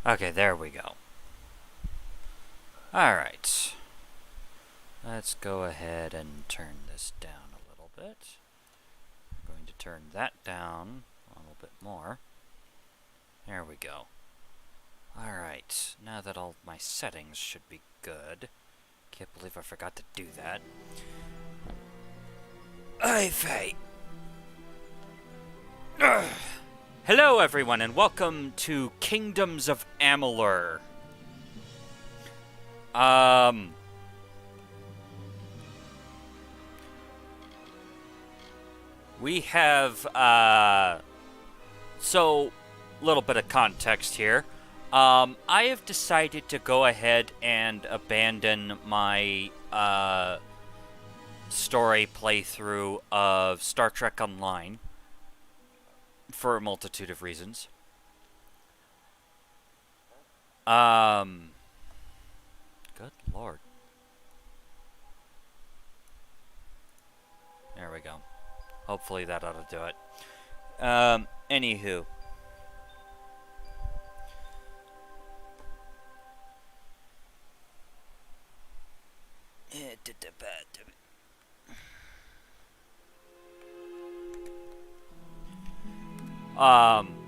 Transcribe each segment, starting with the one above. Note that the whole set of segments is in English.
Okay, there we go. Alright. Let's go ahead and turn this down a little bit. I'm going to turn that down a little bit more. There we go. Alright, now that all my settings should be good. Can't believe I forgot to do that. Hey, Faye! Hello everyone and welcome to Kingdoms of Amalur. We have, so, little bit of context here. I have decided to go ahead and abandon my, story playthrough of Star Trek Online for a multitude of reasons. Good lord. There we go. Hopefully that ought to do it. Anywho.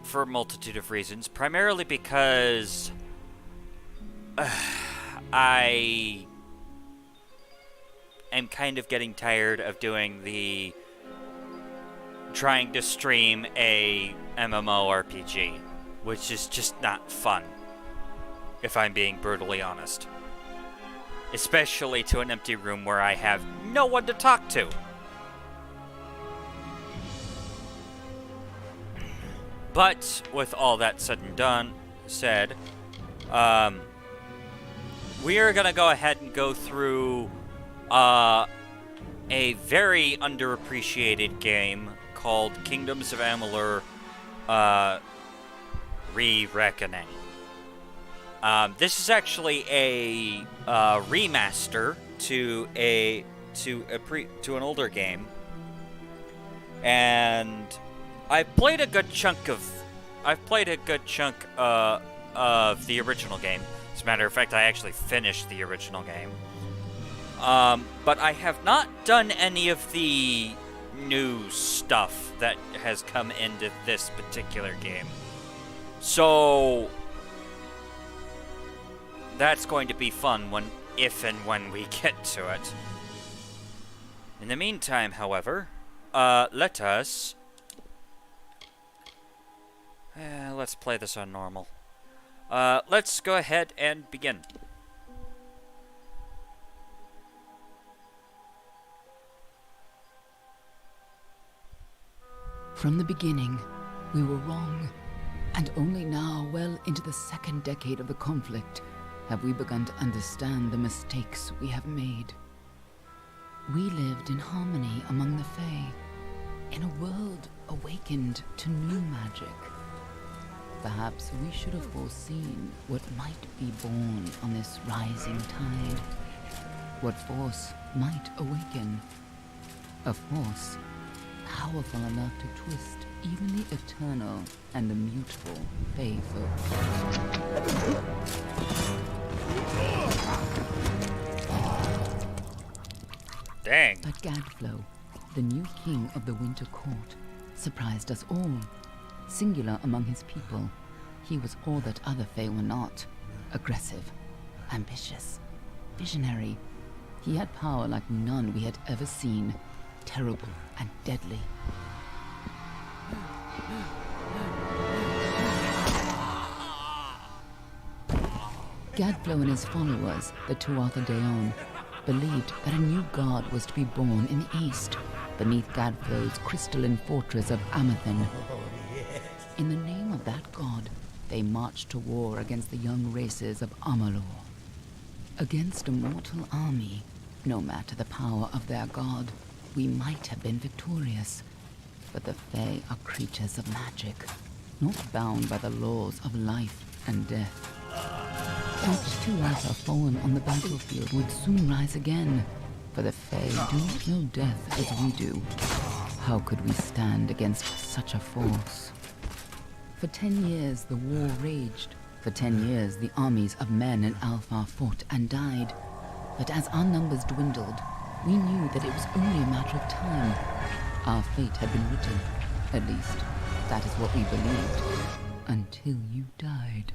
For a multitude of reasons. Primarily because I am kind of getting tired of doing the trying to stream a MMORPG, which is just not fun, if I'm being brutally honest. Especially to an empty room where I have no one to talk to. But, with all that said and said, we are going to go ahead and go through a very underappreciated game called Kingdoms of Amalur Re-Reckoning. This is actually a remaster to an older game, and I've played a good chunk of the original game. As a matter of fact, I actually finished the original game. But I have not done any of the new stuff that has come into this particular game. So that's going to be fun if and when we get to it. In the meantime, however, let's play this on normal. Let's go ahead and begin. From the beginning, we were wrong, and only now, well into the second decade of the conflict, have we begun to understand the mistakes we have made. We lived in harmony among the Fae, in a world awakened to new magic. Perhaps we should have foreseen what might be born on this rising tide. What force might awaken. A force powerful enough to twist even the eternal and the mutable Fae folk. Dang. But Gadflow, the new king of the Winter Court, surprised us all. Singular among his people, he was all that other Fae were not. Aggressive, ambitious, visionary. He had power like none we had ever seen. Terrible and deadly. Gadflow and his followers, the Tuatha Deon, believed that a new god was to be born in the east, beneath Gadflow's crystalline fortress of Amathen. In the name of that god, they marched to war against the young races of Amalur. Against a mortal army, no matter the power of their god, we might have been victorious. But the Fae are creatures of magic, not bound by the laws of life and death. Each Tuatha fallen on the battlefield would soon rise again, for the Fae do not know death as we do. How could we stand against such a force? For 10 years the war raged. For 10 years the armies of Men and Alpha fought and died. But as our numbers dwindled, we knew that it was only a matter of time. Our fate had been written. At least, that is what we believed. Until you died.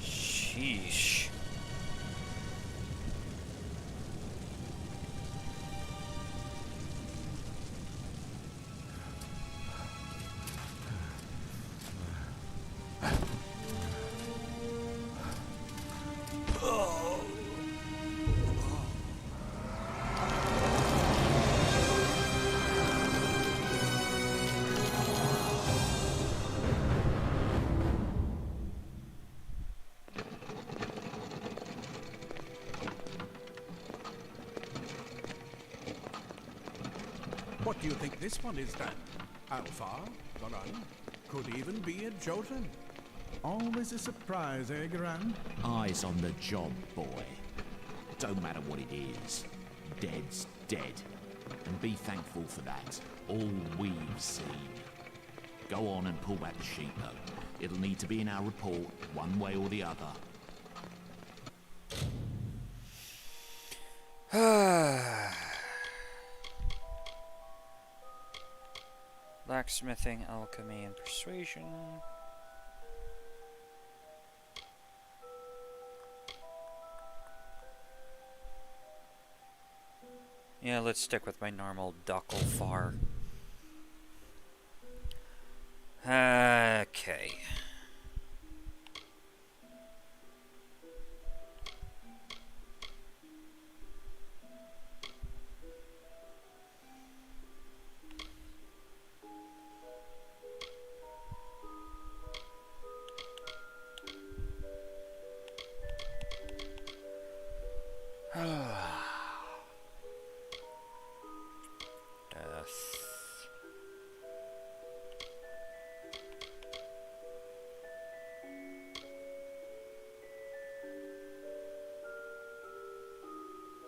Sheesh. What do you think this one is then? Alpha, Garan, could even be a Jotun. Always a surprise, eh, Garan? Eyes on the job, boy. Don't matter what it is. Dead's dead. And be thankful for that. All we've seen. Go on and pull back the sheet, though. It'll need to be in our report, one way or the other. Blacksmithing, alchemy, and persuasion. Yeah, let's stick with my normal Ducklefar. Okay. Death.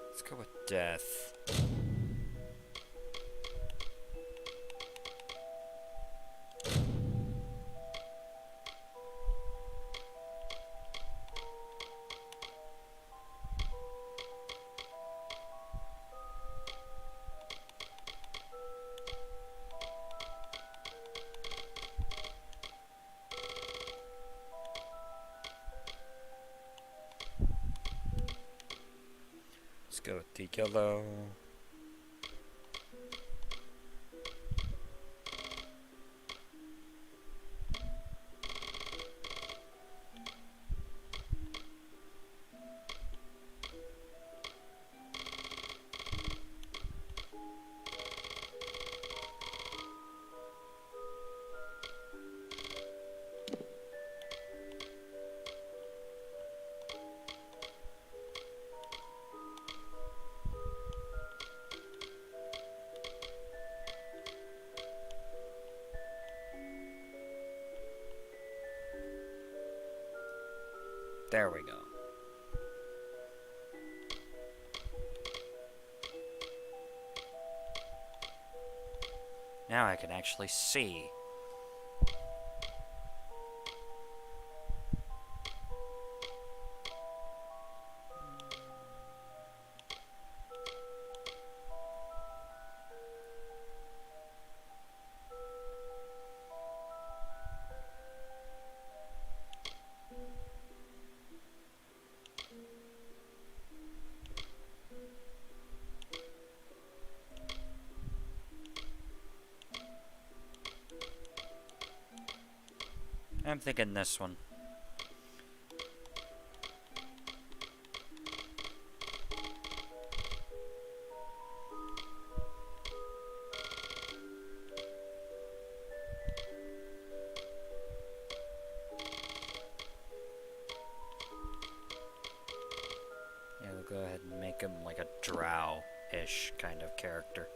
Let's go with death. Let's go with the yellow. There we go. Now I can actually see. I'm thinking this one. Yeah, we'll go ahead and make him like a drow-ish kind of character.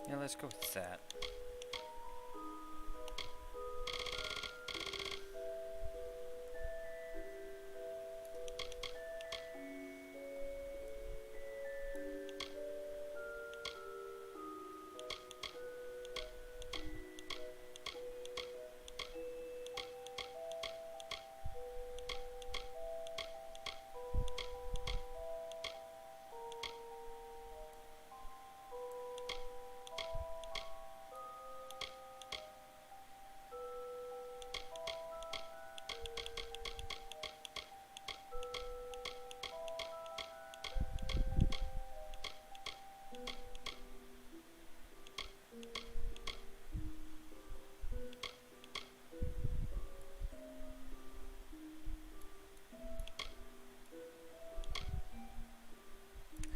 Yeah, let's go with that.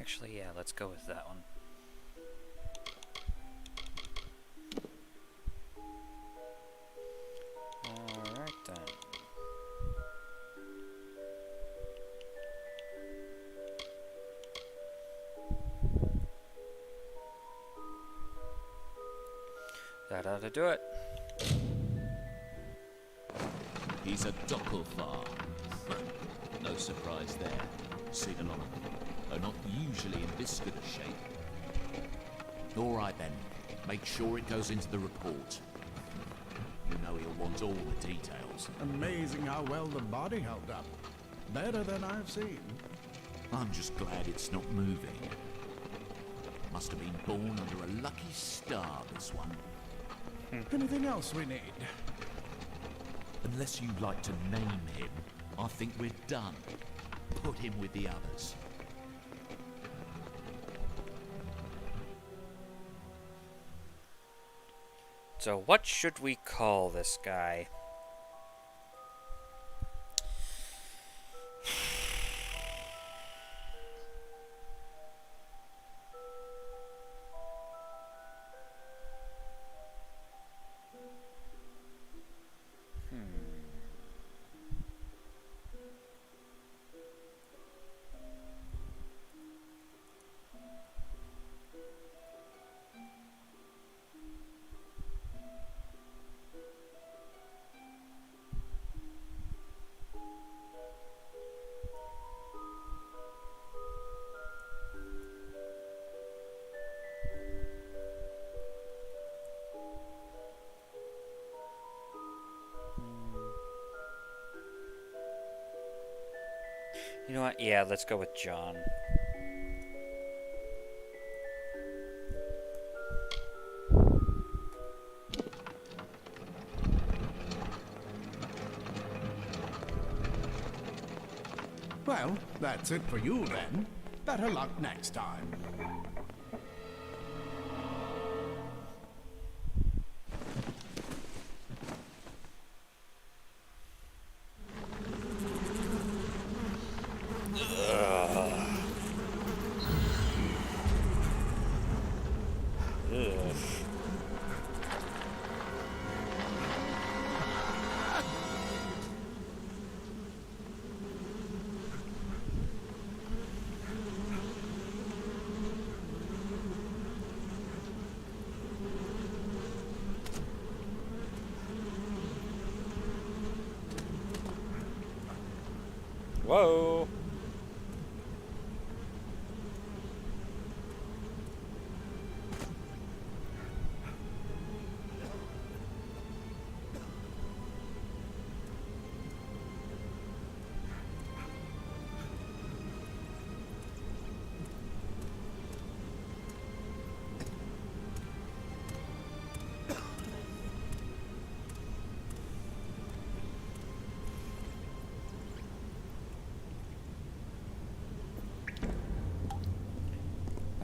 Actually, yeah, let's go with that one. Alright then. That ought to do it. He's a Doppelfar. No surprise there. Seen him on are not usually in this good a shape. All right then, make sure it goes into the report. You know he'll want all the details. Amazing how well the body held up. Better than I've seen. I'm just glad it's not moving. Must have been born under a lucky star, this one. Anything else we need? Unless you'd like to name him, I think we're done. Put him with the others. So what should we call this guy? You know what? Yeah, let's go with John. Well, that's it for you then. Better luck next time. Whoa!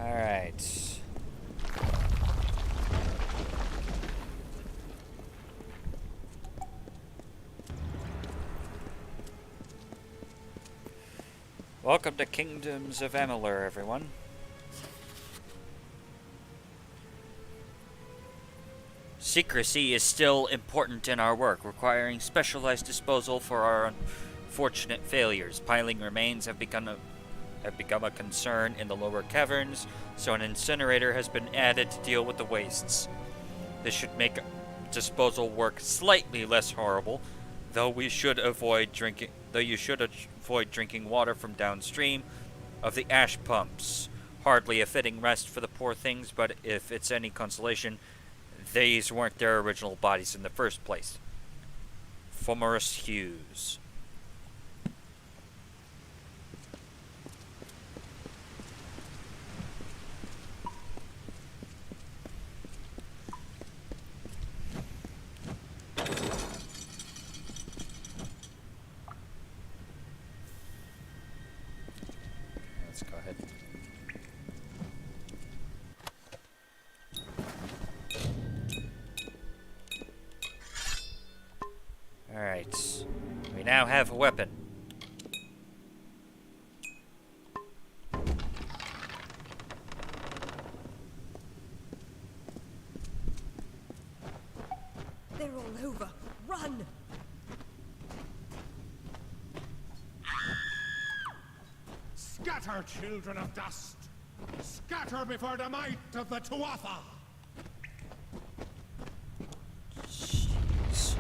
Alright. Welcome to Kingdoms of Amalur, everyone. Secrecy is still important in our work, requiring specialized disposal for our unfortunate failures. Piling remains have become a concern in the lower caverns, so an incinerator has been added to deal with the wastes. This should make disposal work slightly less horrible, though you should avoid drinking water from downstream of the ash pumps. Hardly a fitting rest for the poor things, but if it's any consolation, these weren't their original bodies in the first place. Fomorous Hughes. Let's go ahead. Alright. We now have a weapon. They're all over. Run! Scatter, children of dust! Scatter before the might of the Tuatha! Jeez.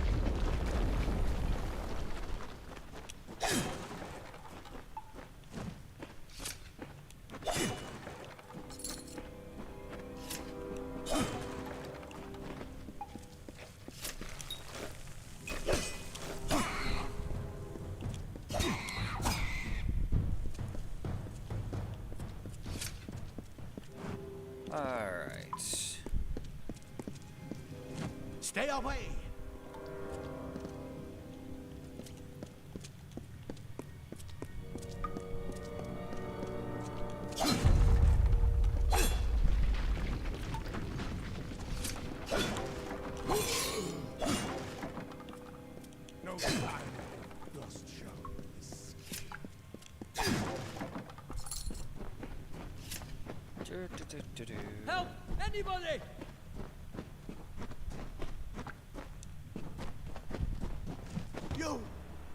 Alright. Stay away! No time. Lost show. Help! Anybody! You!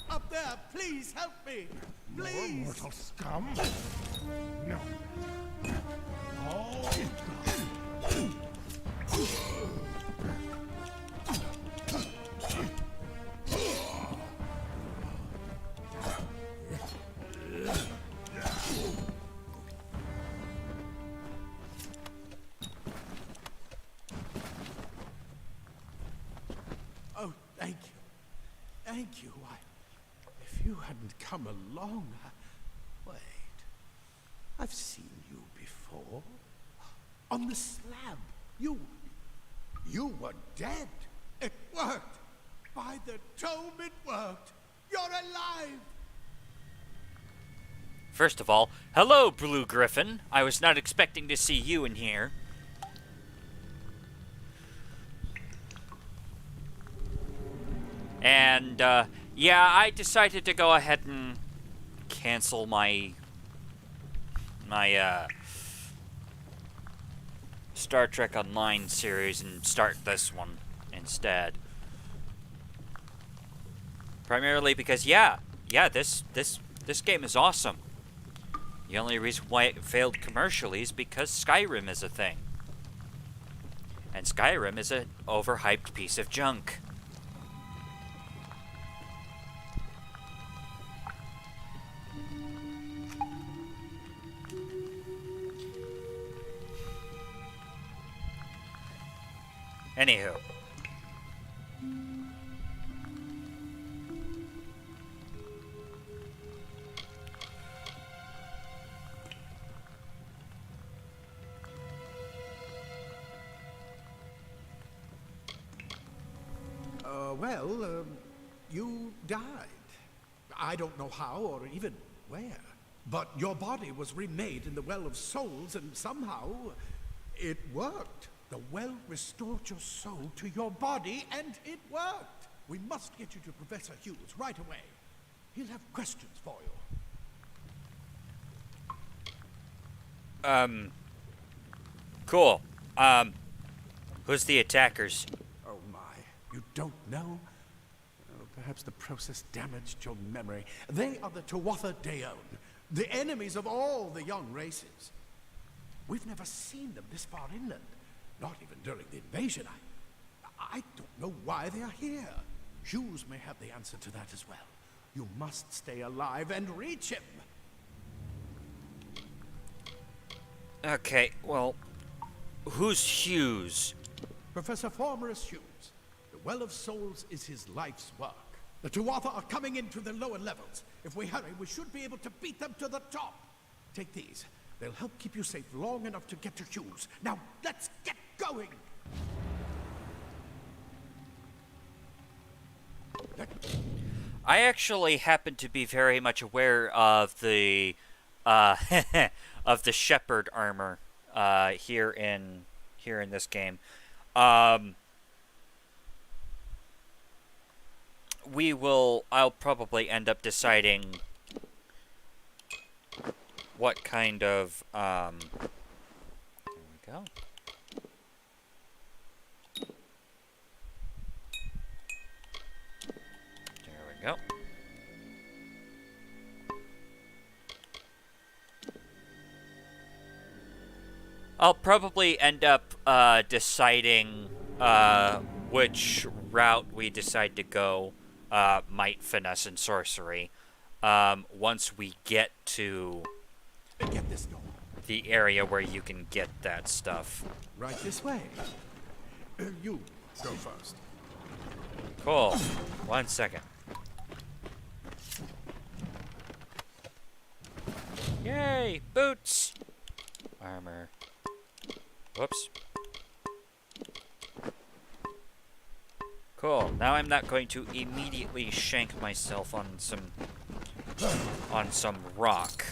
Up there! Please help me! Please! Mortal scum? No. Oh. Oh, thank you. Thank you. If you hadn't come along, wait. I've seen you before. On the slab. You were dead. It worked. By the tome, it worked. You're alive. First of all, hello, Blue Griffin. I was not expecting to see you in here. And, yeah, I decided to go ahead and cancel my Star Trek Online series and start this one instead. Primarily because, yeah, this game is awesome. The only reason why it failed commercially is because Skyrim is a thing. And Skyrim is an overhyped piece of junk. Anywho. You died. I don't know how or even where. But your body was remade in the Well of Souls, and somehow it worked. The well restored your soul to your body, and it worked. We must get you to Professor Hughes right away. He'll have questions for you. Cool. Who's the attackers? Oh my, you don't know? Oh, perhaps the process damaged your memory. They are the Tuatha Deon, the enemies of all the young races. We've never seen them this far inland, not even during the invasion. I don't know why they are here. Hughes may have the answer to that as well. You must stay alive and reach him. Okay, well, who's Hughes? Professor Formorus Hughes. The Well of Souls is his life's work. The Tuatha are coming into the lower levels. If we hurry, we should be able to beat them to the top. Take these. They'll help keep you safe long enough to get to Hughes. Now, let's get going! I actually happen to be very much aware of the of the Shepherd armor here in this game. I'll probably end up deciding what kind of there we go. There we go. I'll probably end up deciding which route we decide to go, might, finesse, and sorcery, once we get to Get this door. the area where you can get that stuff. Right this way. You go first. Cool. 1 second. Yay! Boots! Armor. Whoops. Cool. Now I'm not going to immediately shank myself on some rock.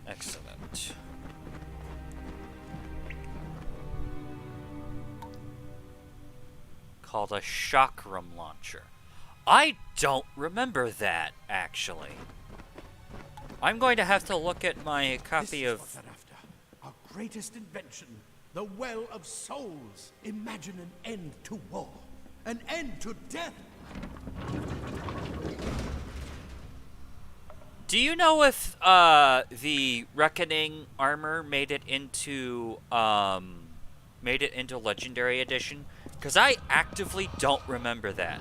Excellent. Called a chakram launcher. I don't remember that, actually. I'm going to have to look at my copy This is of... what they're after. Our greatest invention, the Well of Souls. Imagine an end to war, an end to death. Do you know if the Reckoning armor made it into Legendary Edition? Because I actively don't remember that.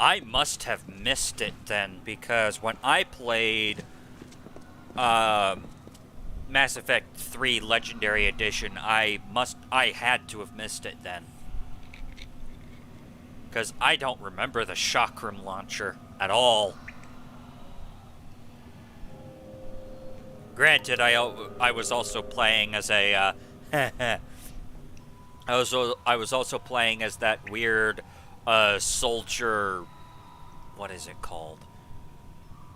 I must have missed it then, because when I played Mass Effect 3 Legendary Edition, I had to have missed it then. Because I don't remember the chakram launcher at all. Granted, I was also playing as a I was also playing as that weird soldier. What is it called?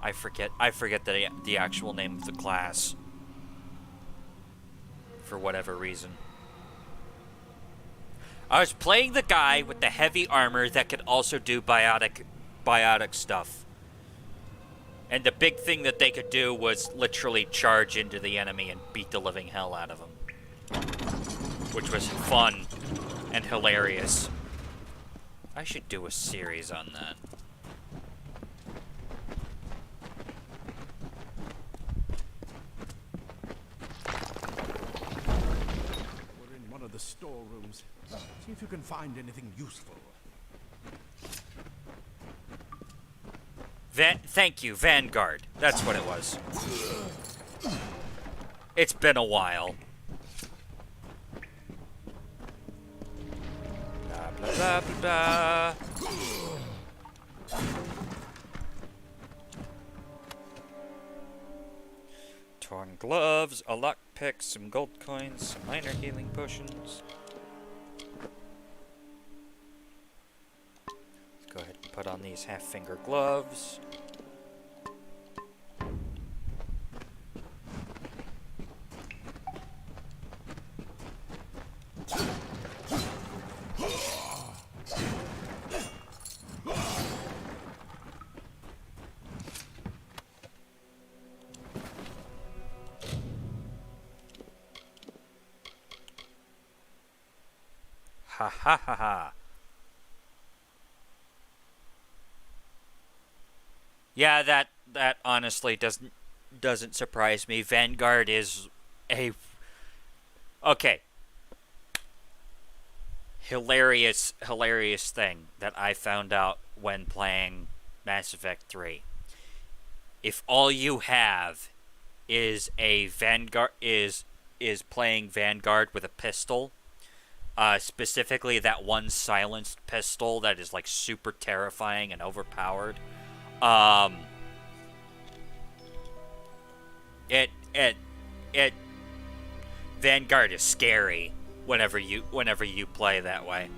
I forget the actual name of the class. For whatever reason. I was playing the guy with the heavy armor that could also do biotic stuff. And the big thing that they could do was literally charge into the enemy and beat the living hell out of them. Which was fun and hilarious. I should do a series on that. We're in one of the storerooms. See if you can find anything useful. Thank you, Vanguard. That's what it was. It's been a while. Blah, blah, blah, blah, blah. Torn gloves, a lockpick, some gold coins, some minor healing potions. Let's go ahead and put on these half-finger gloves. Ha ha ha ha. Yeah, that honestly doesn't surprise me. Vanguard is a okay. Hilarious thing that I found out when playing Mass Effect 3. If all you have is a Vanguard is playing Vanguard with a pistol, specifically that one silenced pistol that is like super terrifying and overpowered. Vanguard is scary whenever you play that way.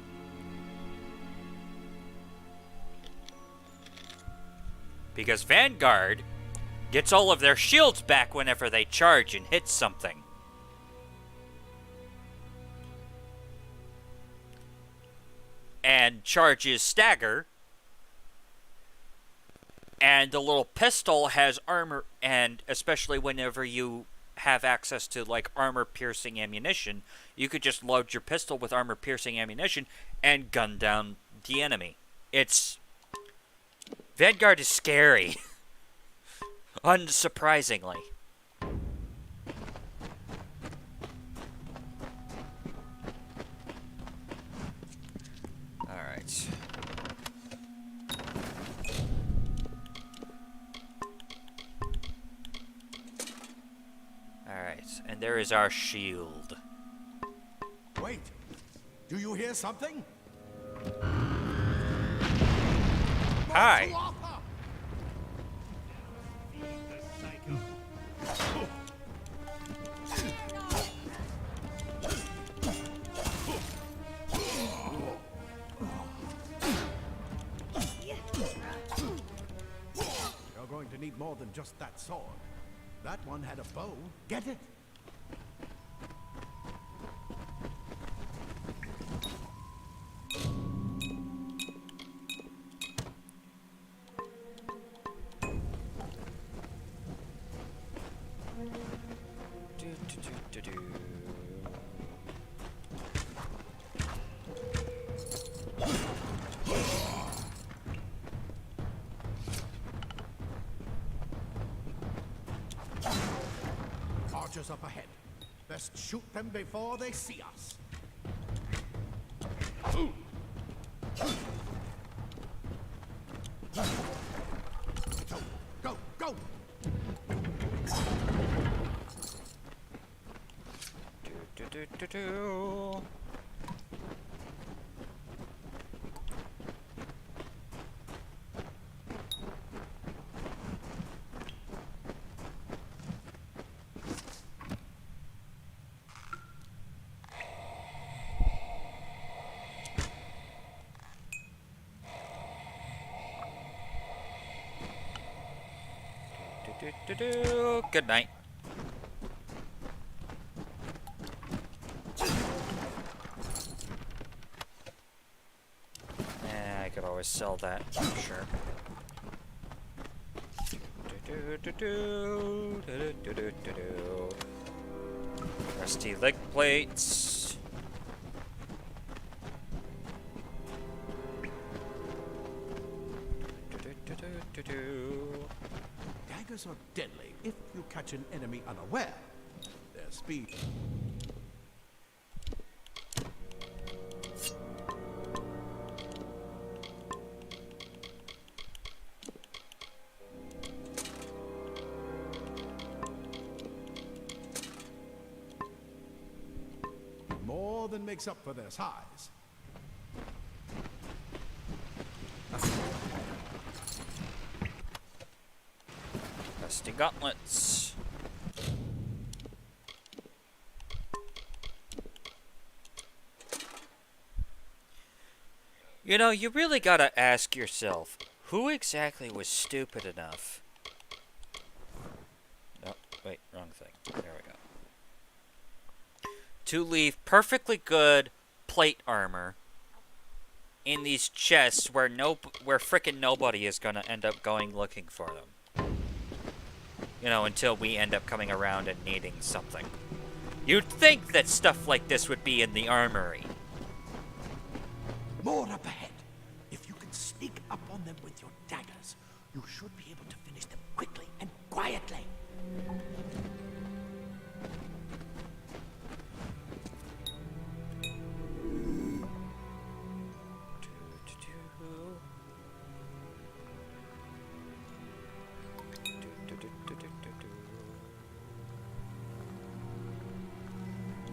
Because Vanguard gets all of their shields back whenever they charge and hit something. And charges stagger. And the little pistol has armor, and especially whenever you have access to like armor-piercing ammunition, you could just load your pistol with armor-piercing ammunition and gun down the enemy. Vanguard is scary. Unsurprisingly. Alright. Alright, and there is our shield. Wait! Do you hear something? Hi! Tuatha! You're going to need more than just that sword. That one had a bow. Get it? Archers up ahead. Best shoot them before they see us. Go, go, go! Good night. I could always sell that, sure. Rusty leg plates. Daggers are deadly if you catch an enemy unaware. Their speed. More than makes up for their size. Rusty gauntlets. You know, you really gotta ask yourself, who exactly was stupid enough? Oh, wait, wrong thing. There we go. To leave perfectly good plate armor in these chests where frickin' nobody is gonna end up going looking for them. You know, until we end up coming around and needing something. You'd think that stuff like this would be in the armory. More up ahead. If you can sneak up on them with your daggers, you should be able to finish them quickly and quietly.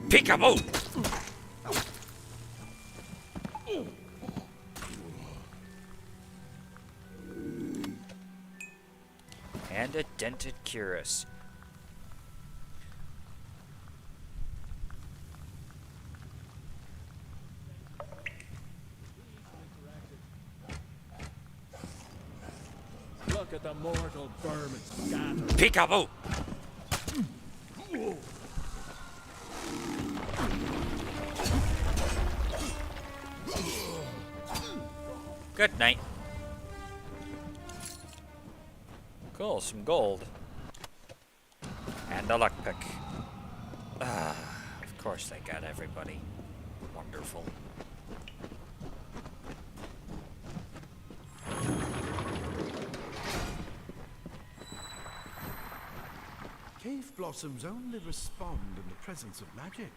Peekaboo! And a dented cuirass. Look at the mortal vermin scattered. Peekaboo! Good night. Cool, some gold. And a lockpick. Ah, of course they got everybody. Wonderful. Cave blossoms only respond in the presence of magic.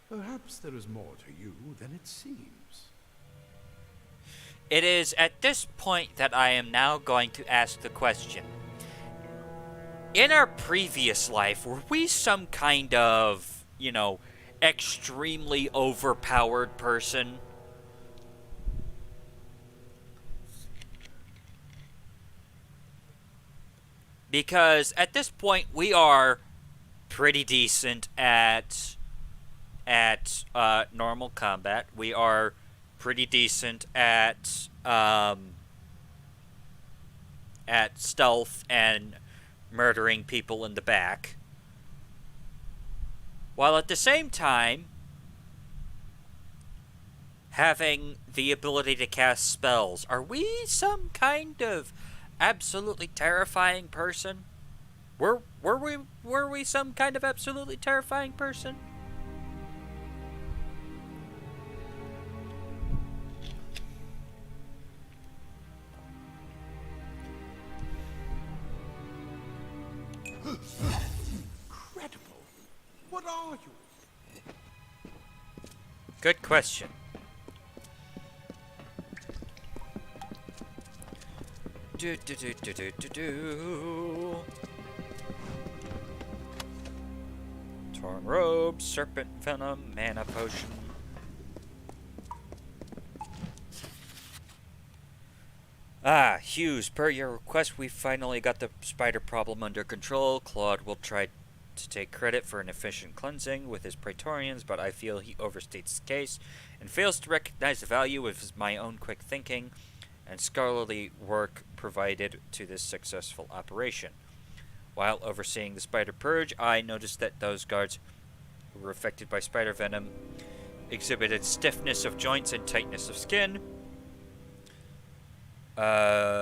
Perhaps there is more to you than it seems. It is at this point that I am now going to ask the question. In our previous life, were we some kind of, extremely overpowered person? Because at this point, we are pretty decent at normal combat. We are pretty decent at stealth and murdering people in the back, while at the same time having the ability to cast spells. Are we some kind of absolutely terrifying person? Were we some kind of absolutely terrifying person? Incredible. What are you? Good question. Torn robe, serpent venom, mana potion. Ah, Hughes, per your request, we finally got the spider problem under control. Claude will try to take credit for an efficient cleansing with his Praetorians, but I feel he overstates the case and fails to recognize the value of my own quick thinking and scholarly work provided to this successful operation. While overseeing the spider purge, I noticed that those guards who were affected by spider venom exhibited stiffness of joints and tightness of skin,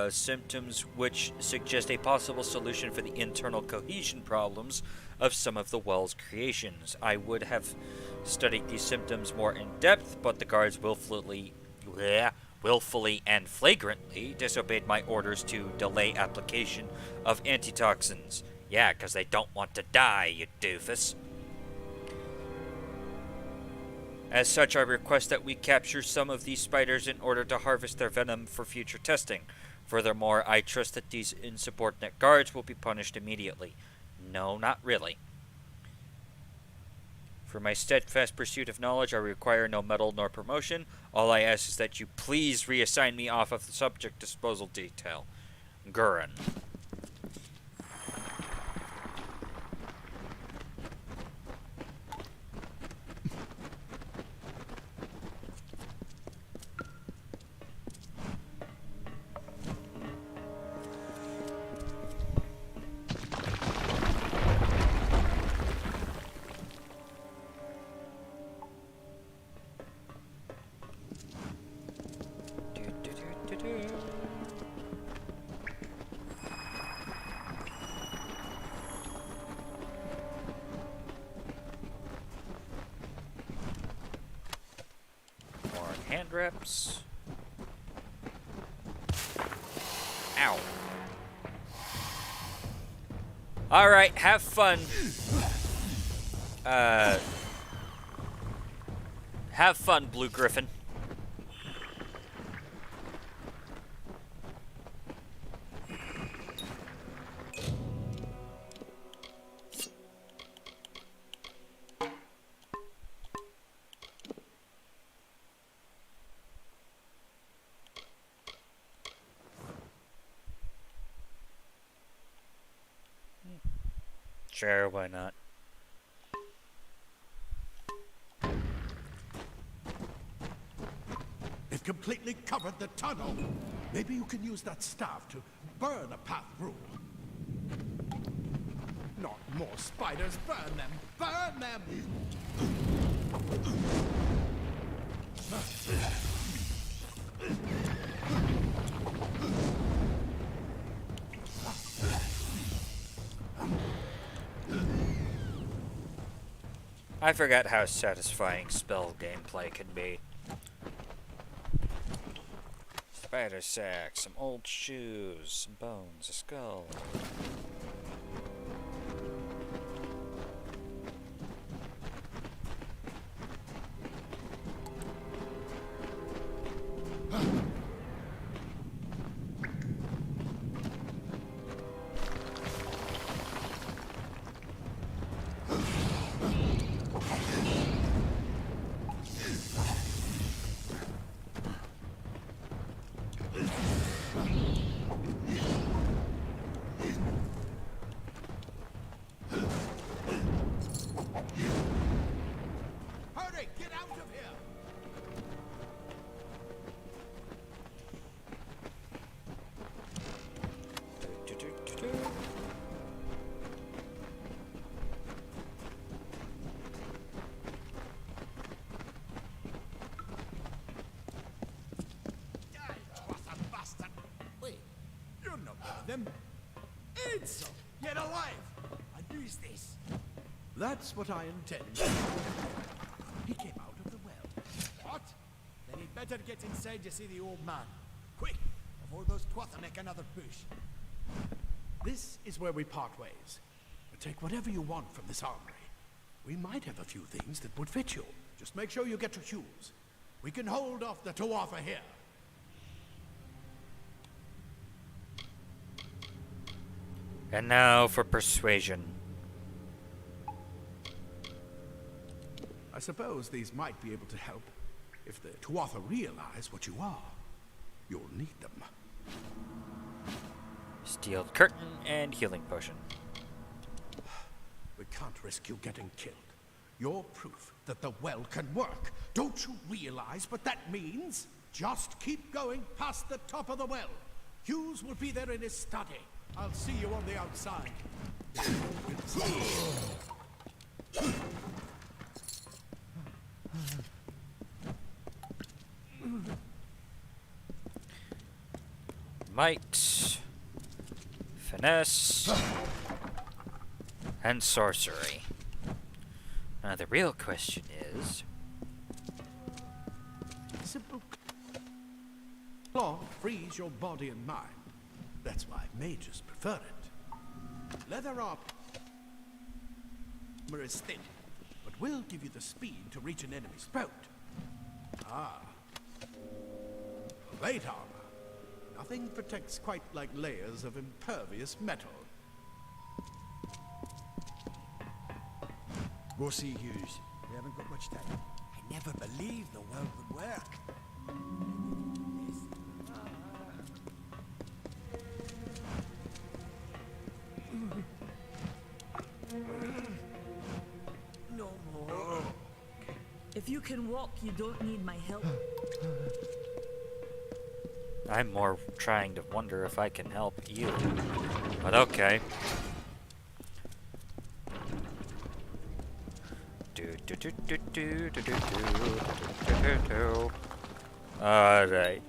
symptoms which suggest a possible solution for the internal cohesion problems of some of the well's creations. I would have studied these symptoms more in depth, but the guards willfully and flagrantly disobeyed my orders to delay application of antitoxins. Yeah, 'cause they don't want to die, you doofus. As such, I request that we capture some of these spiders in order to harvest their venom for future testing. Furthermore, I trust that these insubordinate guards will be punished immediately. No, not really. For my steadfast pursuit of knowledge, I require no medal nor promotion. All I ask is that you please reassign me off of the subject disposal detail. Gurren. More hand reps. Ow. Alright, have fun. Have fun, Blue Griffin. Sure, why not? They've completely covered the tunnel. Maybe you can use that staff to burn a path through. Not more spiders. Burn them. Burn them! I forgot how satisfying spell gameplay can be. Spider sack, some old shoes, some bones, a skull. Hurry, get out of here! Wait, you're not one of them. Ansel, get alive! I use this. That's what I intend. He came out of the well. What? Then he'd better get inside to see the old man. Quick, before those twather make another push. This is where we part ways. Take whatever you want from this armory. We might have a few things that would fit you. Just make sure you get to Hughes. We can hold off the Tuatha here. And now for persuasion. I suppose these might be able to help. If the Tuatha realize what you are, you'll need them. Steel curtain and healing potion. We can't risk you getting killed. You're proof that the well can work. Don't you realize what that means? Just keep going past the top of the well. Hughes will be there in his study. I'll see you on the outside. Might, finesse, and sorcery. Now the real question is... Simple claw frees your body and mind. That's why mages prefer it. Leather armor is thin, but will give you the speed to reach an enemy's throat. Plate armor. Nothing protects quite like layers of impervious metal. Go see Hughes. We haven't got much time. I never believed the world would work. No more. If you can walk, you don't need my help. I'm more trying to wonder if I can help you. But okay. Alright.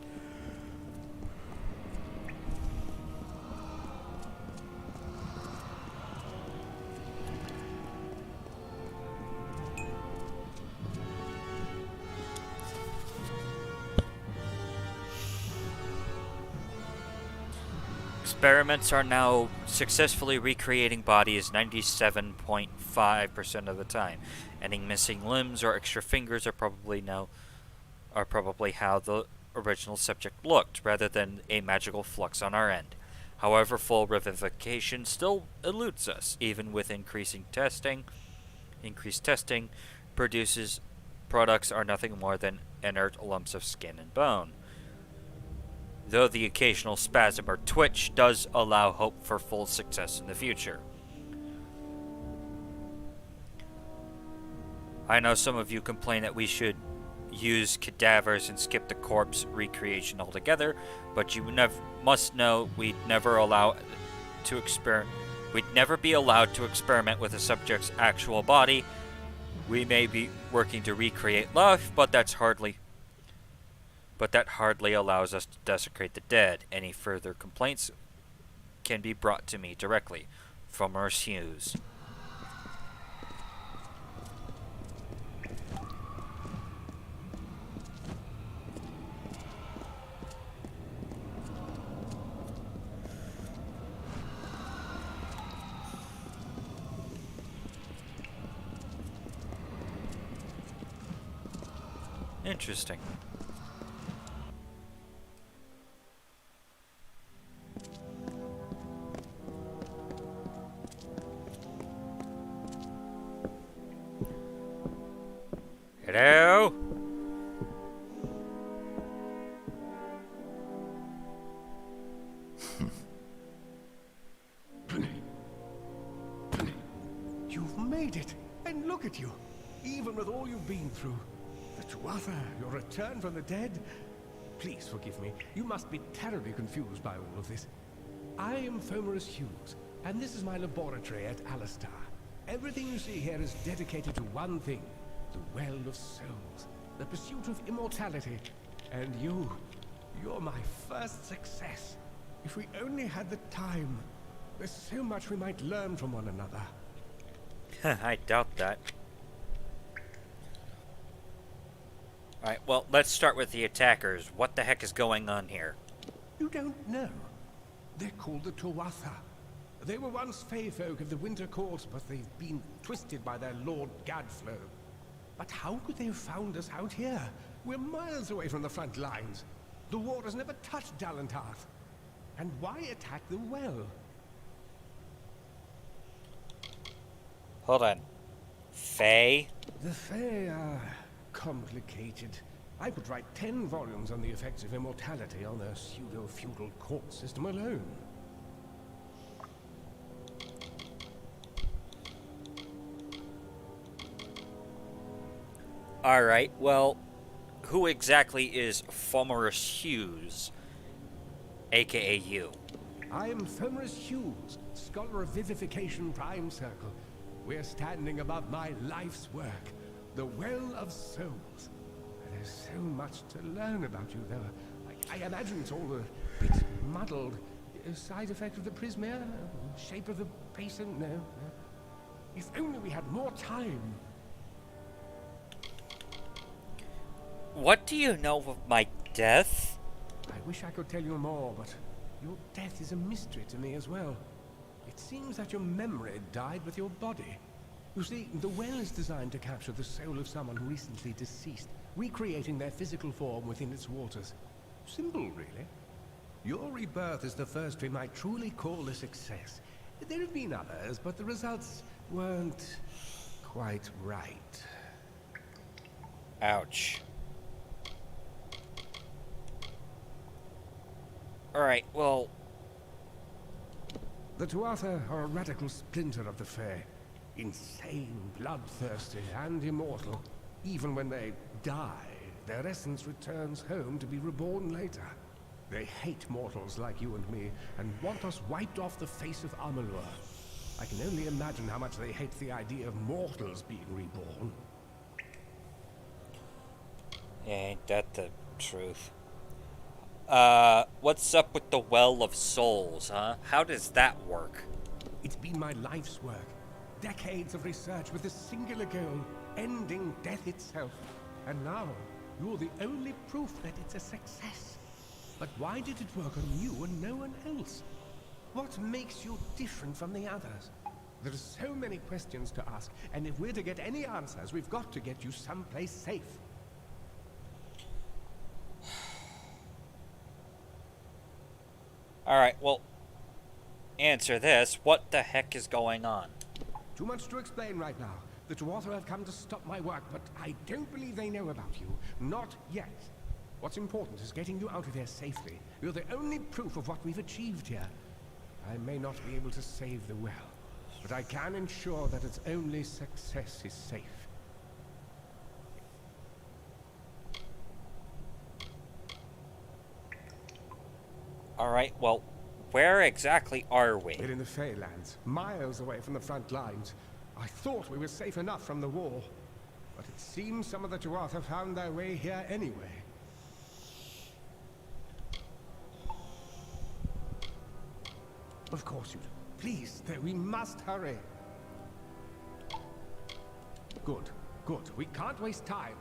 Experiments are now successfully recreating bodies 97.5% of the time. Any missing limbs or extra fingers are probably how the original subject looked, rather than a magical flux on our end. However, full revivification still eludes us, even with increased testing. Products are nothing more than inert lumps of skin and bone. Though the occasional spasm or twitch does allow hope for full success in the future. I know some of you complain that we should use cadavers and skip the corpse recreation altogether, but you must know we'd never be allowed to experiment with a subject's actual body. We may be working to recreate life, but that hardly allows us to desecrate the dead. Any further complaints can be brought to me directly from Hughes. Interesting. Hello? You've made it, and look at you. Even with all you've been through. The Tuatha, your return from the dead. Please forgive me. You must be terribly confused by all of this. I am Fomerus Hughes, and this is my laboratory at Alistar. Everything you see here is dedicated to one thing, the Well of Souls, the pursuit of immortality. And you're my first success. If we only had the time, there's so much we might learn from one another. I doubt that. Alright, well, let's start with the attackers. What the heck is going on here? You don't know. They're called the Tuatha. They were once Fey folk of the Winter Court, but they've been twisted by their Lord Gadflow. But how could they have found us out here? We're miles away from the front lines. The war has never touched Dalantarth. And why attack the well? Hold on. Faye? The Fey are complicated. I could write 10 volumes on the effects of immortality on their pseudo-feudal court system alone. Alright, well, who exactly is Fomerus Hughes, aka you? I am Fomerus Hughes, scholar of Vivification Prime Circle. We're standing above my life's work, the Well of Souls. There's so much to learn about you, though. I imagine it's all a bit muddled. A side effect of the prismere? Shape of the basin? No. If only we had more time. What do you know of my death? I wish I could tell you more, but your death is a mystery to me as well. It seems that your memory died with your body. You see, the well is designed to capture the soul of someone recently deceased, recreating their physical form within its waters. Simple, really. Your rebirth is the first we might truly call a success. There have been others, but the results weren't quite right. Ouch. Alright, well... The Tuatha are a radical splinter of the Fae. Insane, bloodthirsty, and immortal. Even when they die, their essence returns home to be reborn later. They hate mortals like you and me, and want us wiped off the face of Amalur. I can only imagine how much they hate the idea of mortals being reborn. Ain't that the truth? What's up with the Well of Souls, huh? How does that work? It's been my life's work. Decades of research with a singular goal, ending death itself. And now, you're the only proof that it's a success. But why did it work on you and no one else? What makes you different from the others? There are so many questions to ask, and if we're to get any answers, we've got to get you someplace safe. Alright, well, answer this. What the heck is going on? Too much to explain right now. The Tuatha have come to stop my work, but I don't believe they know about you. Not yet. What's important is getting you out of here safely. You're the only proof of what we've achieved here. I may not be able to save the well, but I can ensure that its only success is safe. Alright, well, where exactly are we? We're in the Feylands, miles away from the front lines. I thought we were safe enough from the war, but it seems some of the Tuatha found their way here anyway. Of course you do. Please, we must hurry. Good, good. We can't waste time.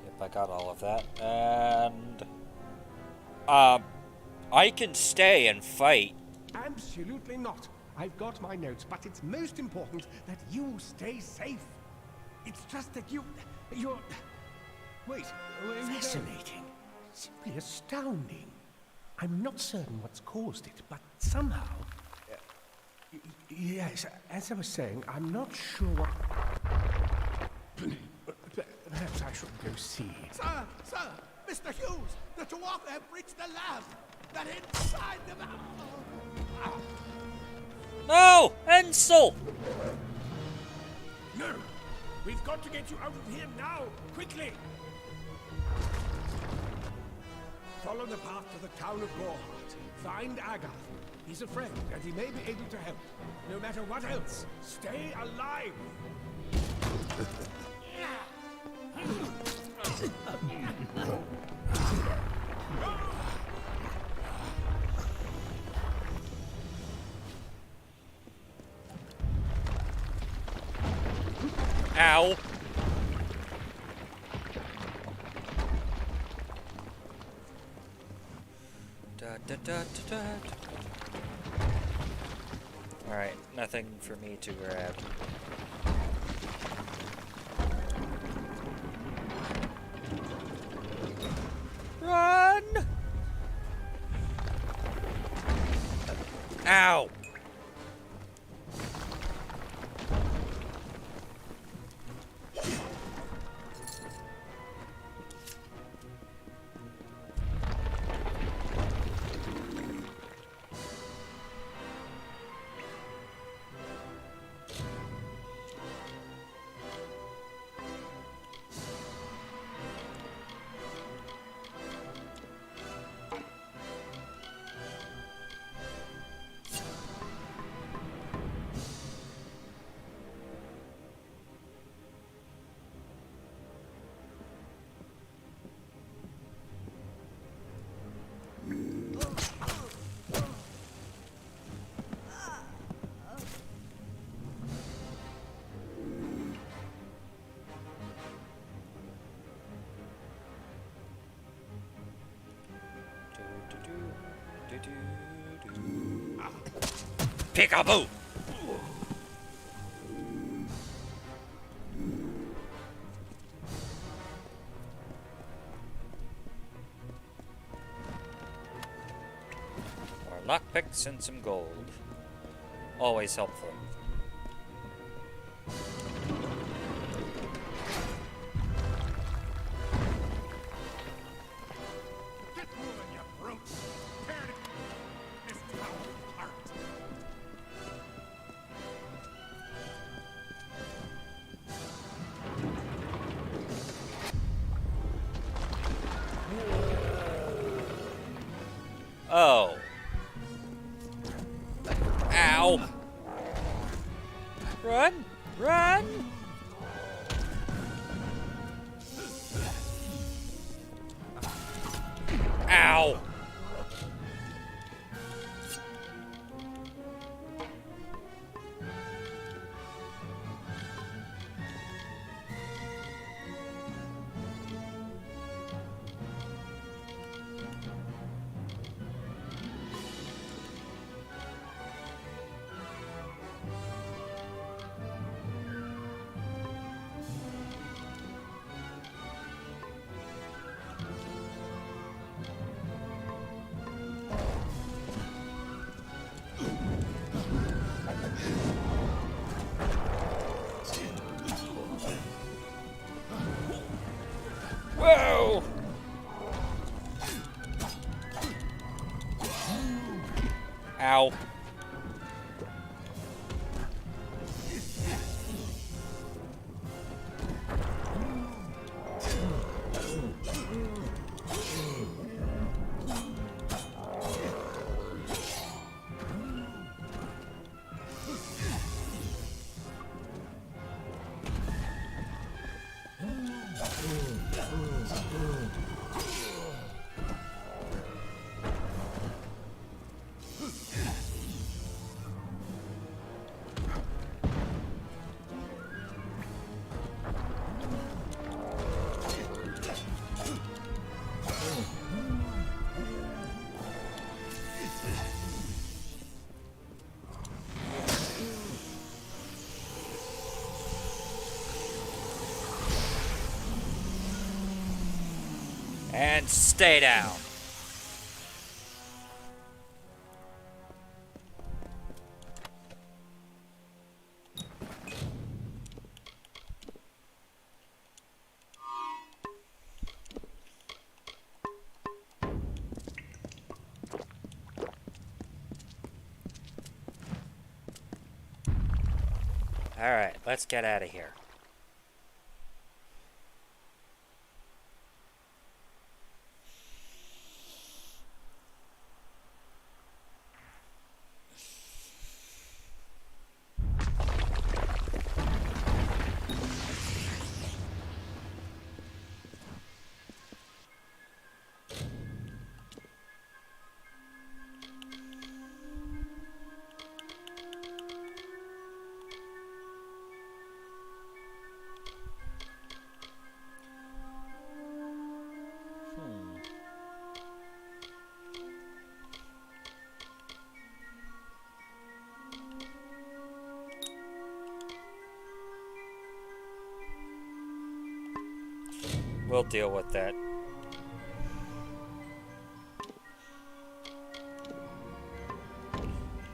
Yep, I got all of that. And... I can stay and fight. Absolutely not. I've got my notes, but it's most important that you stay safe. It's just that you're... Wait, where are you going? Fascinating. Simply astounding. I'm not certain what's caused it, but somehow... yes, as I was saying, I'm not sure what... Perhaps I should go see. Sir! Sir! Mr. Hughes! The Tuatha have breached the lab! They're inside the... No! Ensel! No! We've got to get you out of here now! Quickly! Follow the path to the town of Gorhart. Find Agath. He's a friend, and he may be able to help. No matter what else, stay alive! Ow! Alright, nothing for me to grab. Run! Ow! Peekaboo! More lockpicks and some gold. Always helpful. Get moving, you brutes! Tear this town apart! Oh. Ow. Run! Run! Ow! Whoa! Ow. And stay down. Alright, let's get out of here. We'll deal with that.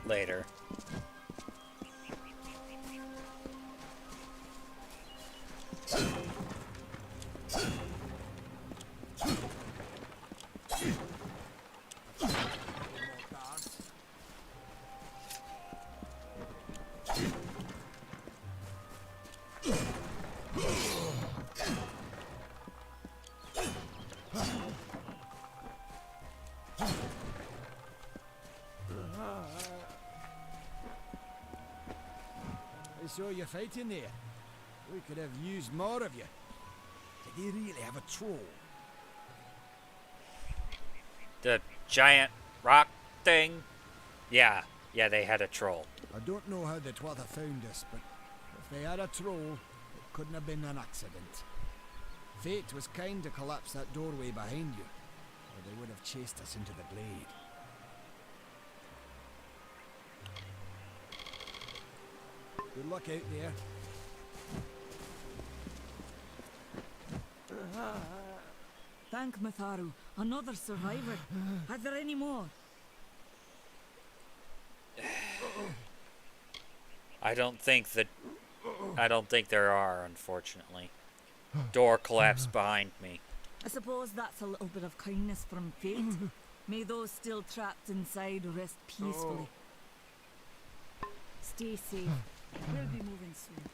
Later. I saw you fighting there. We could have used more of you. Did they really have a troll? The giant rock thing? Yeah, they had a troll. I don't know how the Twatha found us, but if they had a troll, it couldn't have been an accident. Fate was kind to collapse that doorway behind you, or they would have chased us into the blade. Good luck out there. Thank Matharu. Another survivor. Are there any more? I don't think there are, unfortunately. Door collapsed behind me. I suppose that's a little bit of kindness from fate. May those still trapped inside rest peacefully. Stay safe. We'll be moving soon.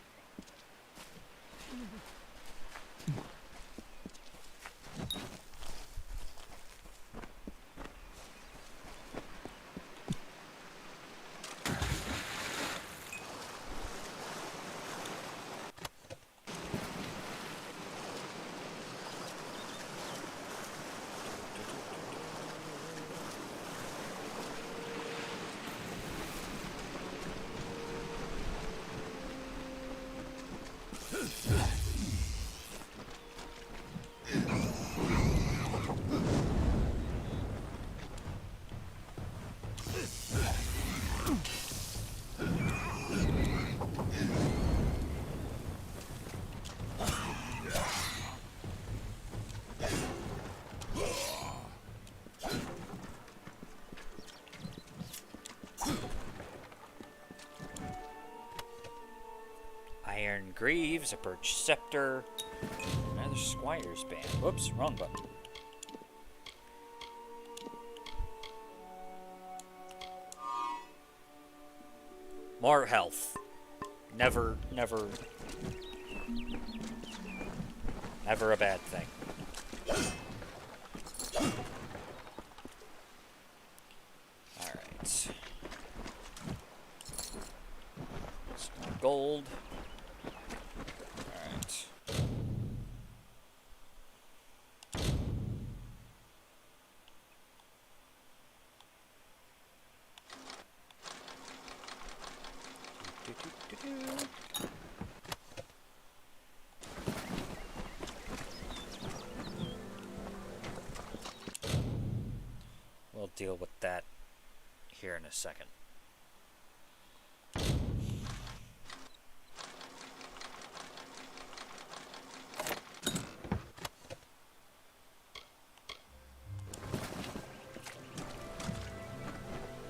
Iron Greaves, a birch scepter, another squire's band. Whoops, wrong button. More health. Never a bad thing. Alright. Some gold. Alright. We'll deal with that here in a second.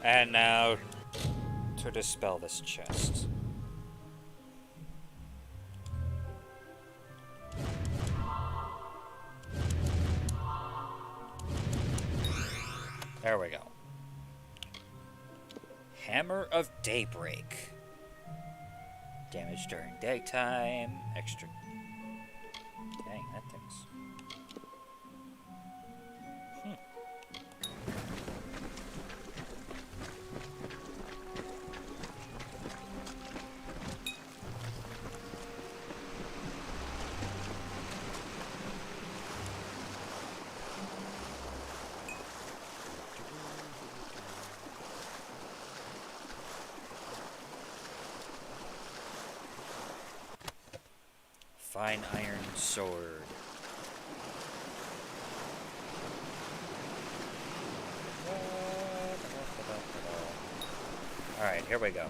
And now to dispel this chest. There we go. Hammer of Daybreak. Damage during daytime. Extra. Dang, that thing's. Fine iron sword. Alright, here we go.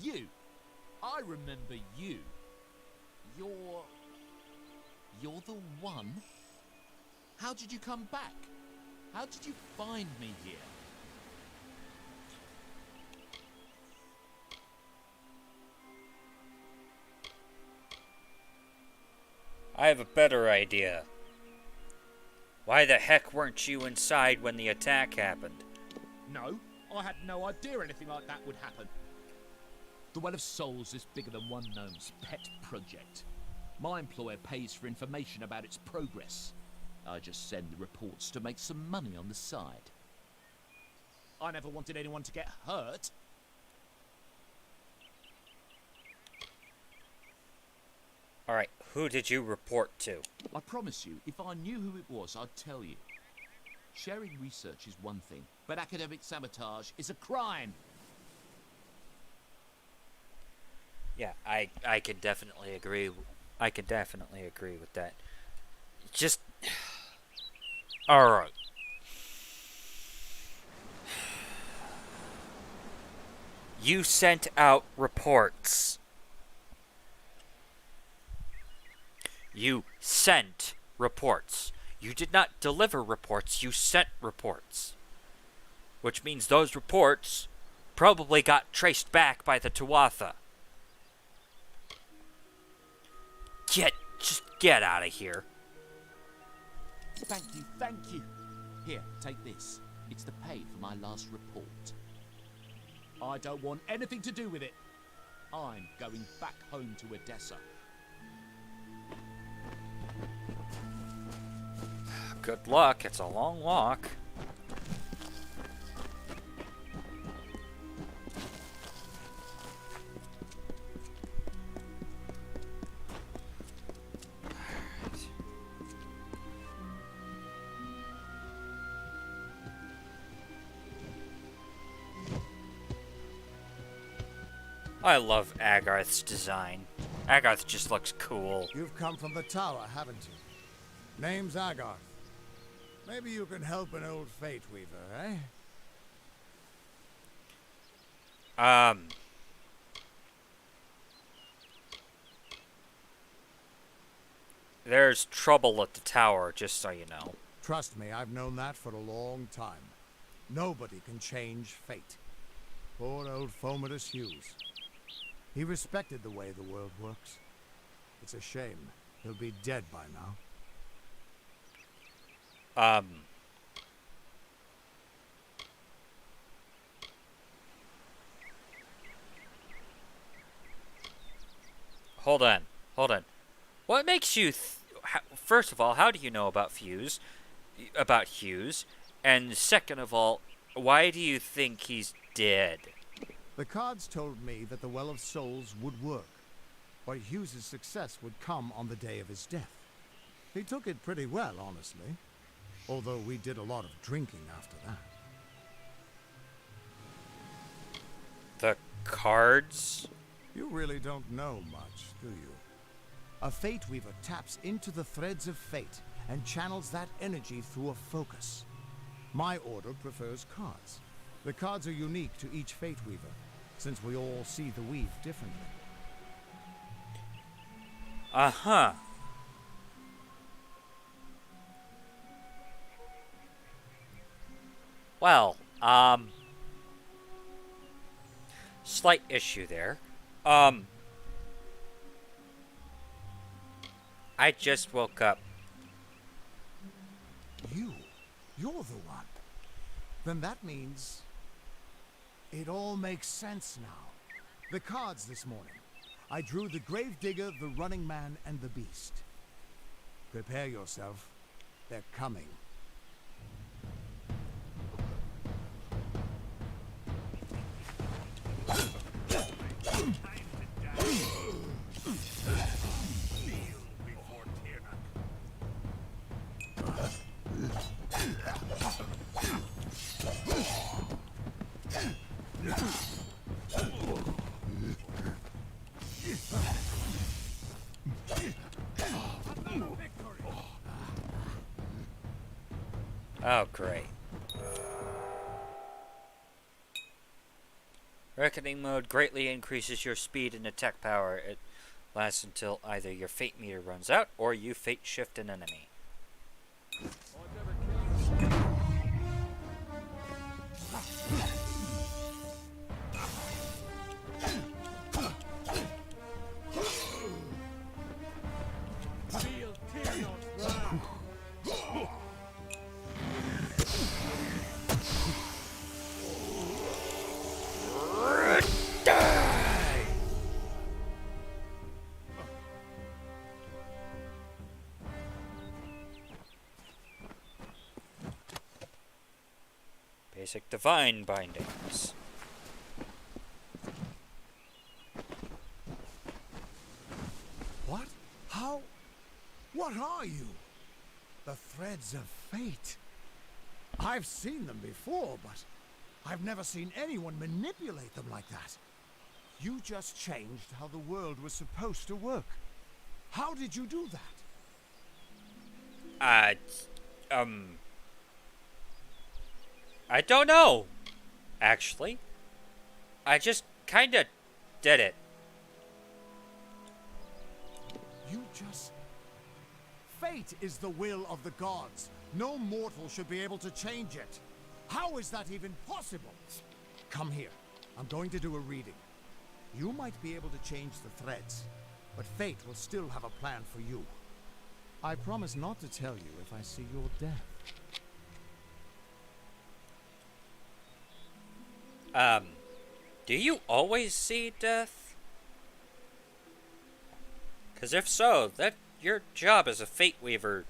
You! I remember you. You're the one? How did you come back? How did you find me here? I have a better idea. Why the heck weren't you inside when the attack happened? No, I had no idea anything like that would happen. The Well of Souls is bigger than one gnome's pet project. My employer pays for information about its progress. I just send the reports to make some money on the side. I never wanted anyone to get hurt. Alright, who did you report to? I promise you, if I knew who it was, I'd tell you. Sharing research is one thing, but academic sabotage is a crime. Yeah, I could definitely agree. I could definitely agree with that. Just... Alright. You sent out reports. You sent reports. You did not deliver reports, you sent reports. Which means those reports probably got traced back by the Tuatha. Just get out of here. Thank you, thank you. Here, take this. It's the pay for my last report. I don't want anything to do with it. I'm going back home to Odessa. Good luck, it's a long walk. I love Agarth's design. Agarth just looks cool. You've come from the tower, haven't you? Name's Agarth. Maybe you can help an old fate weaver, eh? There's trouble at the tower, just so you know. Trust me, I've known that for a long time. Nobody can change fate. Poor old Fomadus Hughes. He respected the way the world works. It's a shame. He'll be dead by now. Hold on. What makes you... first of all, how do you know about Hughes? And second of all, Why do you think he's dead? The cards told me that the Well of Souls would work, but Hughes's success would come on the day of his death. He took it pretty well, honestly, although we did a lot of drinking after that. The cards? You really don't know much, do you? A Fate Weaver taps into the threads of fate and channels that energy through a focus. My order prefers cards. The cards are unique to each Fate Weaver, since we all see the weave differently. Uh-huh. Well, slight issue there. I just woke up. You're the one. Then that means it all makes sense now. The cards this morning. I drew the Gravedigger, the Running Man, and the Beast. Prepare yourself. They're coming. Oh, great. Reckoning mode greatly increases your speed and attack power. It lasts until either your fate meter runs out or you fate shift an enemy. Basic divine bindings. What? How? What are you? The threads of fate. I've seen them before, but I've never seen anyone manipulate them like that. You just changed how the world was supposed to work. How did you do that? I don't know, actually. I just kinda did it. You just... Fate is the will of the gods. No mortal should be able to change it. How is that even possible? Come here. I'm going to do a reading. You might be able to change the threads, but fate will still have a plan for you. I promise not to tell you if I see your death. Do you always see death? 'Cause if so, that your job as a Fate Weaver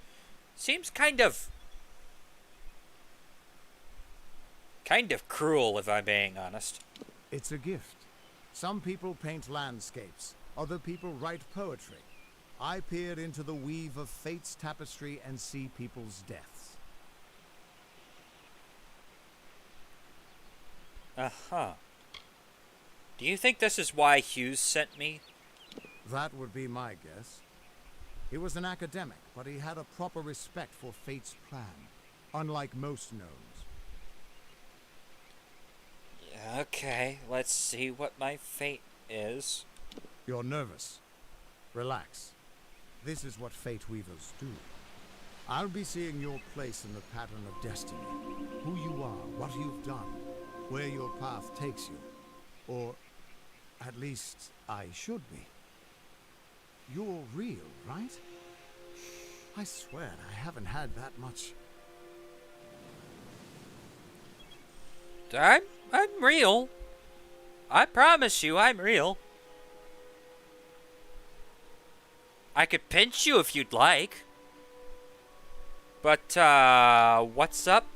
seems kind of cruel, if I'm being honest. It's a gift. Some people paint landscapes, other people write poetry. I peer into the weave of fate's tapestry and see people's deaths. Uh-huh. Do you think this is why Hughes sent me? That would be my guess. He was an academic, but he had a proper respect for fate's plan, unlike most gnomes. Okay, let's see what my fate is. You're nervous. Relax. This is what Fate Weavers do. I'll be seeing your place in the pattern of destiny. Who you are, what you've done, where your path takes you. Or, at least, I should be. You're real, right? I swear I haven't had that much. I'm real. I promise you I'm real. I could pinch you if you'd like. But, what's up?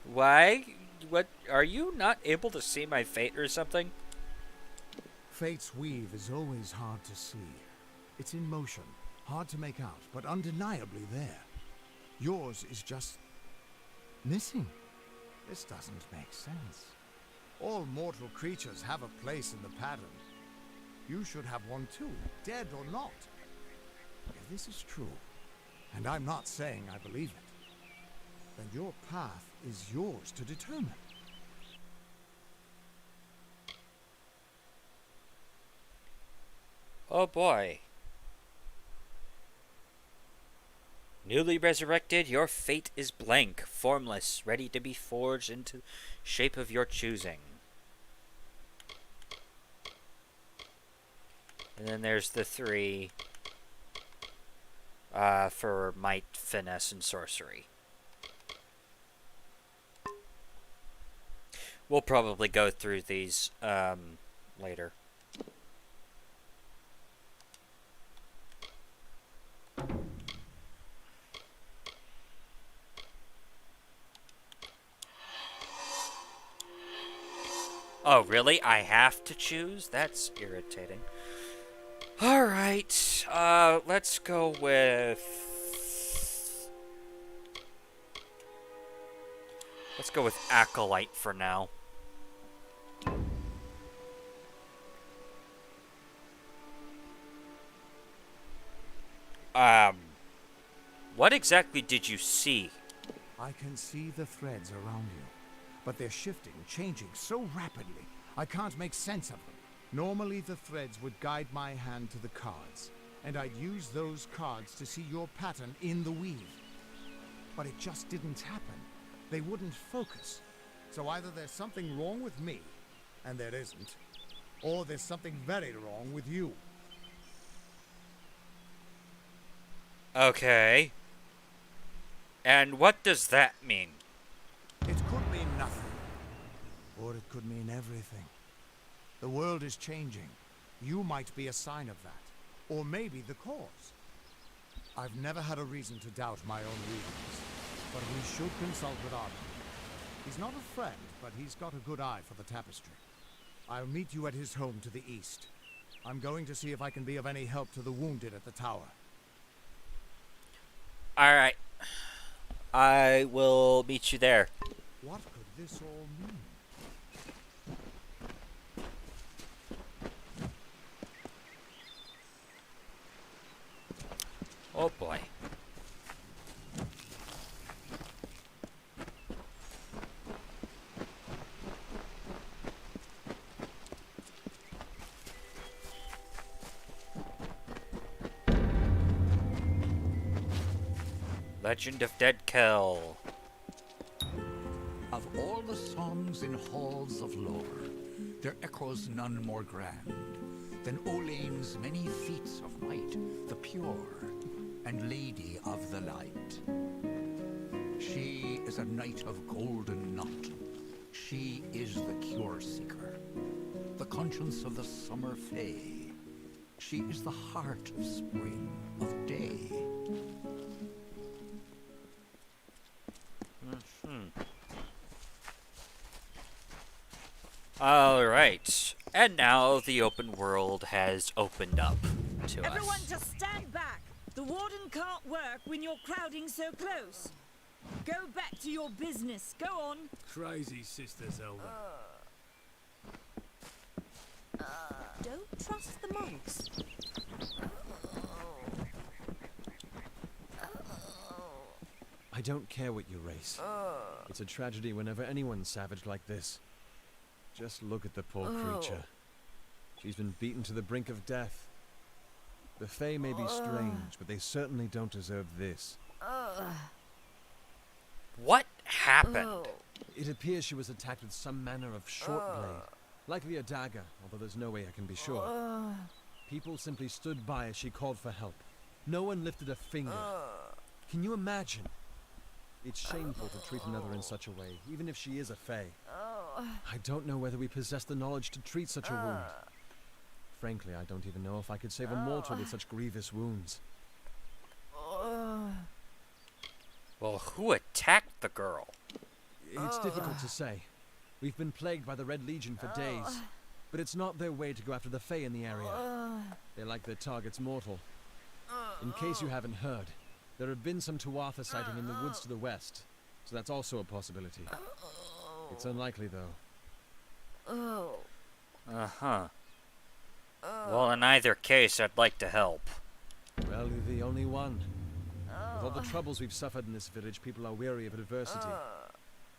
Why What? Are you not able to see my fate or something? Fate's weave is always hard to see. It's in motion, hard to make out, but undeniably there. Yours is just missing. This doesn't make sense. All mortal creatures have a place in the pattern. You should have one too, dead or not. If this is true, and I'm not saying I believe it, then your path is yours to determine. Oh boy. Newly resurrected, your fate is blank, formless, ready to be forged into shape of your choosing. And then there's the 3 for might, finesse, and sorcery. We'll probably go through these later. Oh, really? I have to choose? That's irritating. Alright, let's go with... Let's go with Acolyte for now. What exactly did you see? I can see the threads around you, but they're shifting, changing so rapidly, I can't make sense of them. Normally the threads would guide my hand to the cards, and I'd use those cards to see your pattern in the weave. But it just didn't happen. They wouldn't focus. So either there's something wrong with me, and there isn't, or there's something very wrong with you. Okay. And what does that mean? It could mean nothing, or it could mean everything. The world is changing. You might be a sign of that, or maybe the cause. I've never had a reason to doubt my own readings, but we should consult with Arthur. He's not a friend, but he's got a good eye for the tapestry. I'll meet you at his home to the east. I'm going to see if I can be of any help to the wounded at the tower. Alright. I will meet you there. What could this all mean? Oh boy. Legend of Dead Kell. Of all the songs in halls of lore, there echoes none more grand than Olane's many feats of might, the pure and lady of the light. She is a knight of golden knot. She is the cure seeker, the conscience of the summer fae. She is the heart of spring, of day. Alright. And now the open world has opened up to Everyone us. just stand back. The warden can't work when you're crowding so close. Go back to your business. Go on. Crazy, Sister Zelda. Don't trust the monks. I don't care what you race. It's a tragedy whenever anyone's savage like this. Just look at the poor creature. She's been beaten to the brink of death. The Fae may be strange, but they certainly don't deserve this. What happened? It appears she was attacked with some manner of short blade. Likely a dagger, although there's no way I can be sure. People simply stood by as she called for help. No one lifted a finger. Can you imagine? It's shameful to treat another in such a way, even if she is a Fae. I don't know whether we possess the knowledge to treat such a wound. Frankly, I don't even know if I could save a mortal with such grievous wounds. Well, who attacked the girl? It's difficult to say. We've been plagued by the Red Legion for days, but it's not their way to go after the Fae in the area. They like their targets mortal. In case you haven't heard, there have been some Tuatha sighting in the woods to the west, so that's also a possibility. It's unlikely, though. Uh-huh. Well, in either case, I'd like to help. Well, you're the only one. With all the troubles we've suffered in this village, people are weary of adversity.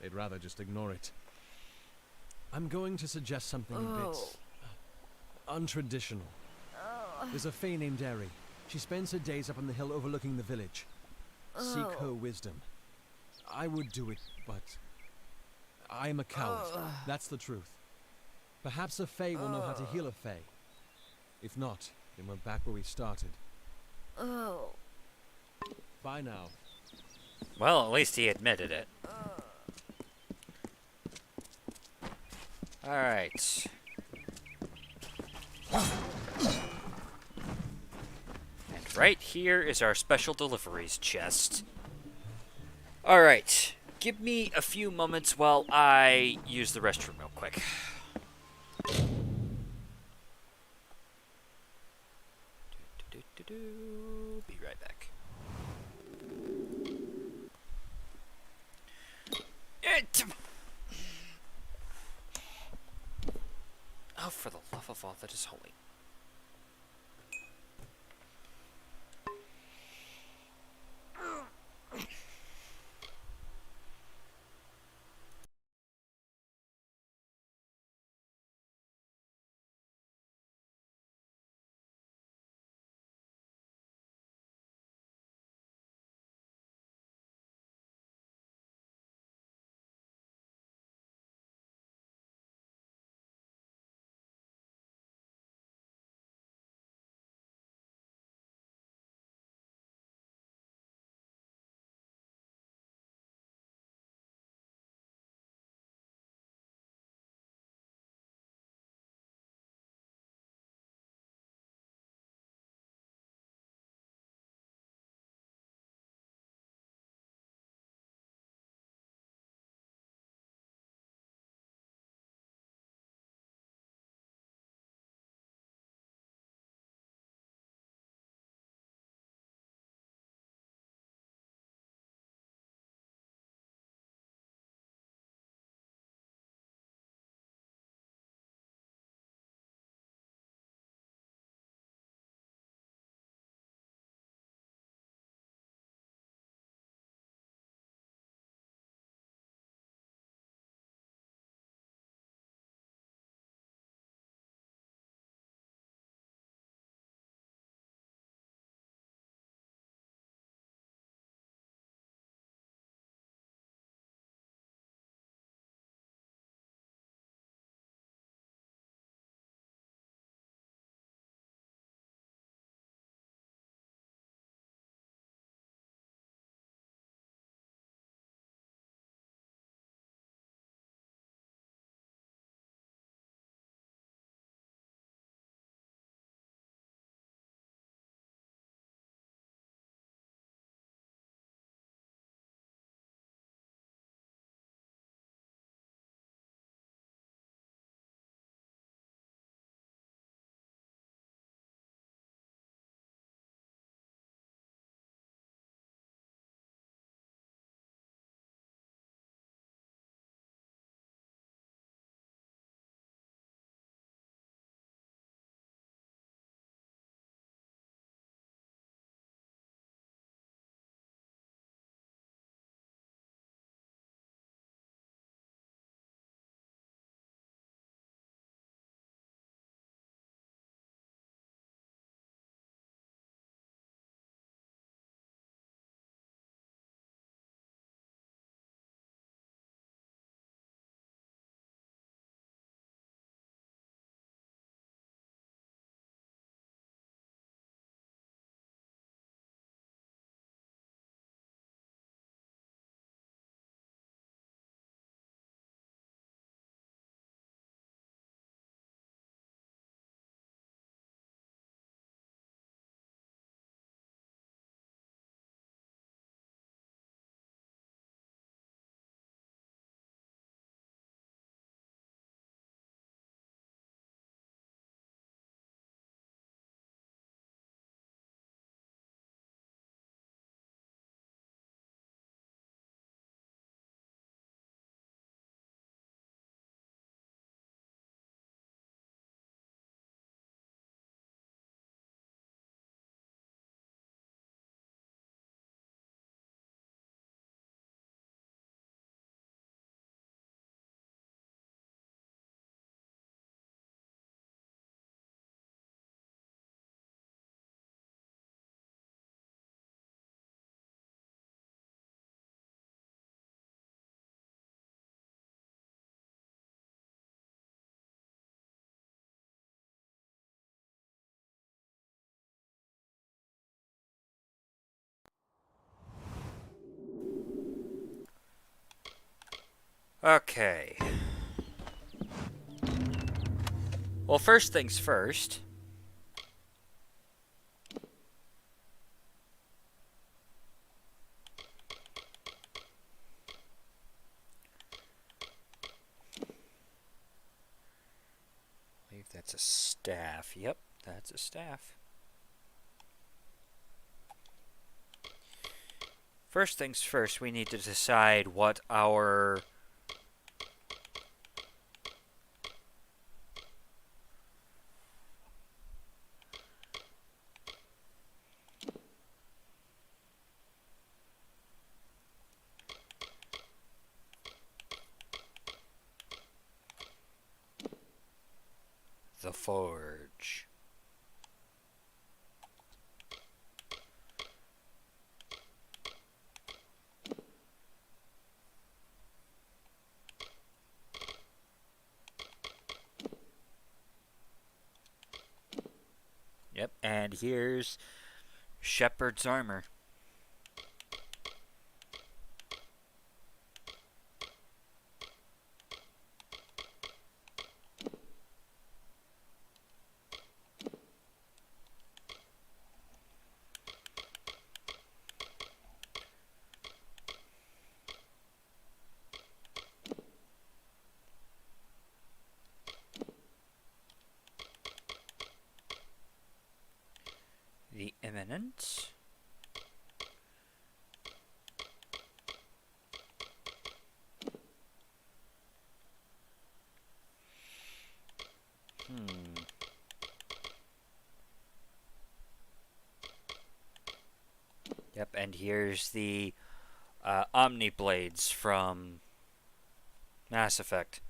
They'd rather just ignore it. I'm going to suggest something a bit untraditional. There's a Fae named Eri. She spends her days up on the hill overlooking the village. Seek her wisdom. I would do it, but I am a coward. That's the truth. Perhaps a Fae will know how to heal a Fae. If not, then we're back where we started. Bye now. Well, at least he admitted it. Alright. And right here is our special deliveries chest. Alright. Give me a few moments while I use the restroom real quick. Be right back. Oh, for the love of all that is holy. Okay. Well, first things first. I believe that's a staff. Yep, that's a staff. First things first, we need to decide what our the forge. Yep, and here's Shepherd's armor. The Eminence. Yep, and here's the Omni Blades from Mass Effect.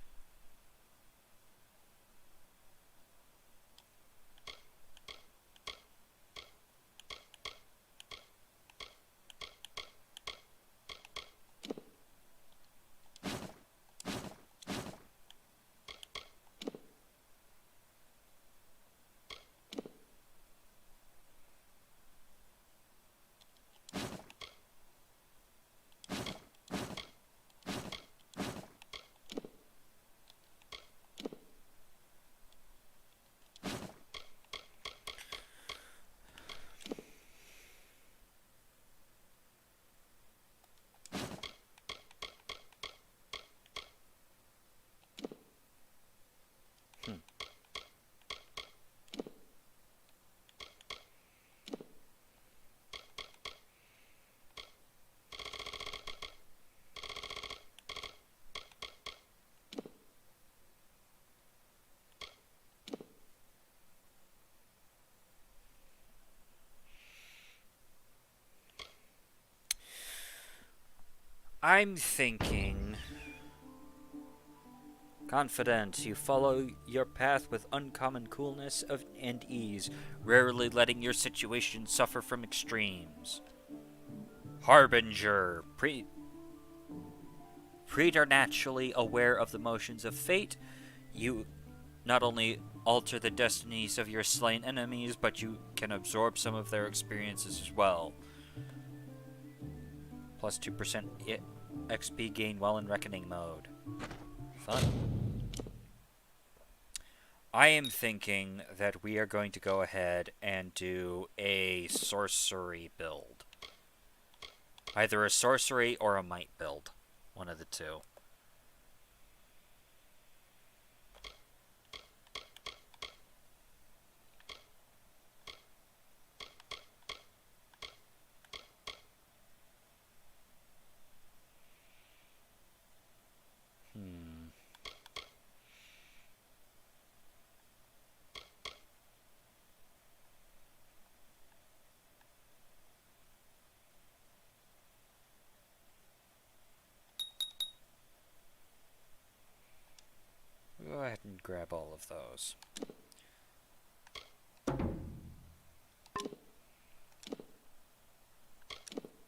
I'm thinking... Confident, you follow your path with uncommon coolness and ease, rarely letting your situation suffer from extremes. Harbinger, preternaturally aware of the motions of fate, you not only alter the destinies of your slain enemies, but you can absorb some of their experiences as well. Plus 2% XP gain while in Reckoning mode. Fun. I am thinking that we are going to go ahead and do a sorcery build. Either a sorcery or a might build. One of the two. Go ahead and grab all of those.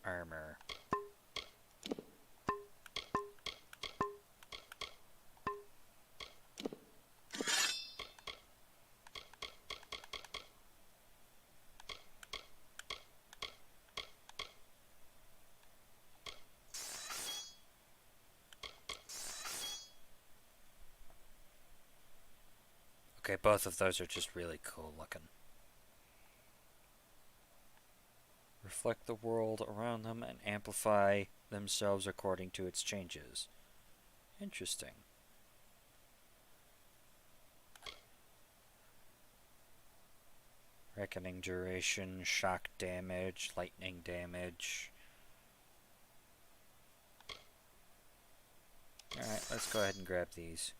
Armor. Okay, both of those are just really cool looking. Reflect the world around them and amplify themselves according to its changes. Interesting. Reckoning duration, shock damage, lightning damage. Alright, let's go ahead and grab these.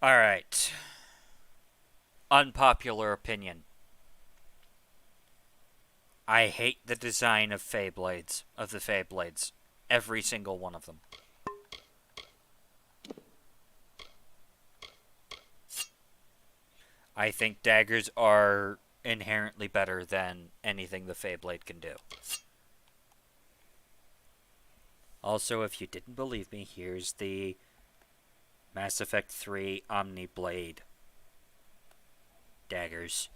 Alright. Unpopular opinion. I hate the design of Feyblades, of the Feyblades. Every single one of them. I think daggers are inherently better than anything the Feyblade can do. Also, if you didn't believe me, here's the Mass Effect 3 Omni Blade daggers.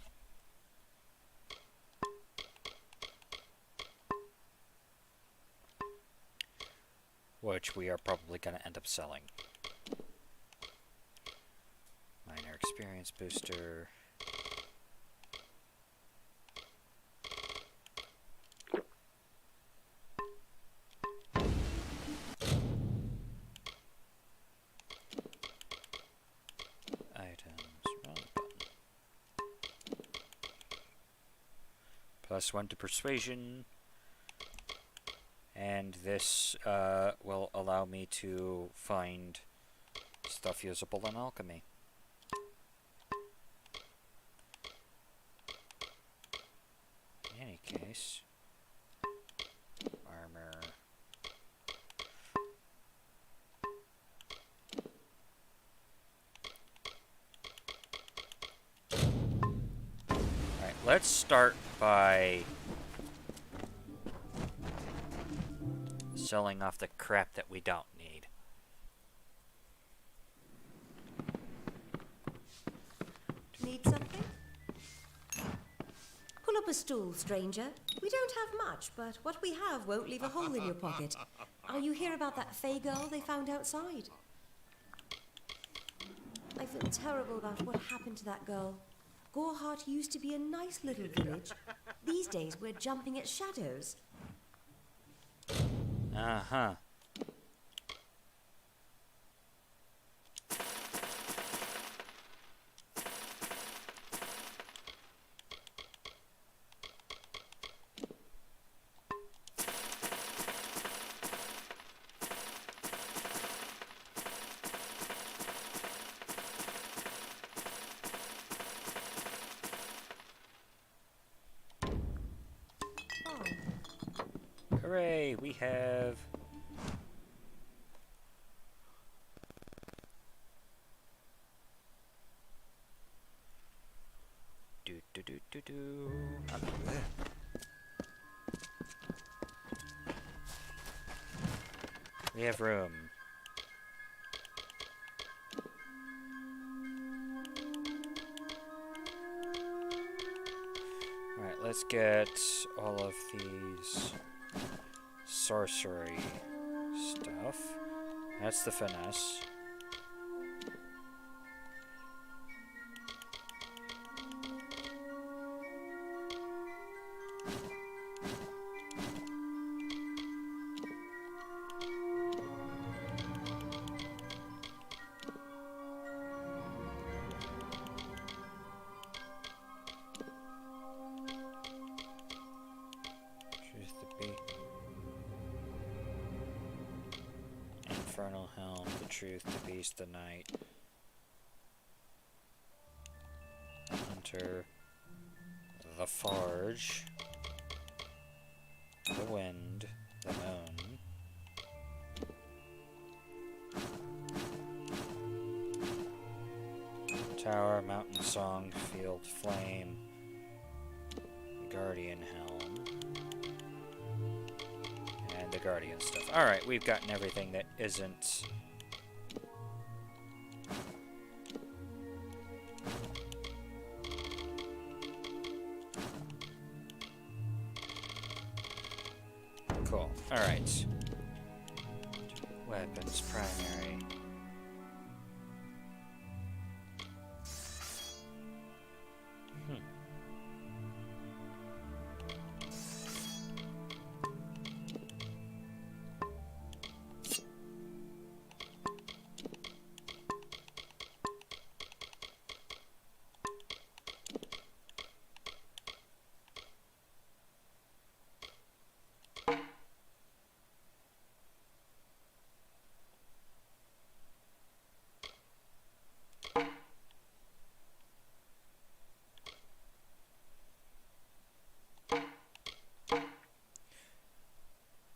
Which we are probably going to end up selling. Minor experience booster. +1 to persuasion, and this will allow me to find stuff usable in alchemy. In any case, armor. Alright, let's start by selling off the crap that we don't need. Need something? Pull up a stool, stranger. We don't have much, but what we have won't leave a hole in your pocket. Are you here about that Fey girl they found outside? I feel terrible about what happened to that girl. Gorehart used to be a nice little village. These days we're jumping at shadows. Uh-huh. Hooray, we have we have room. Alright, let's get all of these sorcery stuff. That's the finesse. Infernal Helm, the Truth, the Beast, the Night. Hunter, the Forge, the Wind, the Moon. Tower, Mountain Song, Field Flame, Guardian Helm. And the Guardian stuff. Alright, we've gotten everything that isn't Cool. Alright. Weapons, primary.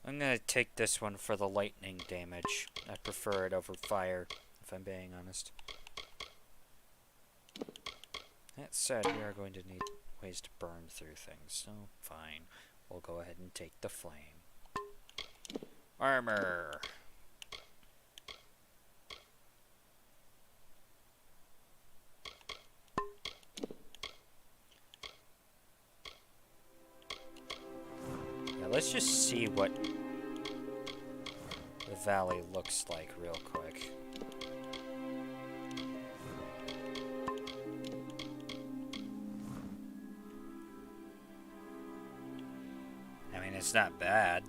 I'm gonna take this one for the lightning damage. I prefer it over fire, if I'm being honest. That said, we are going to need ways to burn through things, so fine. We'll go ahead and take the flame. Armor! Yeah, let's just see what the valley looks like real quick. I mean, it's not bad.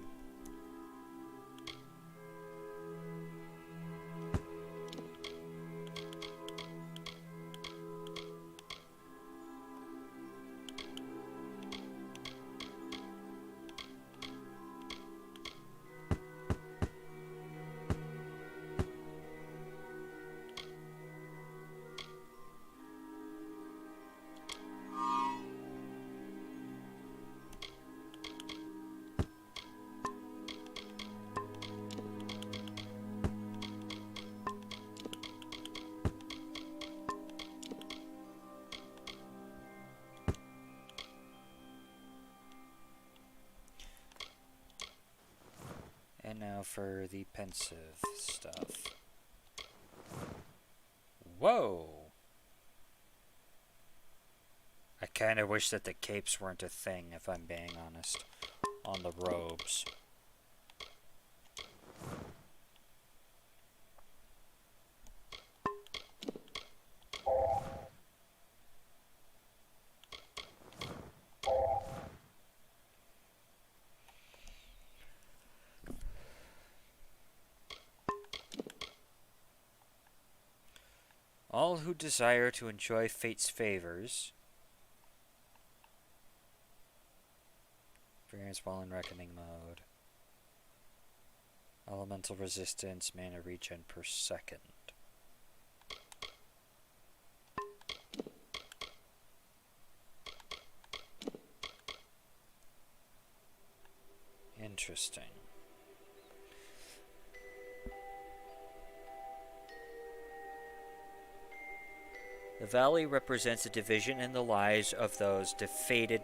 And now for the pensive stuff. Whoa! I kinda wish that the capes weren't a thing, if I'm being honest, on the robes. All who desire to enjoy fate's favors experience while in reckoning mode. Elemental resistance, mana regen per second. Interesting. The valley represents a division in the lives of those fated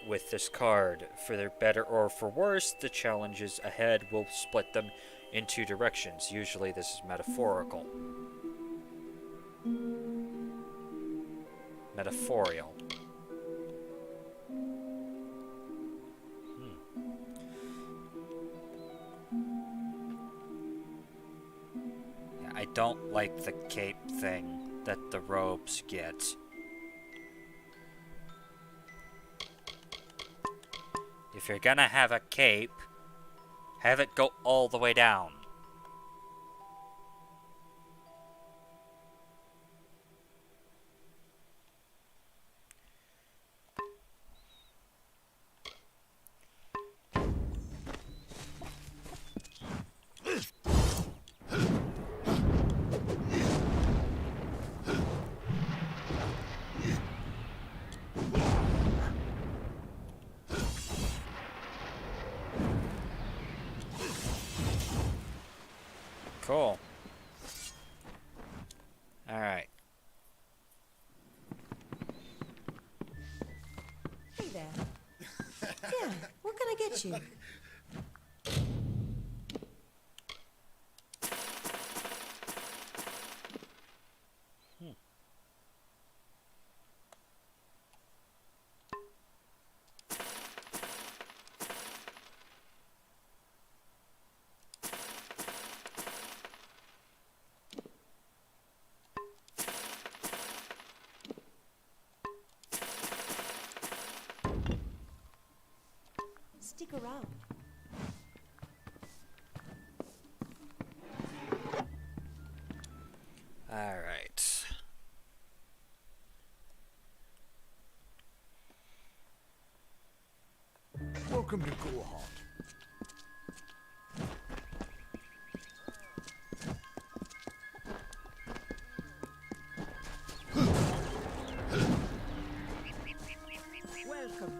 with this card. For their better or for worse, the challenges ahead will split them in two directions. Usually this is metaphorical. Metaphorial. I don't like the cape thing that the robes get. If you're gonna have a cape, have it go all the way down. Cool. Alright. Hey there. Yeah, what can I get you? stick around. Alright. Welcome to Goreheart. Welcome.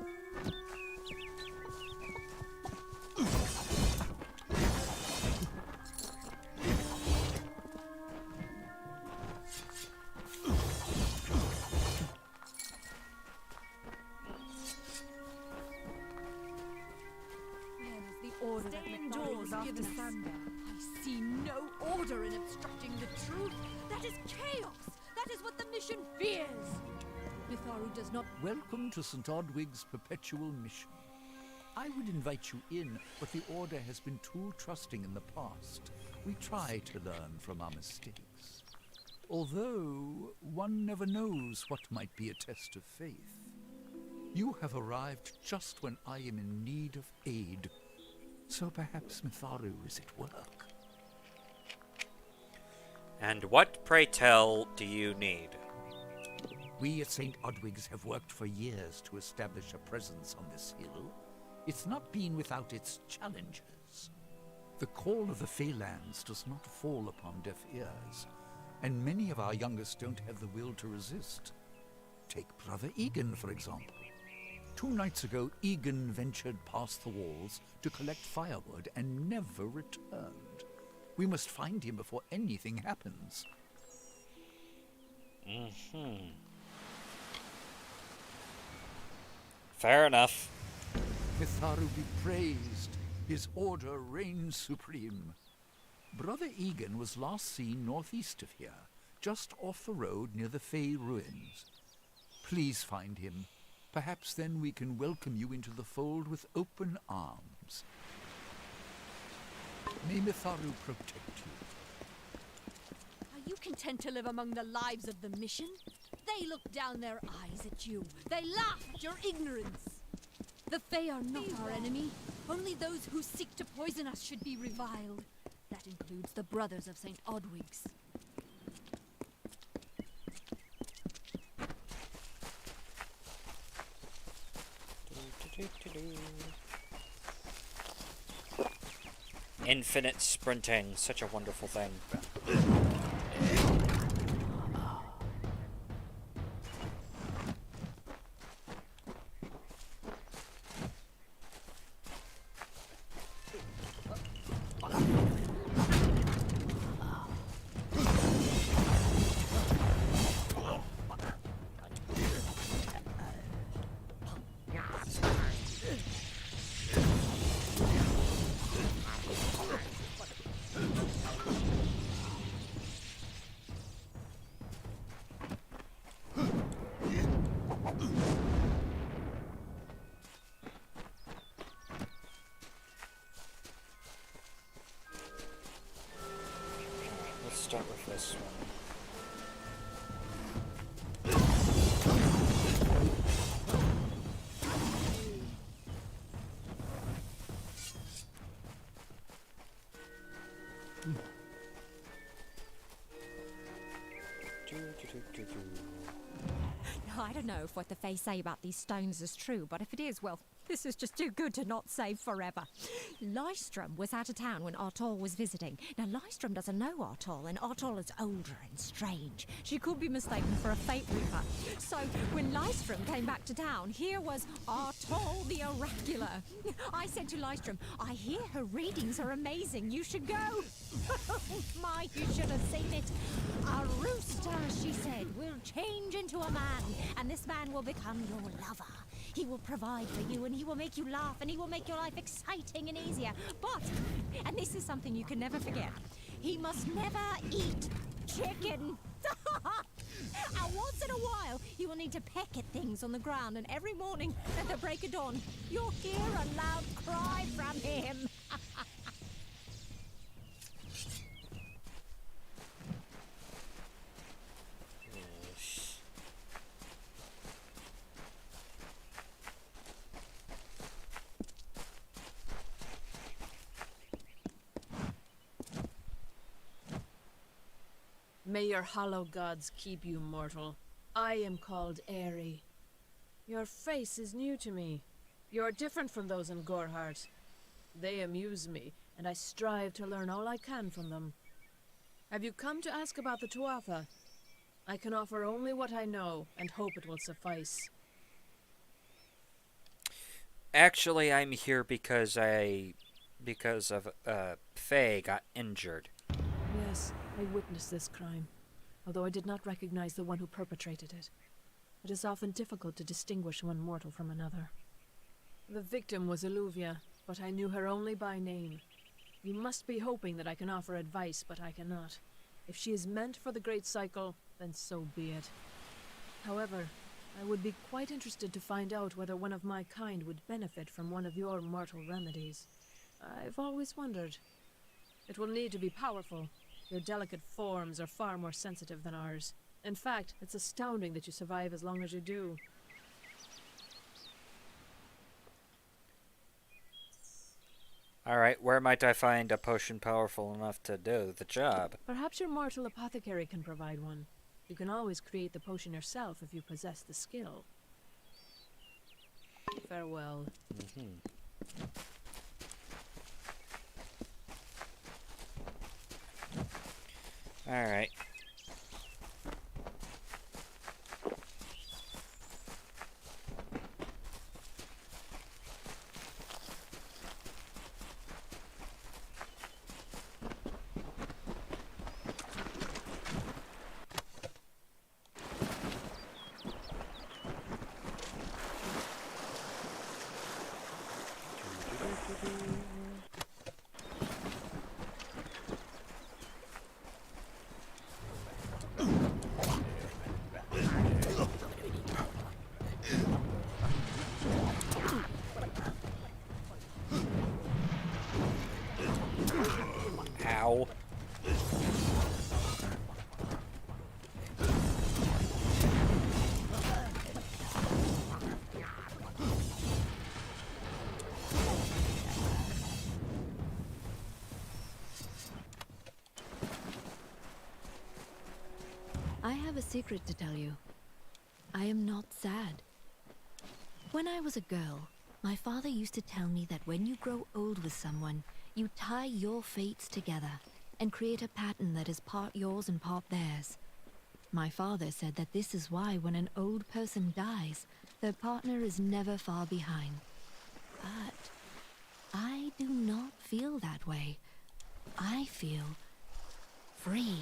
Order that doors after Sander. I see no order in obstructing the truth. That is chaos. That is what the mission fears. Mitharu does not. Welcome to St. Odwig's perpetual mission. I would invite you in, but the Order has been too trusting in the past. We try to learn from our mistakes. Although, one never knows what might be a test of faith. You have arrived just when I am in need of aid. So perhaps Mitharu is at work. And what, pray tell, do you need? We at St. Odwig's have worked for years to establish a presence on this hill. It's not been without its challenges. The call of the Feylands does not fall upon deaf ears, and many of our youngest don't have the will to resist. Take Brother Egan, for example. 2 nights ago, Egan ventured past the walls to collect firewood and never returned. We must find him before anything happens. Fair enough. Mitharu be praised. His order reigns supreme. Brother Egan was last seen northeast of here, just off the road near the Fey ruins. Please find him. Perhaps then we can welcome you into the fold with open arms. May Mitharu protect you. Are you content to live among the lives of the mission? They look down their eyes at you. They laugh at your ignorance. The Fae are not our enemy. Only those who seek to poison us should be reviled. That includes the brothers of St. Odwig's. Infinite sprinting, such a wonderful thing. Start with this one. I don't know if what the Fae say about these stones is true, but if it is, well, this is just too good to not save forever. Lystrom was out of town when Artol was visiting. Now, Lystrom doesn't know Artol, and Artol is older and strange. She could be mistaken for a Fate Reaper. So, when Lystrom came back to town, here was Artol the Oracular. I said to Lystrom, I hear her readings are amazing. You should go. My, you should have seen it. A rooster, she said, will change into a man, and this man will become your lover. He will provide for you, and he will make you laugh, and he will make your life exciting and easier. But, and this is something you can never forget, he must never eat chicken. And once in a while, he will need to peck at things on the ground, and every morning at the break of dawn, you'll hear a loud cry from him. May your hollow gods keep you mortal. I am called Aerie. Your face is new to me. You're different from those in Gorhart. They amuse me, and I strive to learn all I can from them. Have you come to ask about the Tuatha? I can offer only what I know, and hope it will suffice. Actually, I'm here because of Faye got injured. Yes, I witnessed this crime, although I did not recognize the one who perpetrated it. It is often difficult to distinguish one mortal from another. The victim was Illuvia, but I knew her only by name. You must be hoping that I can offer advice, but I cannot. If she is meant for the Great Cycle, then so be it. However, I would be quite interested to find out whether one of my kind would benefit from one of your mortal remedies. I've always wondered. It will need to be powerful. Your delicate forms are far more sensitive than ours. In fact, it's astounding that you survive as long as you do. Alright, where might I find a potion powerful enough to do the job? Perhaps your mortal apothecary can provide one. You can always create the potion yourself if you possess the skill. Farewell. Alright. Ow. I have a secret to tell you. I am not sad. When I was a girl, my father used to tell me that when you grow old with someone, you tie your fates together and create a pattern that is part yours and part theirs. My father said that this is why when an old person dies, their partner is never far behind. But I do not feel that way. I feel free.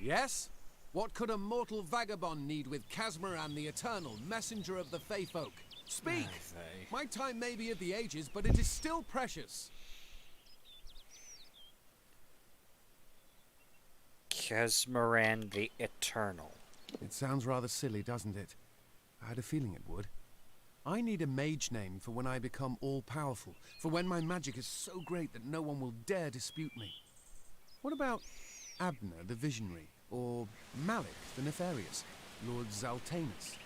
Yes? What could a mortal vagabond need with Casmaran the Eternal, messenger of the Fey folk? Speak! My time may be of the ages, but it is still precious. Casmaran the Eternal. It sounds rather silly, doesn't it? I had a feeling it would. I need a mage name for when I become all-powerful, for when my magic is so great that no one will dare dispute me. What about Abner the Visionary, or Malik the Nefarious, Lord Zaltanus?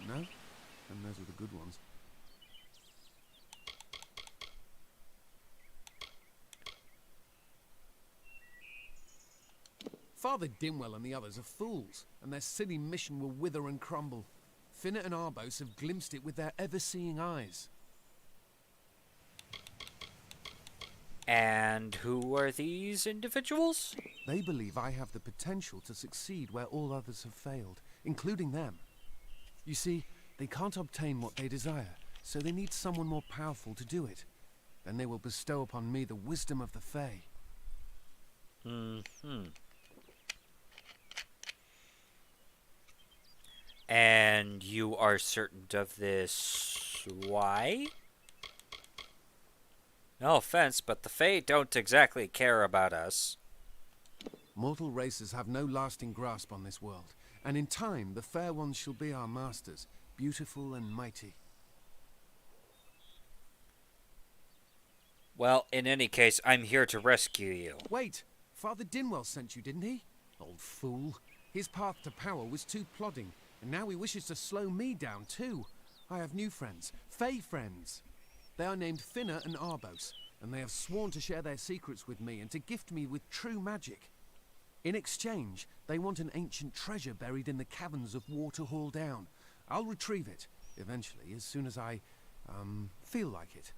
No? And those were the good ones. Father Dimwell and the others are fools, and their silly mission will wither and crumble. Finnet and Arbos have glimpsed it with their ever-seeing eyes. And who are these individuals? They believe I have the potential to succeed where all others have failed, including them. You see, They can't obtain what they desire, so they need someone more powerful to do it. Then they will bestow upon me the wisdom of the Fae. And you are certain of this. Why? No offense, but the Fae don't exactly care about us. Mortal races have no lasting grasp on this world, and in time the fair ones shall be our masters, beautiful and mighty. Well, in any case, I'm here to rescue you. Wait! Father Dinwell sent you, didn't he? Old fool. His path to power was too plodding, and now he wishes to slow me down too. I have new friends, Fae friends. They are named Finna and Arbos, and they have sworn to share their secrets with me and to gift me with true magic. In exchange, they want an ancient treasure buried in the caverns of Waterhall Down. I'll retrieve it, eventually, as soon as I, feel like it.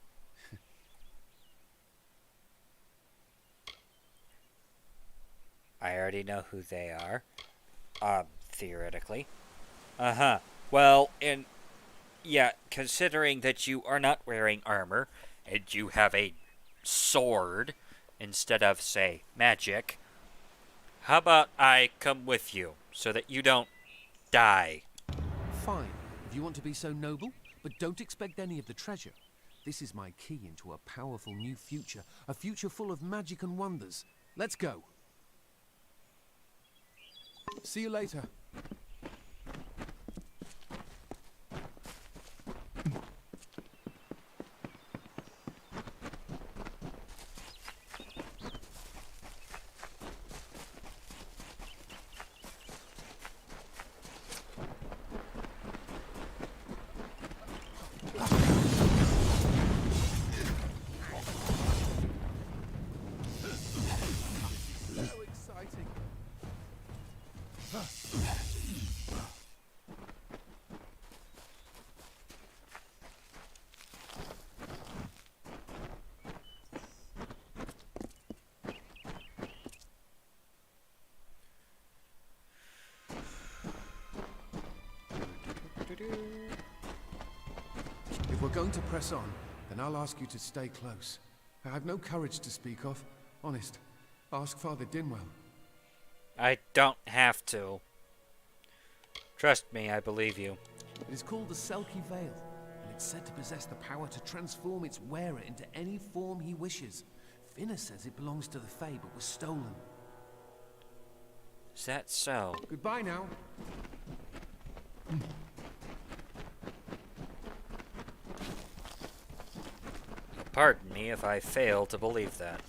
I already know who they are. Theoretically. Well, yeah, considering that you are not wearing armor, and you have a sword instead of, say, magic, how about I come with you, so that you don't die? Fine, if you want to be so noble, but don't expect any of the treasure. This is my key into a powerful new future, a future full of magic and wonders. Let's go. See you later. So exciting. If we're going to press on, then I'll ask you to stay close. I have no courage to speak of. Honest. Ask Father Dinwell. I don't have to. Trust me, I believe you. It is called the Selkie Veil, and it's said to possess the power to transform its wearer into any form he wishes. Finna says it belongs to the Fae, but was stolen. Is that so? Goodbye now. Pardon me if I fail to believe that.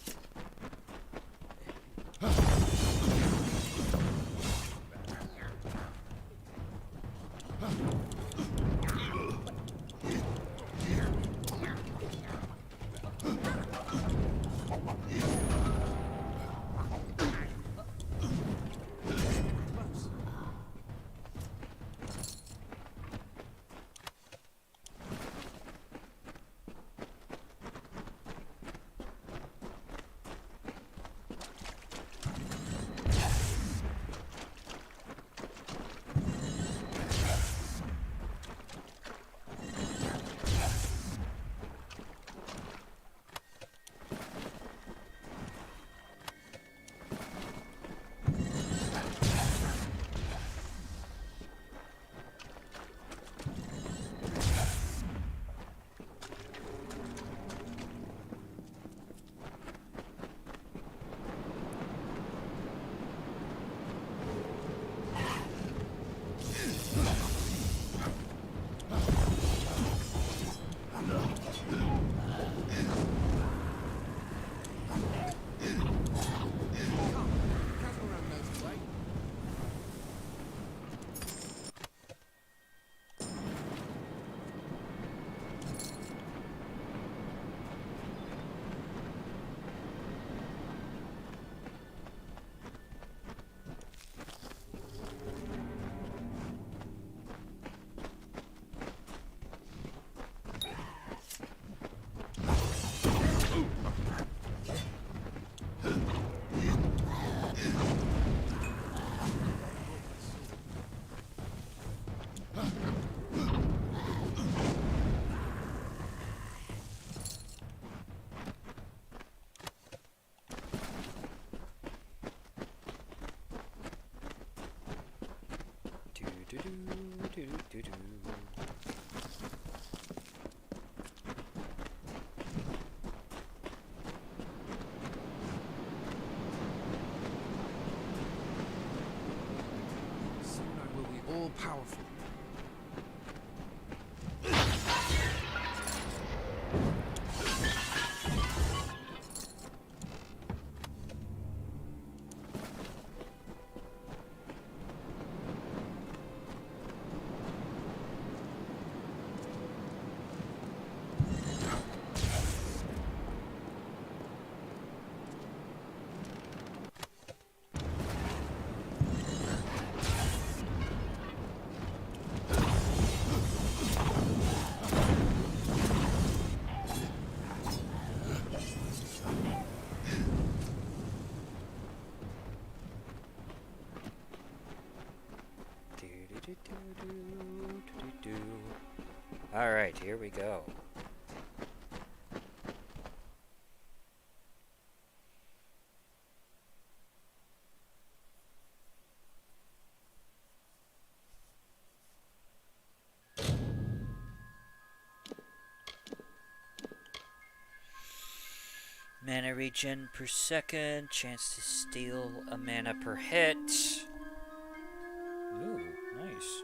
Do-do-do-do. Soon I will be all powerful. Alright, here we go. Mana regen per second, chance to steal a mana per hit. Ooh, nice.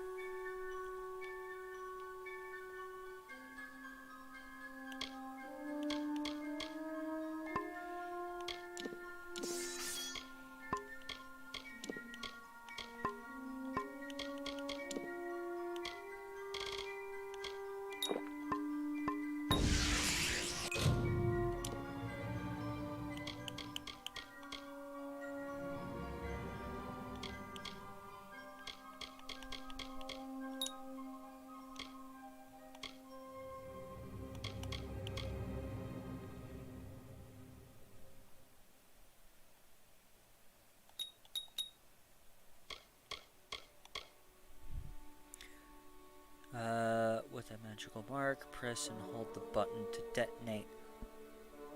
With a magical mark, press and hold the button to detonate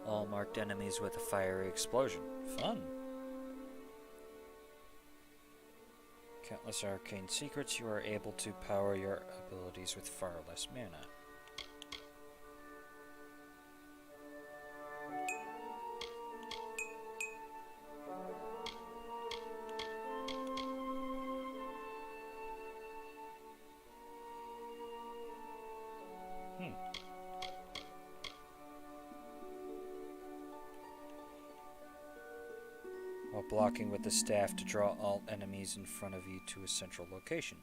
all marked enemies with a fiery explosion. Fun! Countless arcane secrets, you are able to power your abilities with far less mana. While blocking with the staff to draw all enemies in front of you to a central location.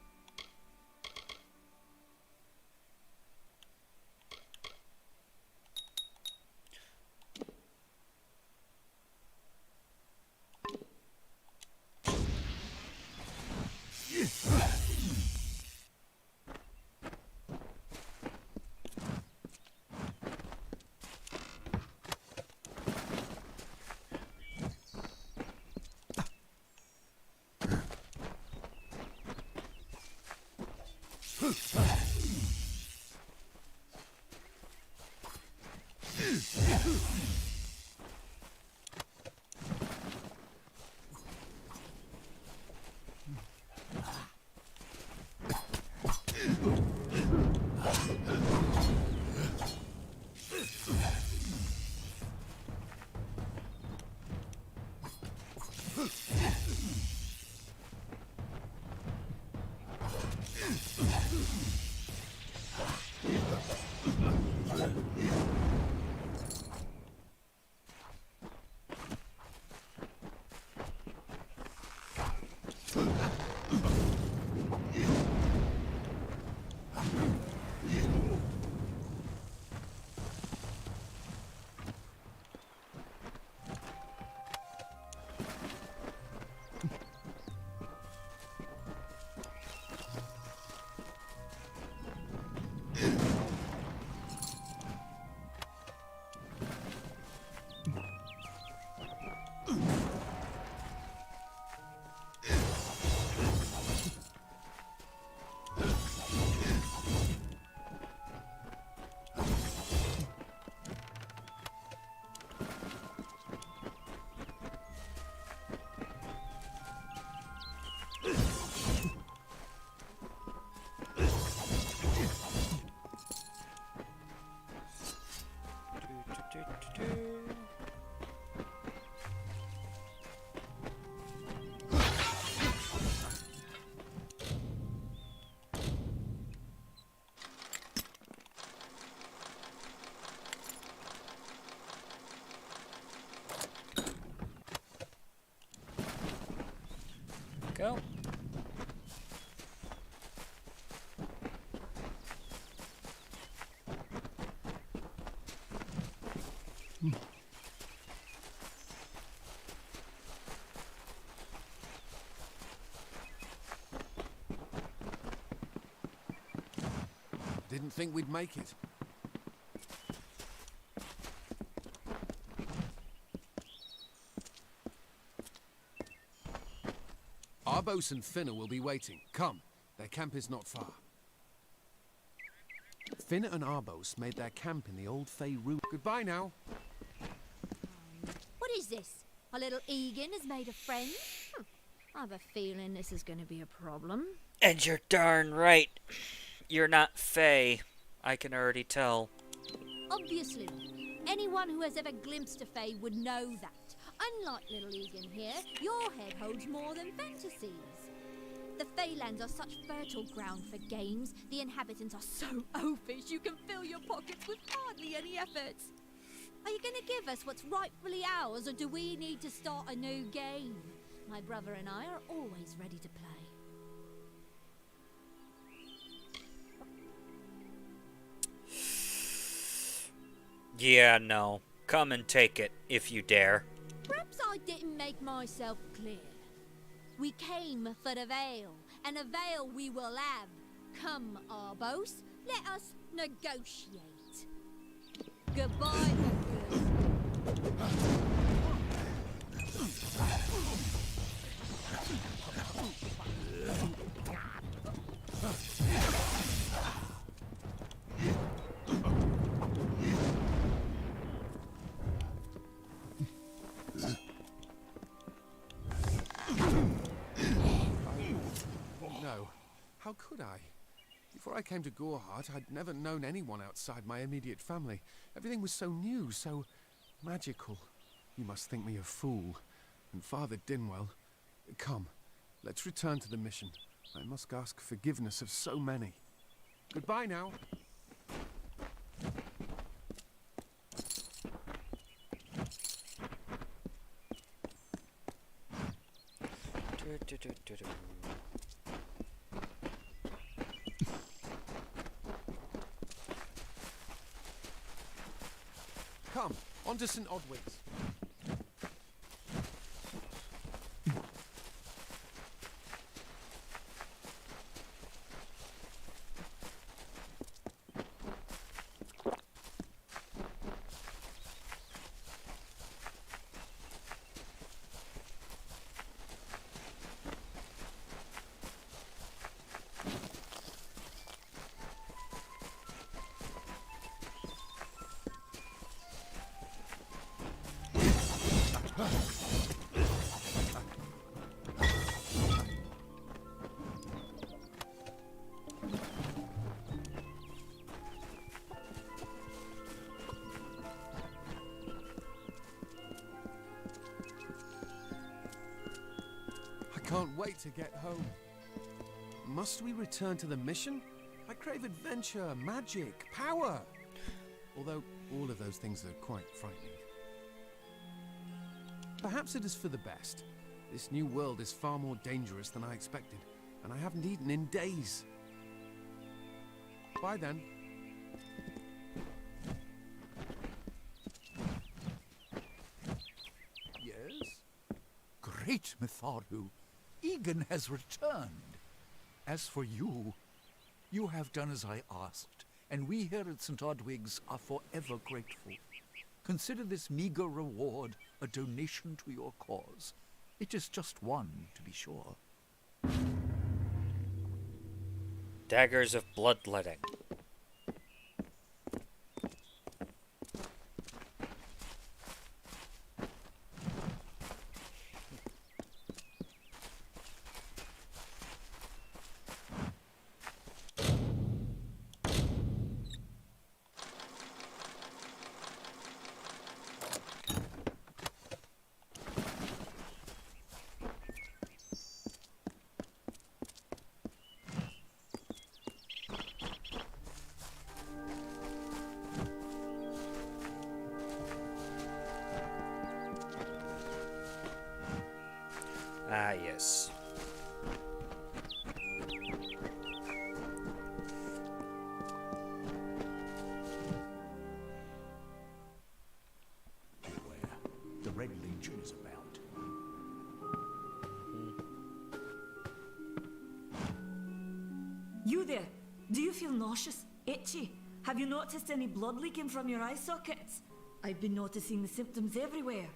go. Didn't think we'd make it. Arbos and Finna will be waiting. Come, their camp is not far. Finna and Arbos made their camp in the old Fey root. Goodbye now. What is this? Our little Egan has made a friend? I have a feeling this is going to be a problem. And you're darn right. You're not Fey. I can already tell. Obviously. Anyone who has ever glimpsed a Fae would know that. Unlike little Egan here, your head holds more than fantasies. The Feylands are such fertile ground for games. The inhabitants are so oafish you can fill your pockets with hardly any effort. Are you going to give us what's rightfully ours, or do we need to start a new game? My brother and I are always ready to play. Yeah, no. Come and take it, if you dare. Perhaps I didn't make myself clear. We came for the veil, and a veil we will have. Come, Arbos, let us negotiate. Goodbye, No. How could I? Before I came to Gorehart, I'd never known anyone outside my immediate family. Everything was so new, so magical. You must think me a fool. And Father Dinwell, come, let's return to the mission. I must ask forgiveness of so many. Goodbye now. Come, on to St. Odwin's. Can't wait to get home. Must we return to the mission? I crave adventure, magic, power. Although all of those things are quite frightening. Perhaps it is for the best. This new world is far more dangerous than I expected, and I haven't eaten in days. Bye then. Yes? Great, Mitharu. Egan has returned. As for you, you have done as I asked, and we here at St. Odwig's are forever grateful. Consider this meager reward a donation to your cause. It is just one, to be sure. Daggers of bloodletting. Ah, yes. You there? Do you feel nauseous? Itchy? Have you noticed any blood leaking from your eye sockets? I've been noticing the symptoms everywhere.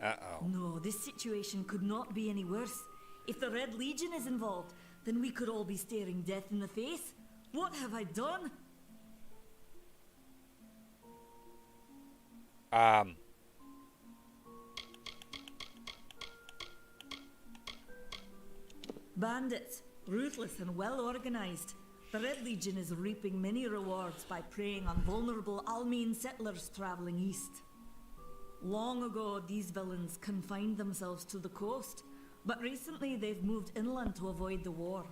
Uh-oh. No, this situation could not be any worse. If the Red Legion is involved, then we could all be staring death in the face. What have I done? Bandits, ruthless and well organized. The Red Legion is reaping many rewards by preying on vulnerable Almine settlers traveling east. Long ago, these villains confined themselves to the coast, but recently they've moved inland to avoid the war.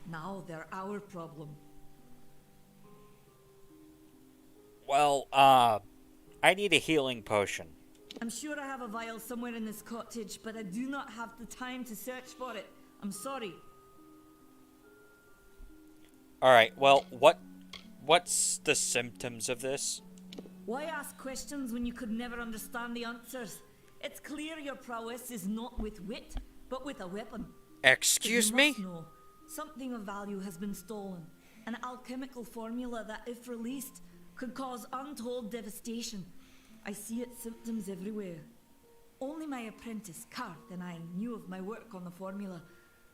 Now they're our problem. Well, I need a healing potion. I'm sure I have a vial somewhere in this cottage, but I do not have the time to search for it. I'm sorry. Alright, well, what's the symptoms of this? Why ask questions when you could never understand the answers? It's clear your prowess is not with wit, but with a weapon. Excuse me? Know, something of value has been stolen. An alchemical formula that, if released, could cause untold devastation. I see its symptoms everywhere. Only my apprentice, Karth, and I knew of my work on the formula,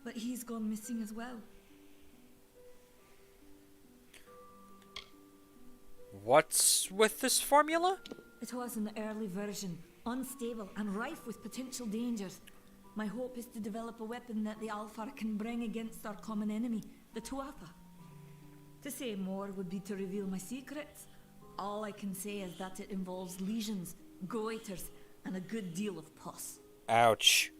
but he's gone missing as well. What's with this formula? It was an early version, unstable and rife with potential dangers. My hope is to develop a weapon that the Alfar can bring against our common enemy, the Tuatha. To say more would be to reveal my secrets. All I can say is that it involves lesions, goiters, and a good deal of pus. Ouch.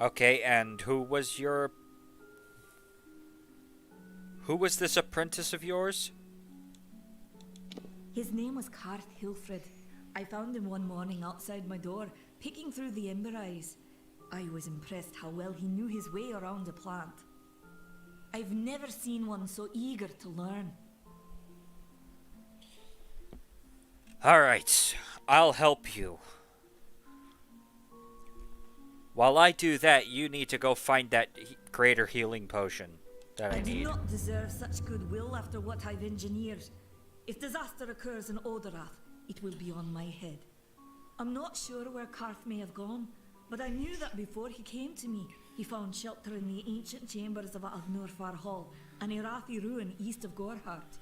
Okay, and who was this apprentice of yours? His name was Karth Hilfred. I found him one morning outside my door, picking through the ember eyes. I was impressed how well he knew his way around a plant. I've never seen one so eager to learn. Alright, I'll help you. While I do that, you need to go find that greater healing potion that I need. I do not deserve such goodwill after what I've engineered. If disaster occurs in Odorath, it will be on my head. I'm not sure where Karth may have gone, but I knew that before he came to me, he found shelter in the ancient chambers of Agnurfar Hall, an Irathi ruin east of Gorhart.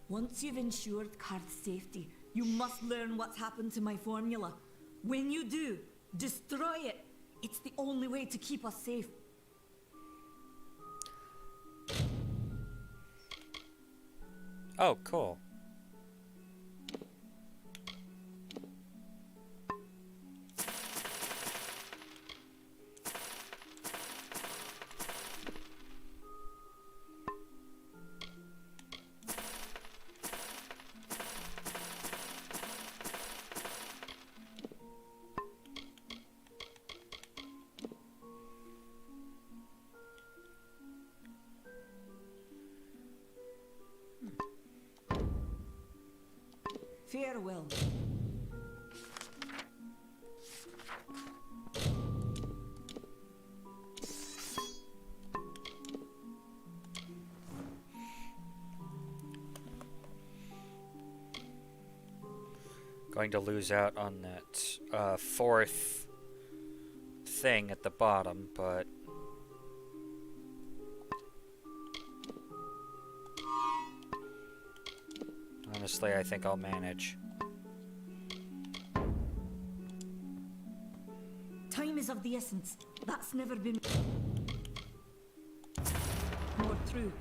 Once you've ensured Karth's safety, you must learn what's happened to my formula. When you do, destroy it. It's the only way to keep us safe. Oh, cool. Farewell. Going to lose out on that fourth thing at the bottom, but honestly, I think I'll manage. Time is of the essence. That's never been more true.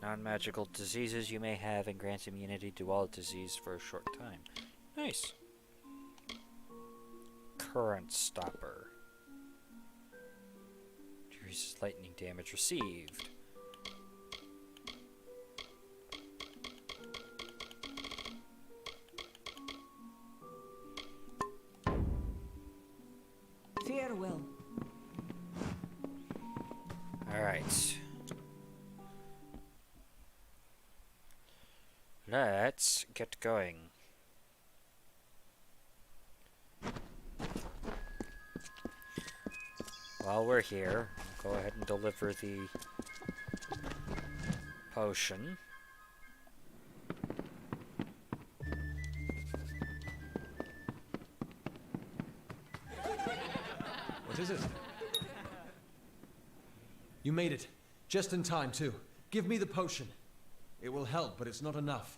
Non-magical diseases you may have and grants immunity to all disease for a short time. Nice. Current stopper. Decreases lightning damage received. Farewell. Alright. Let's get going. while we're here, I'll go ahead and deliver the potion. What is it? You made it. Just in time, too. Give me the potion. It will help, but it's not enough.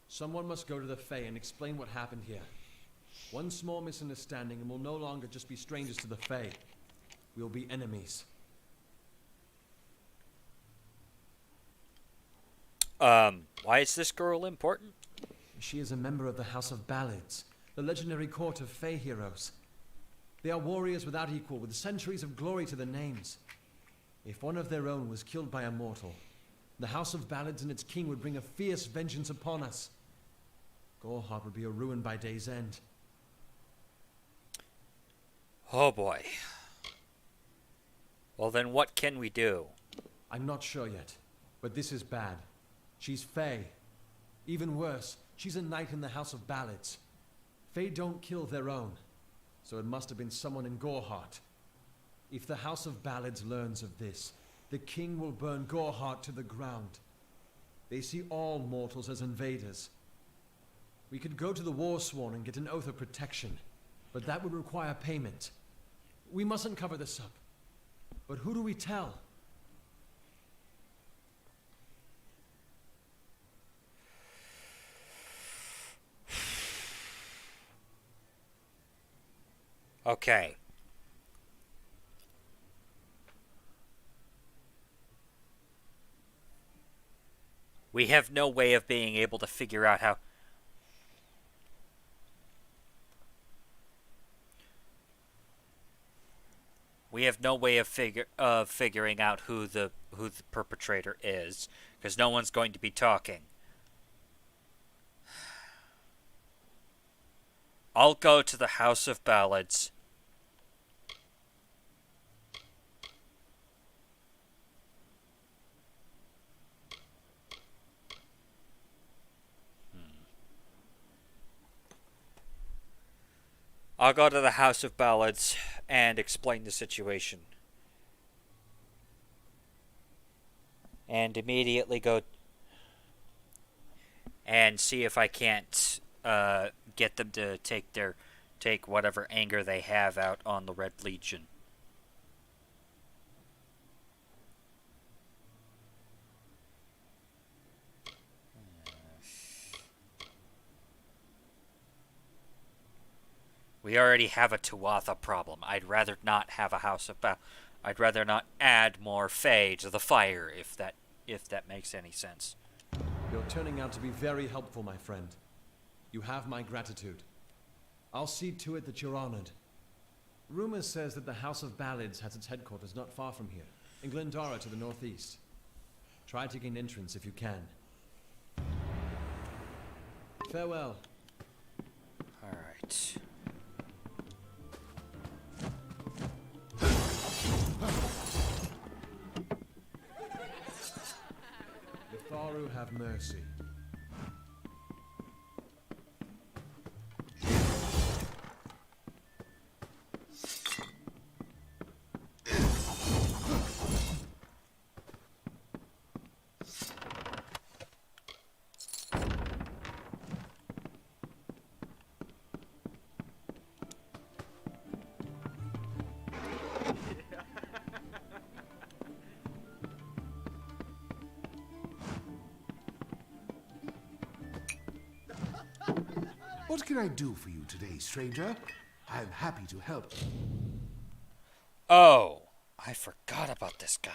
Someone must go to the Fae and explain what happened here. One small misunderstanding and we'll no longer just be strangers to the Fae. We'll be enemies. Why is this girl important? She is a member of the House of Ballads, the legendary court of Fae heroes. They are warriors without equal, with centuries of glory to their names. If one of their own was killed by a mortal, the House of Ballads and its king would bring a fierce vengeance upon us. Gorehart would be a ruin by day's end. Oh boy. Well then what can we do? I'm not sure yet, but this is bad. She's Fae. Even worse, she's a knight in the House of Ballads. Fae don't kill their own, so it must have been someone in Gorehart. If the House of Ballads learns of this, the king will burn Gorehart to the ground. They see all mortals as invaders. We could go to the Warsworn and get an oath of protection, but that would require payment. We mustn't cover this up. But who do we tell? Okay. We have no way of being able to figure out how... We have no way of figuring out who the perpetrator is, because no one's going to be talking. I'll go to the House of Ballads. I'll go to the House of Ballads and explain the situation. And immediately go and see if I can't get them to take whatever anger they have out on the Red Legion. We already have a Tuatha problem. I'd rather not have a House of I'd rather not add more Fae to the fire, if that makes any sense. You're turning out to be very helpful, my friend. You have my gratitude. I'll see to it that you're honored. Rumor says that the House of Ballads has its headquarters not far from here, in Glendara to the northeast. Try to gain entrance if you can. Farewell. All right. Litharu have mercy. What can I do for you today, stranger? I'm happy to help. Oh, I forgot about this guy.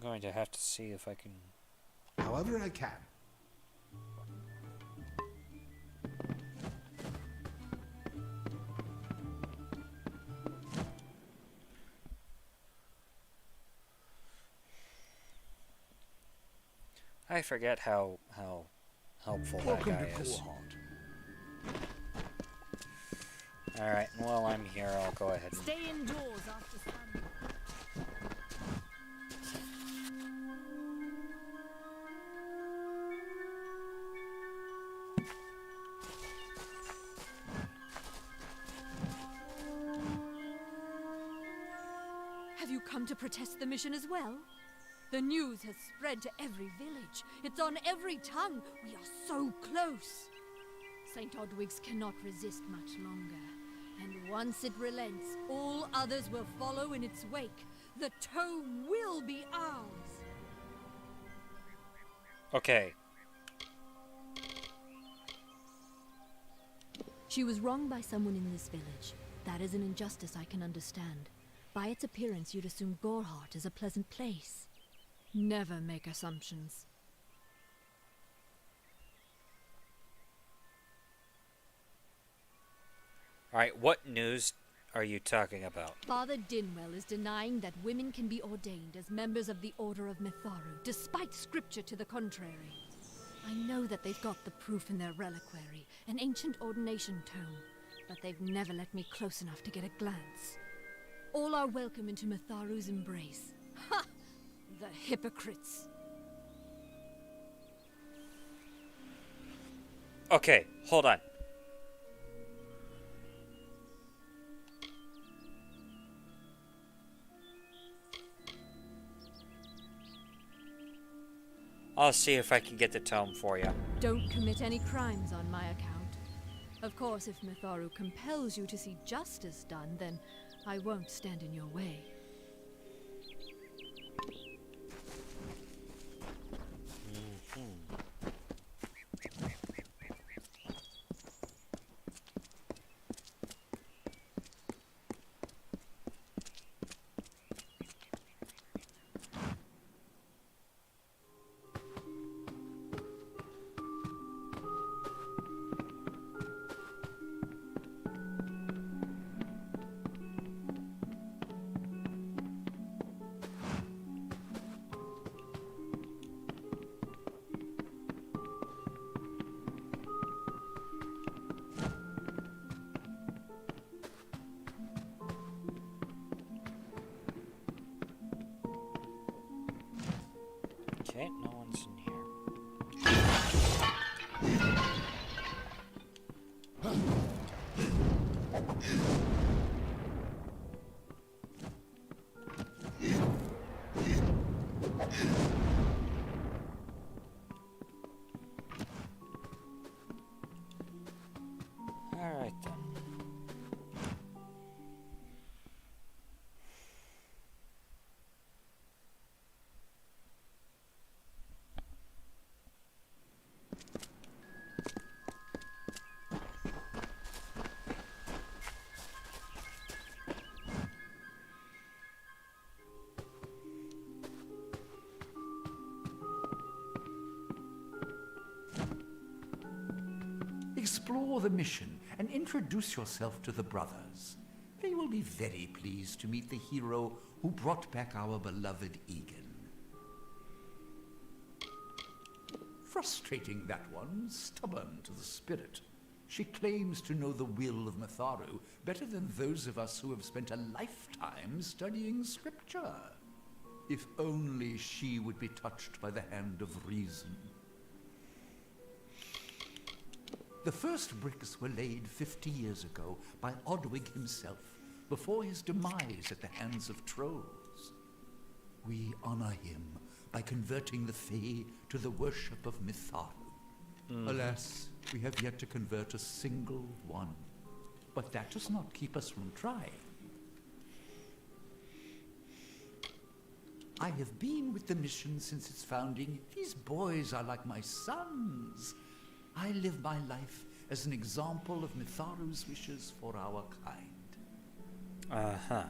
going to have to see if I can... However I can. I forget how helpful that Welcome guy to is. Gorehart. Alright, and while I'm here, I'll go ahead and... Stay indoors after sun. Have you come to protest the mission as well? The news has spread to every village. It's on every tongue. We are so close. St. Odwig's cannot resist much longer. And once it relents, all others will follow in its wake. The tome will be ours. Okay. She was wronged by someone in this village. That is an injustice I can understand. By its appearance, you'd assume Gorehart is a pleasant place. Never make assumptions. Alright, what news are you talking about? Father Dinwell is denying that women can be ordained as members of the Order of Mitharu, despite scripture to the contrary. I know that they've got the proof in their reliquary, an ancient ordination tome, but they've never let me close enough to get a glance. All are welcome into Mitharu's embrace. Ha! The hypocrites! Okay, hold on. I'll see if I can get the tome for you. Don't commit any crimes on my account. Of course, if Mitharu compels you to see justice done, then I won't stand in your way. Okay, no one's in here. Alright then. Explore the mission and introduce yourself to the brothers. They will be very pleased to meet the hero who brought back our beloved Egan. Frustrating, that one, stubborn to the spirit. She claims to know the will of Mitharu better than those of us who have spent a lifetime studying scripture. If only she would be touched by the hand of reason. The first bricks were laid 50 years ago by Odwig himself, before his demise at the hands of trolls. We honor him by converting the Fae to the worship of Mitharu. Alas, we have yet to convert a single one. But that does not keep us from trying. I have been with the mission since its founding. These boys are like my sons. I live my life as an example of Mitharu's wishes for our kind. Uh-huh.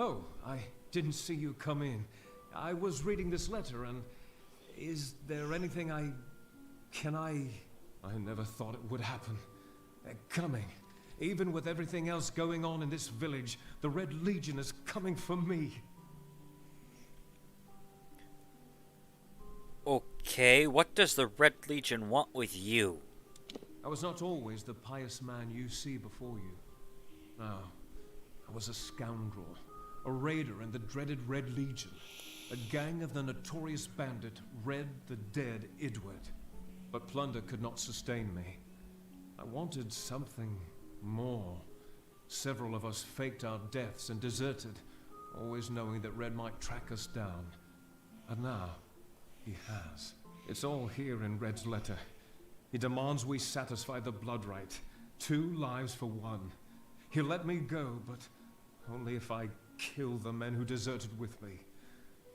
Oh, I didn't see you come in. I was reading this letter, and is there anything I never thought it would happen. They're coming. Even with everything else going on in this village, the Red Legion is coming for me. Okay, what does the Red Legion want with you? I was not always the pious man you see before you. No, I was a scoundrel, a raider in the dreaded Red Legion, a gang of the notorious bandit Red the Dead Idward. But plunder could not sustain me. I wanted something more. Several of us faked our deaths and deserted, always knowing that Red might track us down. And now, he has. It's all here in Red's letter. He demands we satisfy the blood right. 2 lives for 1. He'll let me go, but only if I kill the men who deserted with me.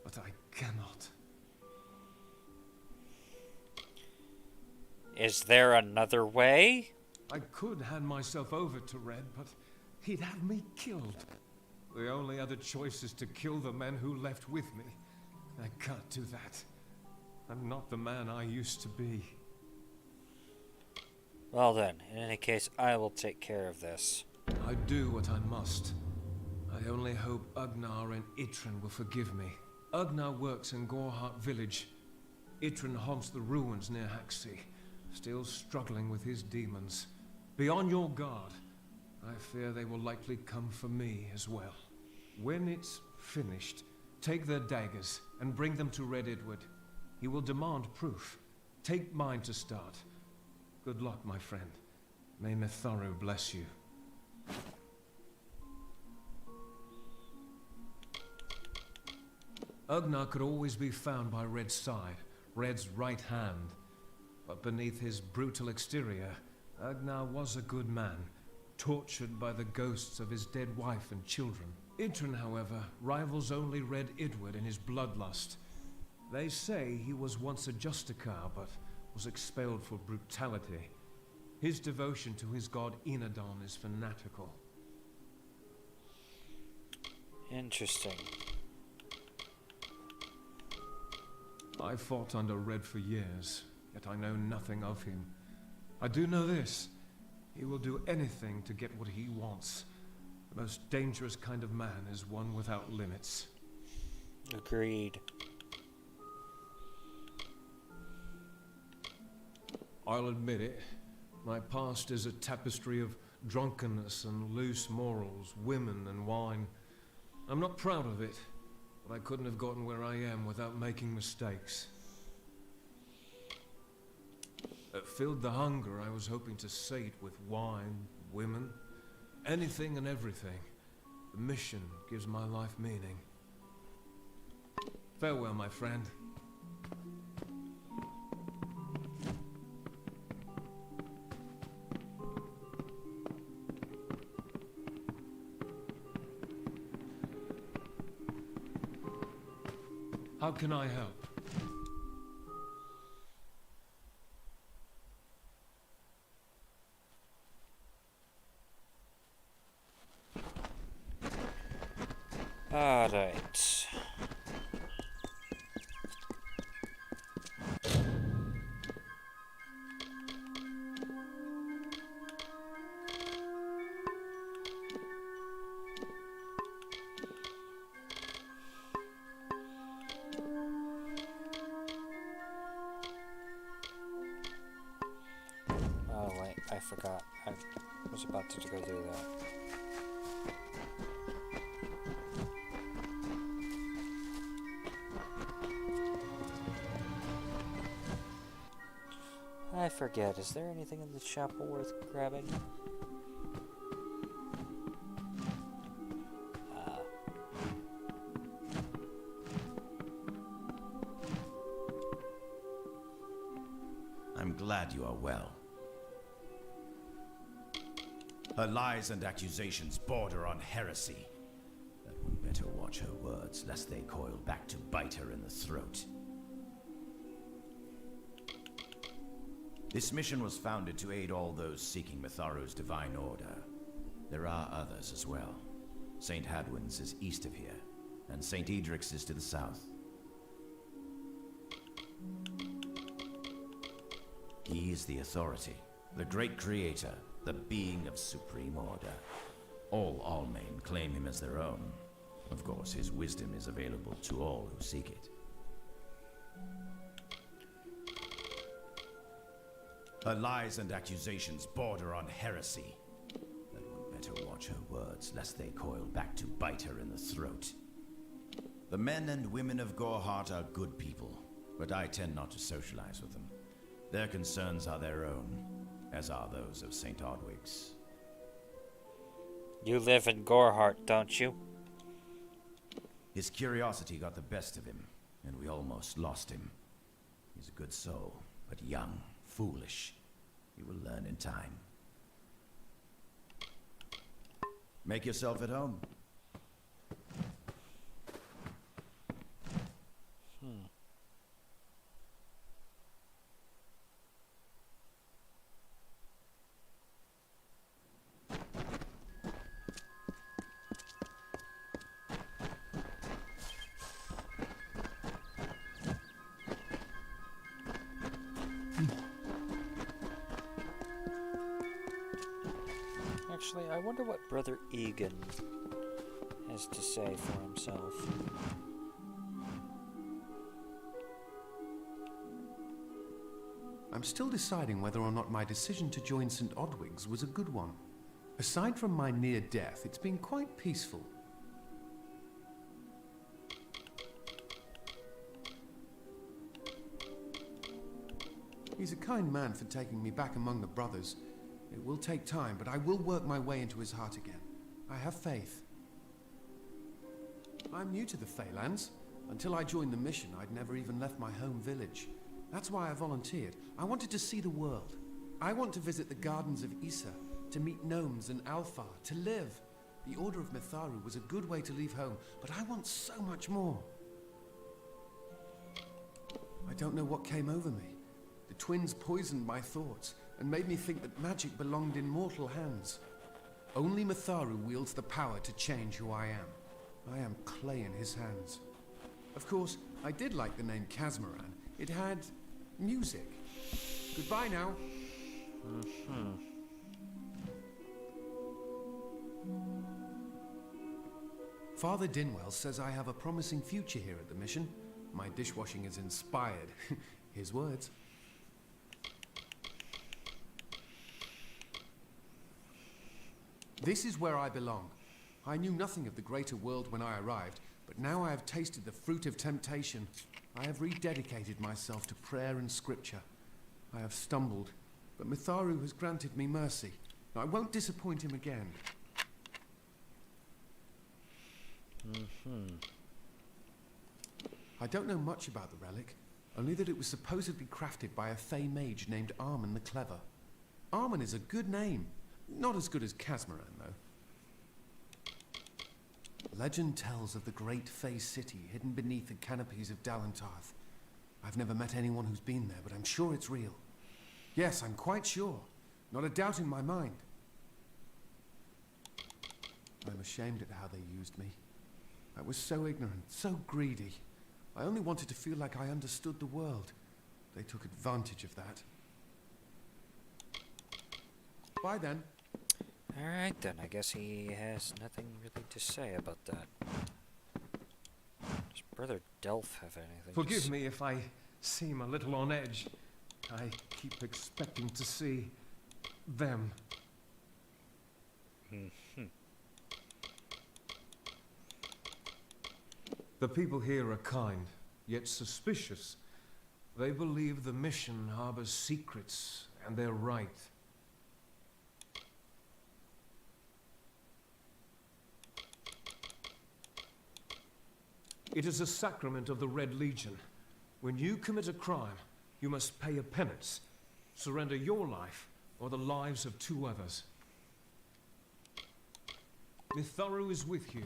But I cannot. Is there another way? I could hand myself over to Red, but he'd have me killed. The only other choice is to kill the men who left with me. I can't do that. I'm not the man I used to be. Well then, in any case, I will take care of this. I do what I must. I only hope Ugnar and Itrin will forgive me. Ugnar works in Gorhart village. Itrin haunts the ruins near Haxi, still struggling with his demons. Be on your guard. I fear they will likely come for me as well. When it's finished, take their daggers and bring them to Red Edward. He will demand proof. Take mine to start. Good luck, my friend. May Mitharu bless you. Ugnar could always be found by Red's side, Red's right hand. But beneath his brutal exterior, Ugnar was a good man, tortured by the ghosts of his dead wife and children. Itrin, however, rivals only Red Idward in his bloodlust. They say he was once a Justicar, but was expelled for brutality. His devotion to his god Enadon is fanatical. Interesting. I fought under Red for years, yet I know nothing of him. I do know this. He will do anything to get what he wants. The most dangerous kind of man is one without limits. Agreed. I'll admit it. My past is a tapestry of drunkenness and loose morals, women and wine. I'm not proud of it, but I couldn't have gotten where I am without making mistakes. Filled the hunger I was hoping to sate with wine, women, anything and everything. The mission gives my life meaning. Farewell, my friend. How can I help? All right. Oh wait, I forgot. I was about to go do that. I forget. Is there anything in the chapel worth grabbing? I'm glad you are well. Her lies and accusations border on heresy. That one better watch her words, lest they coil back to bite her in the throat. This mission was founded to aid all those seeking Mitharu's divine order. There are others as well. St. Hadwin's is east of here, and St. Edric's is to the south. He is the authority, the great creator, the being of supreme order. All Almain claim him as their own. Of course, his wisdom is available to all who seek it. Her lies and accusations border on heresy. That one better watch her words, lest they coil back to bite her in the throat. The men and women of Gorhart are good people, but I tend not to socialize with them. Their concerns are their own, as are those of St. Odwig's. You live in Gorhart, don't you? His curiosity got the best of him, and we almost lost him. He's a good soul, but young, foolish. He will learn in time. Make yourself at home. Actually, I wonder what Brother Egan has to say for himself. I'm still deciding whether or not my decision to join St. Odwig's was a good one. Aside from my near death, it's been quite peaceful. He's a kind man for taking me back among the brothers. It will take time, but I will work my way into his heart again. I have faith. I'm new to the Feylands. Until I joined the mission, I'd never even left my home village. That's why I volunteered. I wanted to see the world. I want to visit the gardens of Issa, to meet gnomes and Alfar, to live. The Order of Mitharu was a good way to leave home, but I want so much more. I don't know what came over me. The twins poisoned my thoughts and made me think that magic belonged in mortal hands. Only Mitharu wields the power to change who I am. I am clay in his hands. Of course, I did like the name Casmaran. It had music. Goodbye now. Father Dinwell says I have a promising future here at the mission. My dishwashing is inspired. His words. This is where I belong. I knew nothing of the greater world when I arrived, but now I have tasted the fruit of temptation. I have rededicated myself to prayer and scripture. I have stumbled, but Mitharu has granted me mercy. I won't disappoint him again. I don't know much about the relic, only that it was supposedly crafted by a Fey mage named Armen the Clever. Armen is a good name. Not as good as Casmaran, though. Legend tells of the great Fey city hidden beneath the canopies of Dalantarth. I've never met anyone who's been there, but I'm sure it's real. Yes, I'm quite sure. Not a doubt in my mind. I'm ashamed at how they used me. I was so ignorant, so greedy. I only wanted to feel like I understood the world. They took advantage of that. Bye then. Alright then, I guess he has nothing really to say about that. Does Brother Delph have anything Forgive me if I seem a little on edge. I keep expecting to see them. The people here are kind, yet suspicious. They believe the mission harbors secrets, and they're right. It is a sacrament of the Red Legion. When you commit a crime, you must pay a penance. Surrender your life, or the lives of 2 others. Mitharu is with you.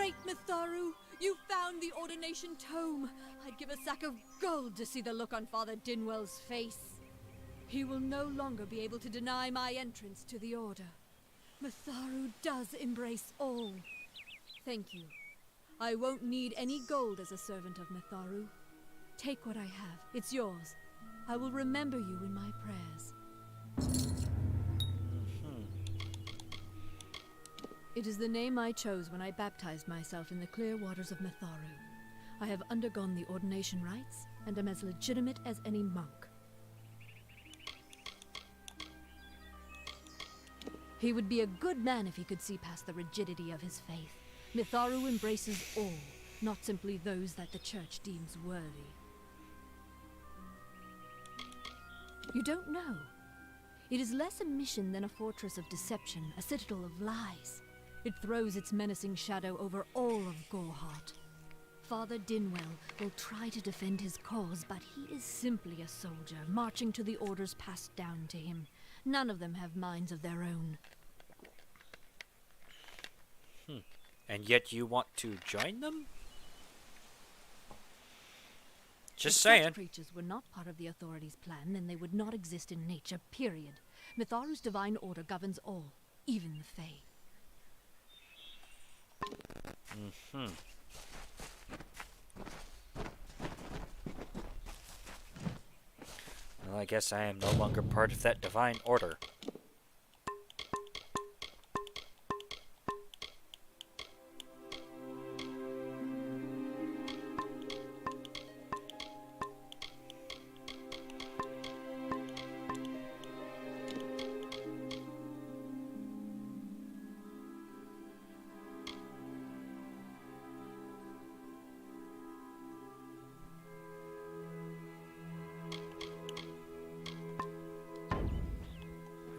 Great Mitharu, you found the ordination tome. I'd give a sack of gold to see the look on Father Dinwell's face. He will no longer be able to deny my entrance to the Order. Mitharu does embrace all. Thank you. I won't need any gold as a servant of Mitharu. Take what I have. It's yours. I will remember you in my prayers. It is the name I chose when I baptized myself in the clear waters of Mitharu. I have undergone the ordination rites and am as legitimate as any monk. He would be a good man if he could see past the rigidity of his faith. Mitharu embraces all, not simply those that the Church deems worthy. You don't know. It is less a mission than a fortress of deception, a citadel of lies. It throws its menacing shadow over all of Gorehart. Father Dinwell will try to defend his cause, but he is simply a soldier, marching to the orders passed down to him. None of them have minds of their own. And yet you want to join them? Just if saying. Such creatures were not part of the authorities' plan, then they would not exist in nature, period. Mitharu's divine order governs all, even the Fae. Well, I guess I am no longer part of that divine order.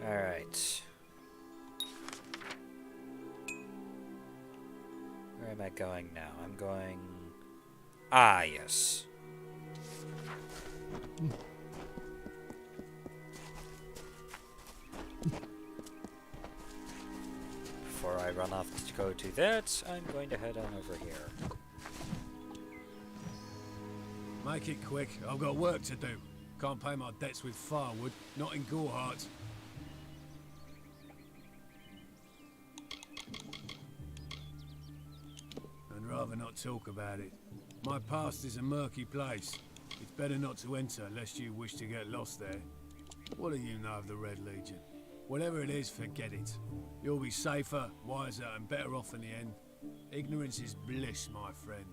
Alright. Where am I going now? I'm going... Ah, yes. Before I run off to go do that, I'm going to head on over here. Make it quick. I've got work to do. Can't pay my debts with firewood, not in Gorehart. I'd rather not talk about it. My past is a murky place. It's better not to enter, lest you wish to get lost there. What do you know of the Red Legion? Whatever it is, forget it. You'll be safer, wiser, and better off in the end. Ignorance is bliss, my friend.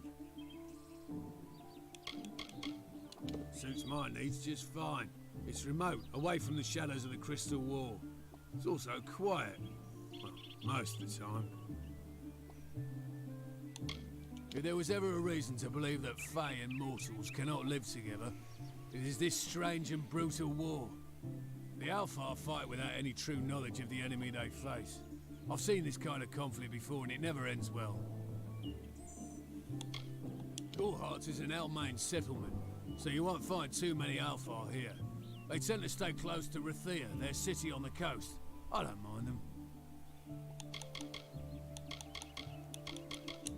Suits my needs just fine. It's remote, away from the shadows of the Crystal Wall. It's also quiet. Well, most of the time. If there was ever a reason to believe that Fae and mortals cannot live together, it is this strange and brutal war. The Alpha fight without any true knowledge of the enemy they face. I've seen this kind of conflict before and it never ends well. Gorehart is an Elmain settlement, so you won't find too many Alpha here. They tend to stay close to Rathia, their city on the coast. I don't mind them.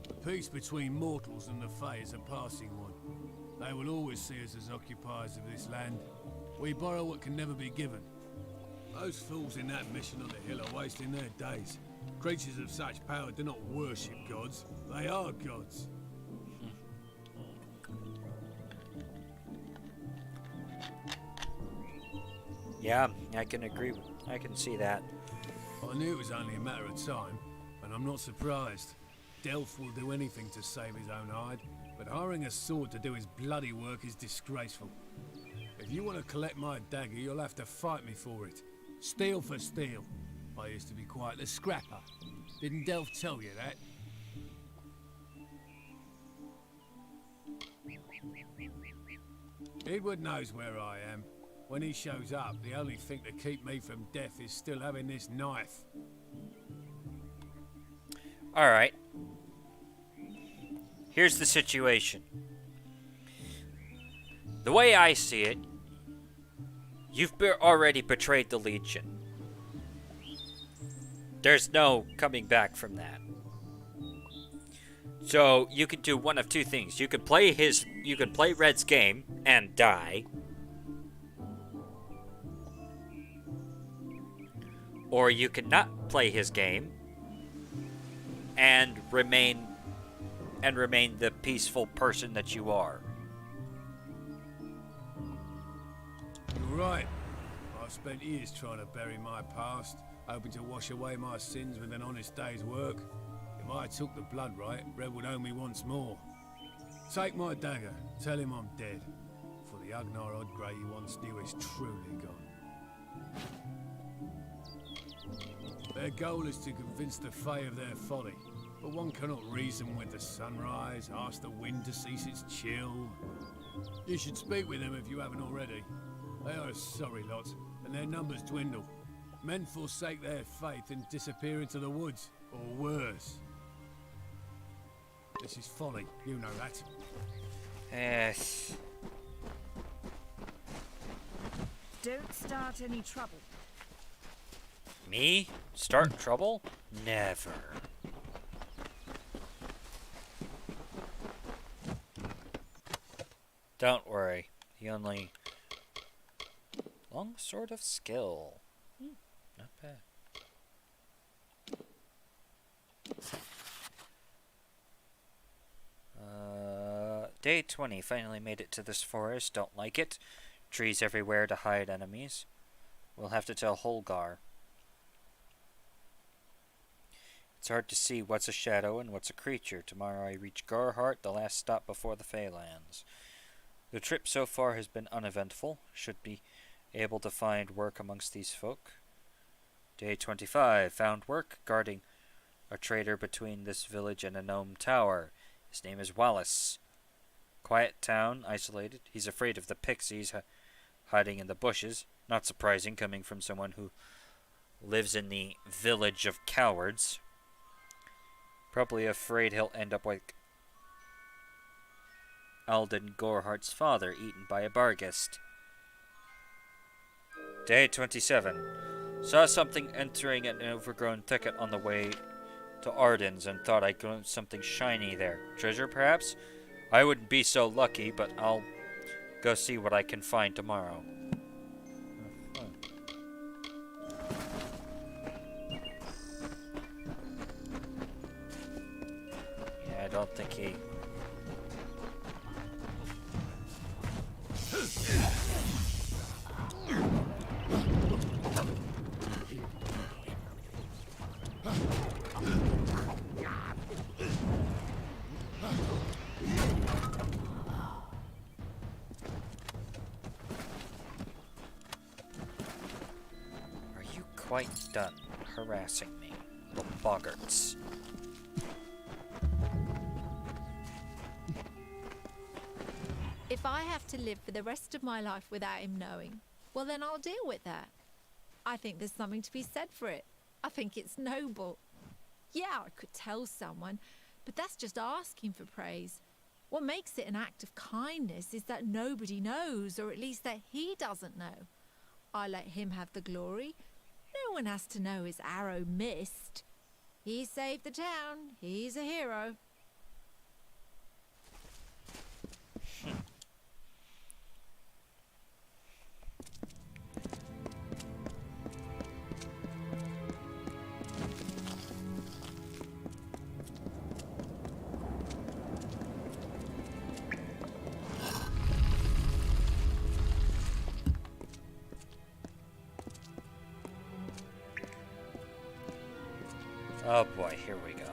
The peace between mortals and the Fae is a passing one. They will always see us as occupiers of this land. We borrow what can never be given. Those fools in that mission on the hill are wasting their days. Creatures of such power do not worship gods. They are gods. Yeah, I can agree. I can see that. I knew it was only a matter of time, and I'm not surprised. Delph will do anything to save his own hide, but hiring a sword to do his bloody work is disgraceful. If you want to collect my dagger, you'll have to fight me for it. Steel for steel. I used to be quite the scrapper. Didn't Delph tell you that? Edward knows where I am. When he shows up, the only thing to keep me from death is still having this knife. Alright. Here's the situation. The way I see it, you've already betrayed the Legion. There's no coming back from that. So you could do one of two things. You could play Red's game and die. Or you could not play his game and remain the peaceful person that you are. You're right. I've spent years trying to bury my past, hoping to wash away my sins with an honest day's work. If I took the blood right, Red would owe me once more. Take my dagger, tell him I'm dead. For the Agnar Odgrey you once knew is truly gone. Their goal is to convince the Fae of their folly, but one cannot reason with the sunrise, ask the wind to cease its chill. You should speak with them if you haven't already. They are a sorry lot, and their numbers dwindle. Men forsake their faith and disappear into the woods, or worse. This is folly, you know that. Yes. Don't start any trouble. Me? Start trouble? Never. Don't worry. The only long sword of skill. Not bad. Day 20. Finally made it to this forest. Don't like it. Trees everywhere to hide enemies. We'll have to tell Holgar. It's hard to see what's a shadow and what's a creature. Tomorrow I reach Gorhart, the last stop before the Feylands. The trip so far has been uneventful. Should be able to find work amongst these folk. Day 25. Found work guarding a trader between this village and a gnome tower. His name is Wallace. Quiet town, isolated. He's afraid of the pixies hiding in the bushes. Not surprising, coming from someone who lives in the village of cowards. Probably afraid he'll end up like Alden Gorhart's father, eaten by a barghest. Day 27. Saw something entering an overgrown thicket on the way to Arden's and thought I'd glimpse something shiny there. Treasure, perhaps? I wouldn't be so lucky, but I'll go see what I can find tomorrow. Yeah, I don't think he... Quite done harassing me, little boggarts. If I have to live for the rest of my life without him knowing, well then I'll deal with that. I think there's something to be said for it. I think it's noble. Yeah, I could tell someone, but that's just asking for praise. What makes it an act of kindness is that nobody knows, or at least that he doesn't know. I let him have the glory. No one has to know his arrow missed. He saved the town. He's a hero. Oh boy, here we go.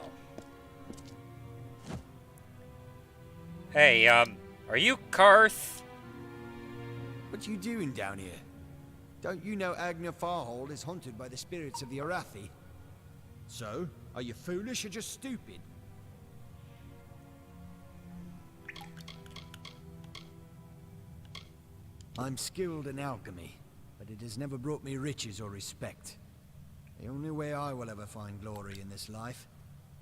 Hey, are you Karth? What you doing down here? Don't you know Agnar Farhold is haunted by the spirits of the Arathi? So, are you foolish or just stupid? I'm skilled in alchemy, but it has never brought me riches or respect. The only way I will ever find glory in this life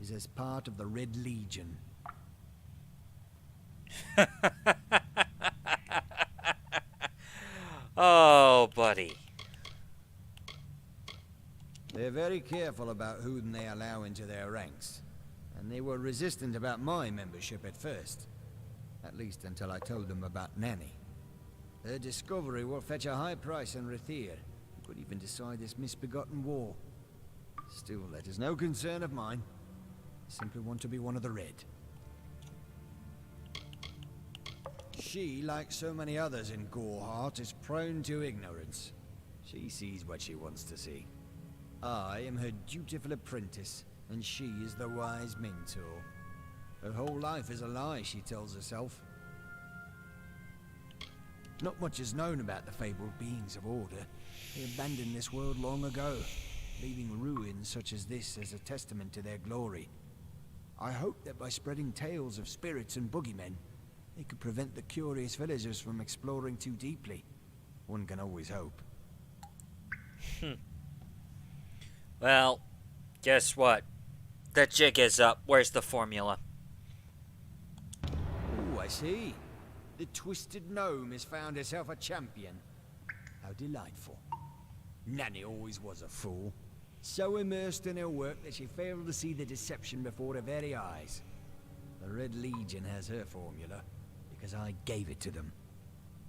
is as part of the Red Legion. Oh, buddy. They're very careful about whom they allow into their ranks. and they were resistant about my membership at first. At least until I told them about Nanny. Her discovery will fetch a high price on Rathir. Could even decide this misbegotten war. Still, that is no concern of mine. I simply want to be one of the Red. She, like so many others in Goreheart, is prone to ignorance. She sees what she wants to see. I am her dutiful apprentice, and she is the wise mentor. Her whole life is a lie, she tells herself. Not much is known about the fabled beings of Order. They abandoned this world long ago, leaving ruins such as this as a testament to their glory. I hope that by spreading tales of spirits and boogeymen, they could prevent the curious villagers from exploring too deeply. One can always hope. Well, guess what? The jig is up. Where's the formula? Oh, I see. The Twisted Gnome has found herself a champion. How delightful. Nanny always was a fool. So immersed in her work that she failed to see the deception before her very eyes. The Red Legion has her formula, because I gave it to them.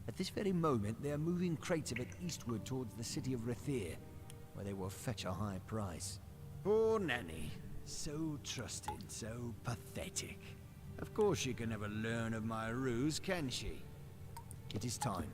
At this very moment, they are moving crates of it eastward towards the city of Rathir, where they will fetch a high price. Poor Nanny. So trusting, so pathetic. Of course she can never learn of my ruse, can she? It is time.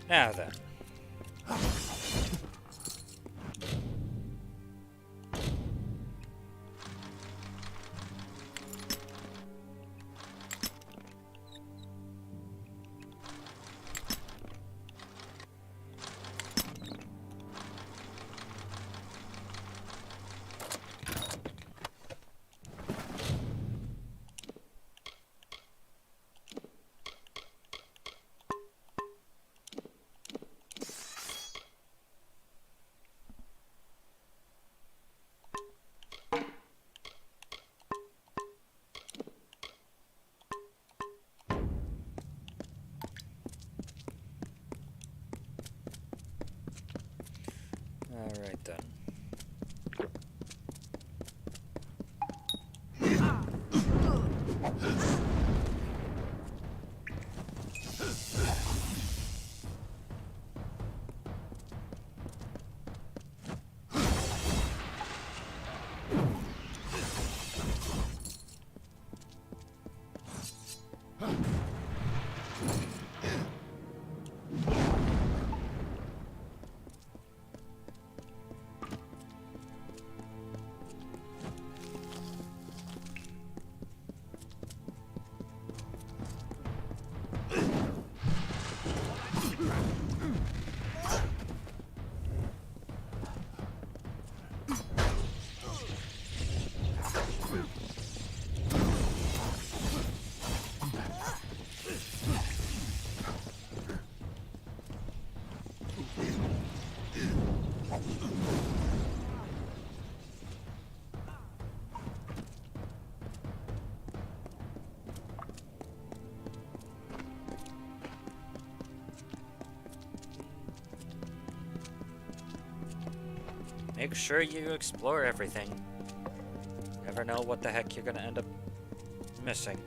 Now then. Alright then. Make sure you explore everything. Never know what the heck you're gonna end up missing.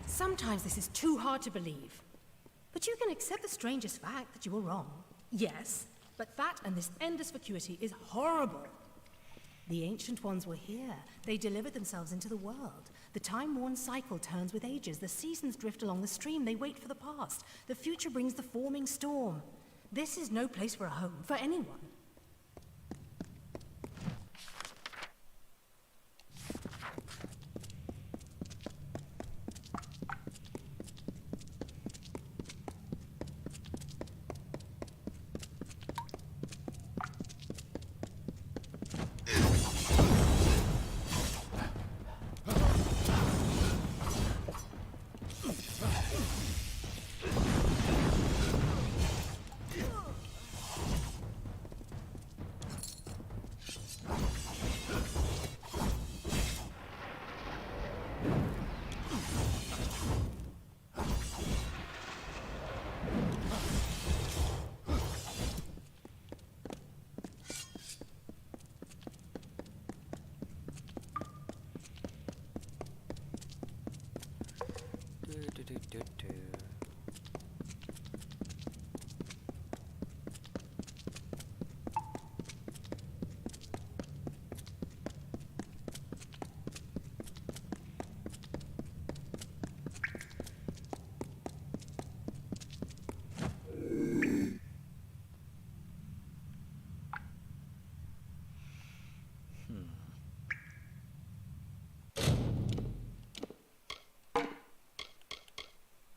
Sometimes this is too hard to believe. But you can accept the strangest fact that you were wrong. Yes, but that and this endless vacuity is horrible. The Ancient Ones were here. They delivered themselves into the world. The time-worn cycle turns with ages. The seasons drift along the stream. They wait for the past. The future brings the forming storm. This is no place for a home, for anyone.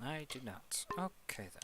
I do not. Okay then.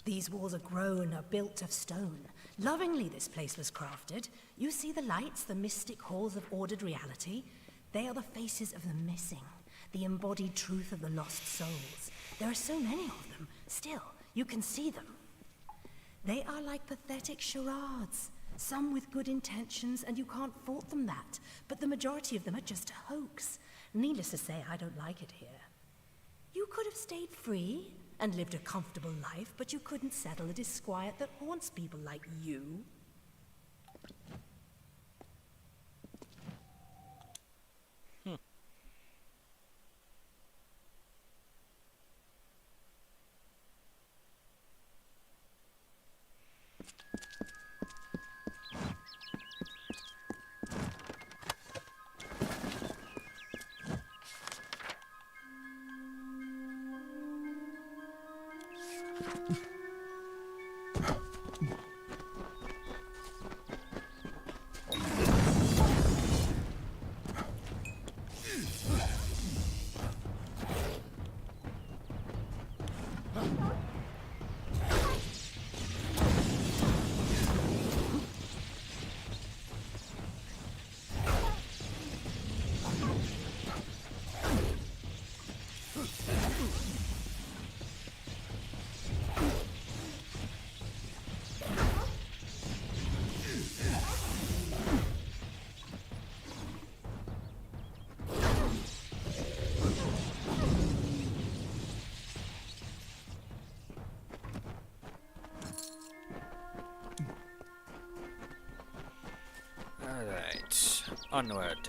These walls are grown, are built of stone. Lovingly this place was crafted. You see the lights, the mystic halls of ordered reality? They are the faces of the missing, the embodied truth of the lost souls. There are so many of them. Still, you can see them. They are like pathetic charades. Some with good intentions, and you can't fault them that. But the majority of them are just a hoax. Needless to say, I don't like it here. You could have stayed free. and lived a comfortable life, but you couldn't settle the disquiet that haunts people like you. Alright, onward.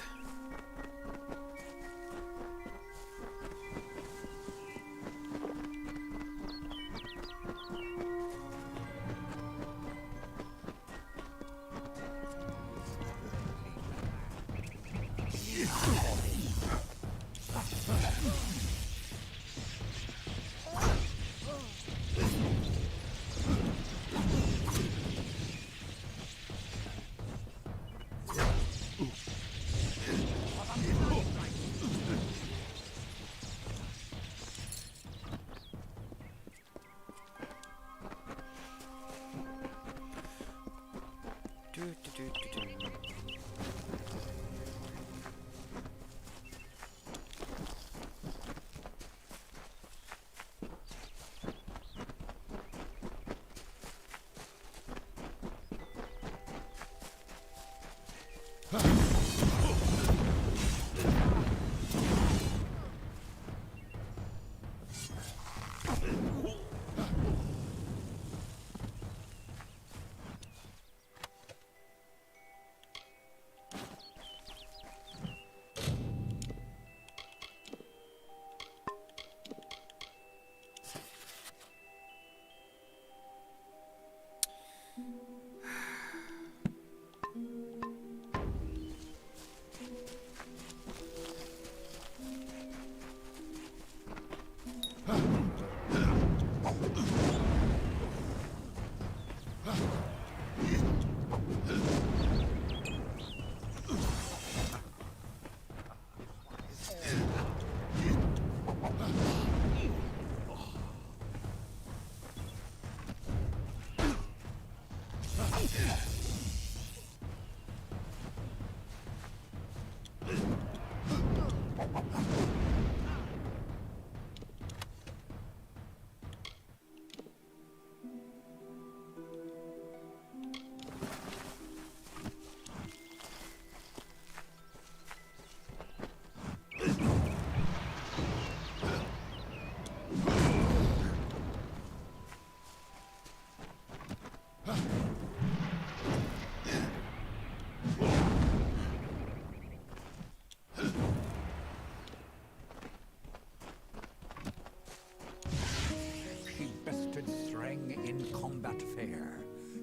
She bested Strang in combat fair,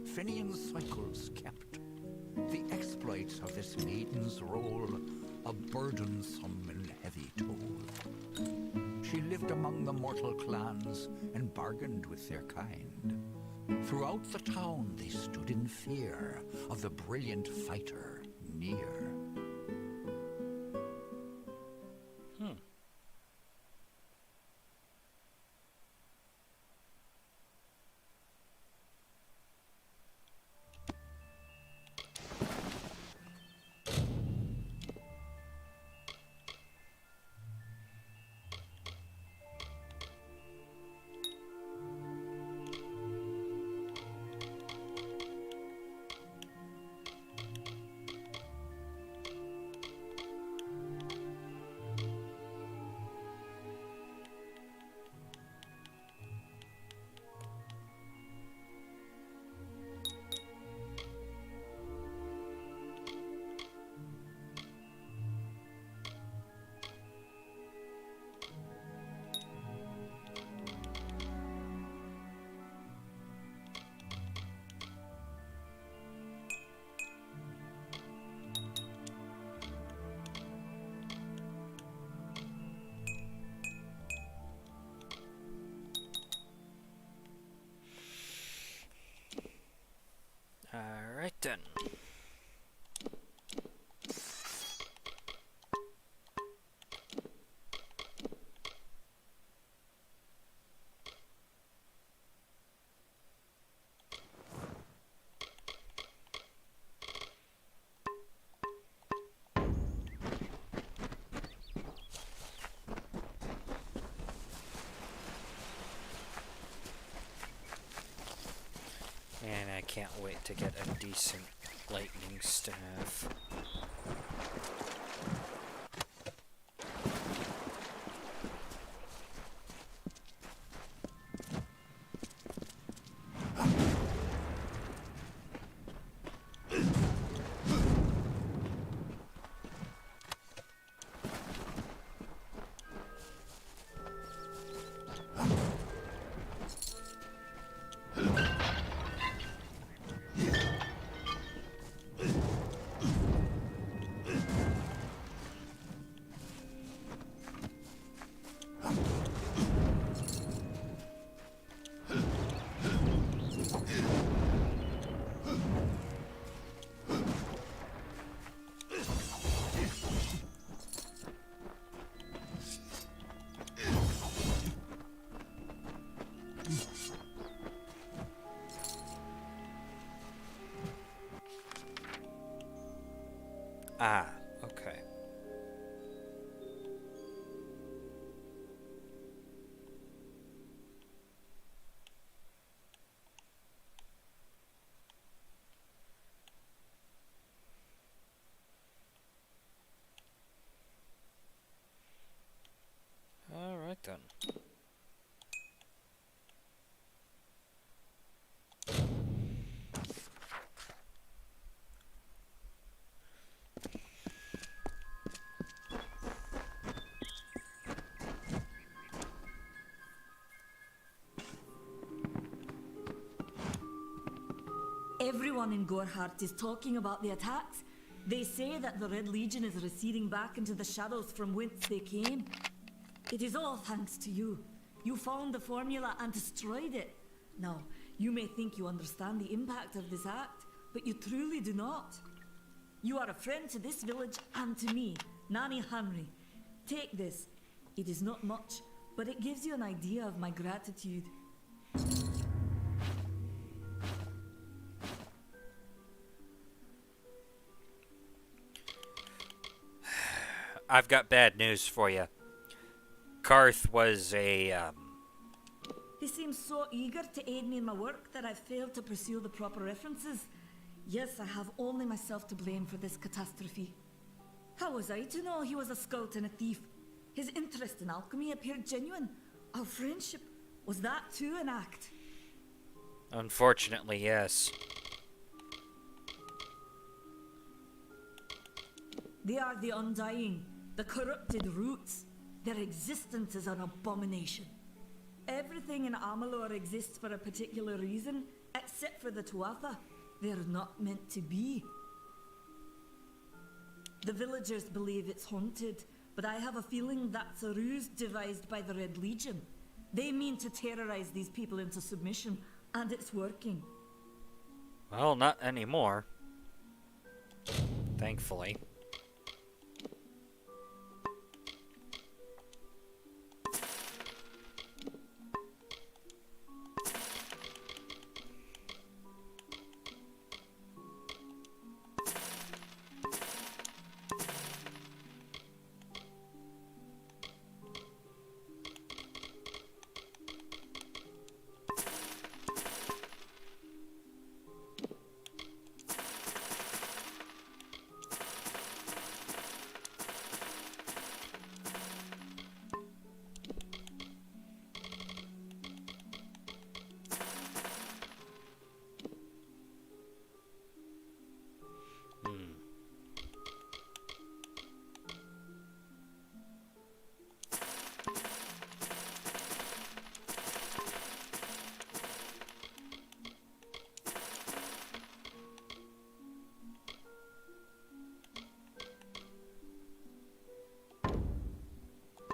Finian cycles kept. The exploits of this maiden's role, a burdensome and heavy toll. She lived among the mortal clans and bargained with their kind. Throughout the town they stood in fear of the brilliant fighter near. then. And I can't wait to get a decent lightning staff. Ah, okay. All right then. Everyone in Gorhart is talking about the attacks. They say that the Red Legion is receding back into the shadows from whence they came. It is all thanks to you. You found the formula and destroyed it. Now, you may think you understand the impact of this act, but you truly do not. You are a friend to this village and to me, Nanny Henry. Take this. It is not much, but it gives you an idea of my gratitude. I've got bad news for you. Karth was a, He seems so eager to aid me in my work that I've failed to pursue the proper references. Yes, I have only myself to blame for this catastrophe. How was I to know he was a scout and a thief? His interest in alchemy appeared genuine. Our friendship, was that too an act? Unfortunately, yes. They are the undying, the corrupted roots. Their existence is an abomination. Everything in Amalur exists for a particular reason, except for the Tuatha. They're not meant to be. The villagers believe it's haunted, but I have a feeling that's a ruse devised by the Red Legion. They mean to terrorize these people into submission, and it's working. Well, not anymore. Thankfully.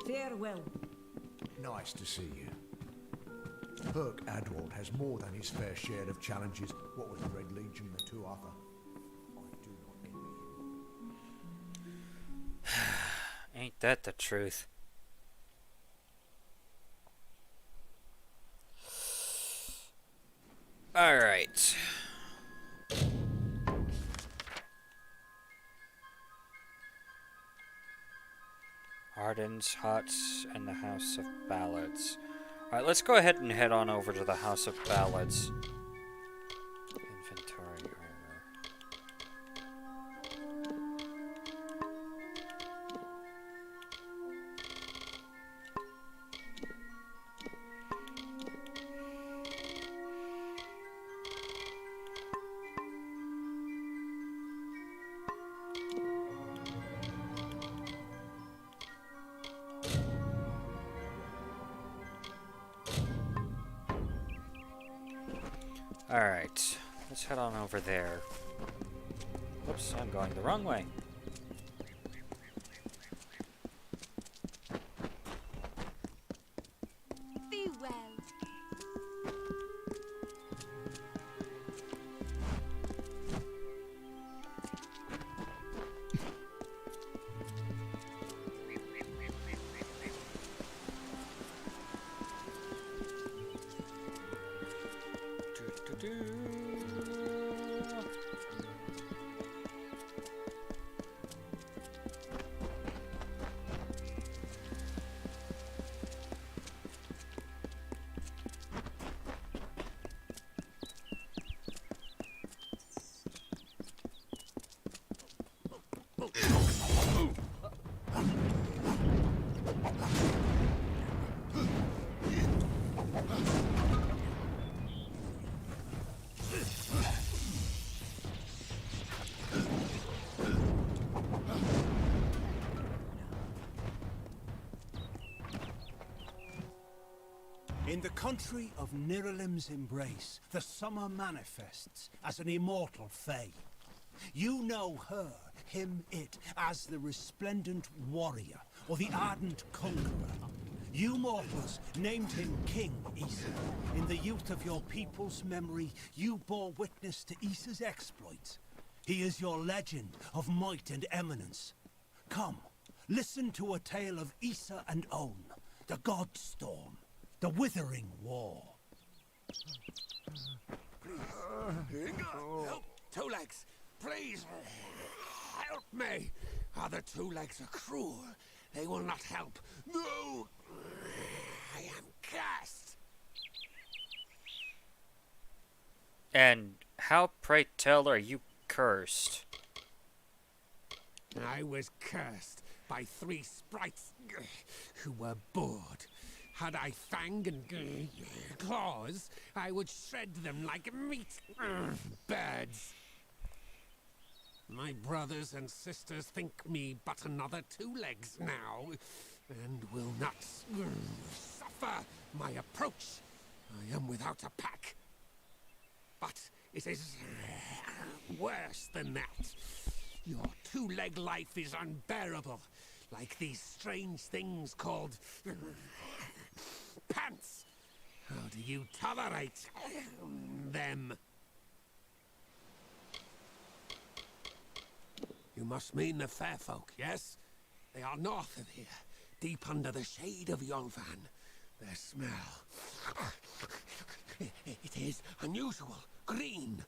Farewell. Nice to see you. Burke Adwald has more than his fair share of challenges. What with the Red Legion and the Tuatha. Ain't that the truth? Alright. Arden's Huts and the House of Ballads. Alright, let's go ahead and head on over to the House of Ballads. Inventory armor. Alright, let's head on over there. Whoops, I'm going the wrong way. Be well. In the country of Niralim's embrace, the summer manifests as an immortal fae. You know her, him, it, as the resplendent warrior, or the ardent conqueror. You mortals named him King Issa. In the youth of your people's memory, you bore witness to Issa's exploits. He is your legend of might and eminence. Come, listen to a tale of Issa and On, the God Storm. The Withering War. Please. Help! Two Legs! Please! Help me! Other Two Legs are cruel. They will not help. No! I am cursed! And how, pray tell, are you cursed? I was cursed by 3 sprites who were bored. Had I fang and claws, I would shred them like meat. Birds. My brothers and sisters think me but another Two Legs now, and will not suffer my approach. I am without a pack. But it is worse than that. Your two-leg life is unbearable, like these strange things called pants. How do you tolerate them? You must mean the fair folk, yes? They are north of here, deep under the shade of Yolvan. Their smell... it is unusual, green.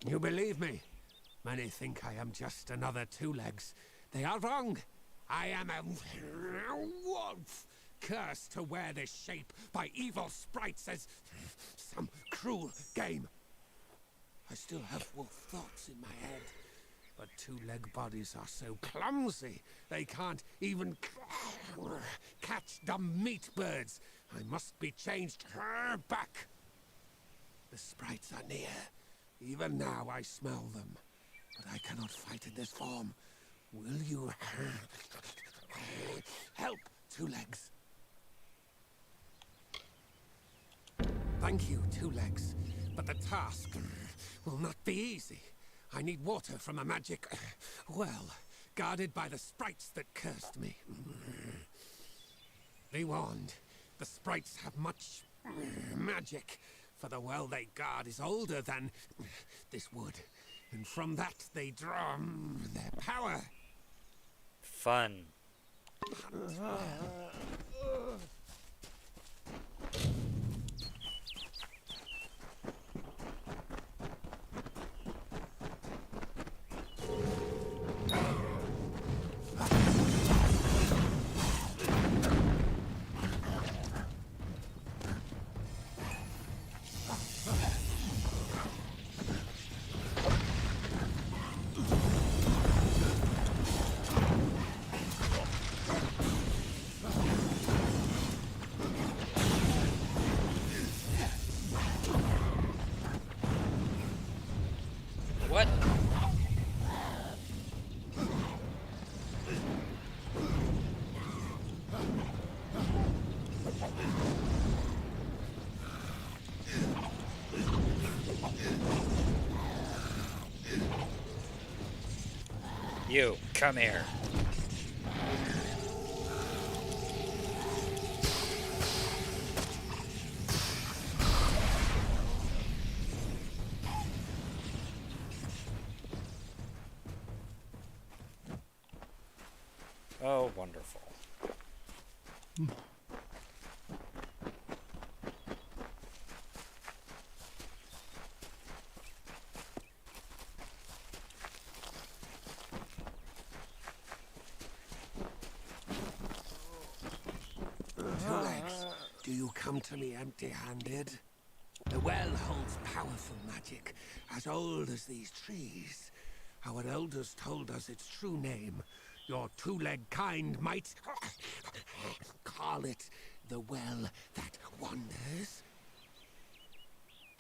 You believe me? Many think I am just another Two Legs. They are wrong. I am a wolf, cursed to wear this shape by evil sprites as some cruel game. I still have wolf thoughts in my head, but two-leg bodies are so clumsy they can't even catch dumb meat birds. I must be changed back. The sprites are near. Even now I smell them, but I cannot fight in this form. Will you help, Two Legs? Thank you, Two Legs, but the task will not be easy. I need water from a magic well, guarded by the sprites that cursed me. Be warned, the sprites have much magic, For the well they guard is older than this wood, and from that they draw their power. Fun. What? You, come here. Oh, wonderful. Two Legs, do you come to me empty-handed? The well holds powerful magic, as old as these trees. Our elders told us its true name. Your two-leg kind might call it the well that wanders.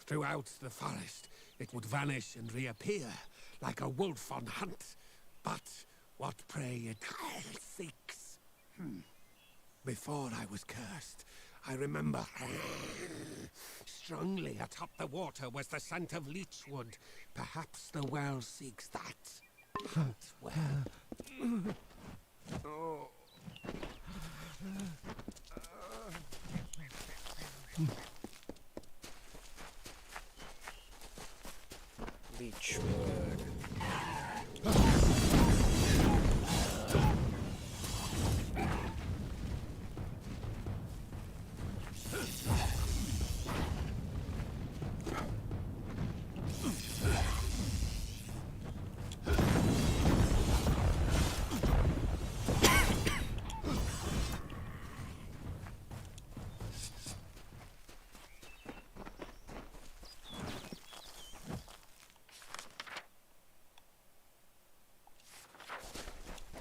Throughout the forest, it would vanish and reappear, like a wolf on hunt. But what prey it seeks. Before I was cursed, I remember strongly atop the water was the scent of leechwood. Perhaps the well seeks that. Hunt well. Oh. Leechwood.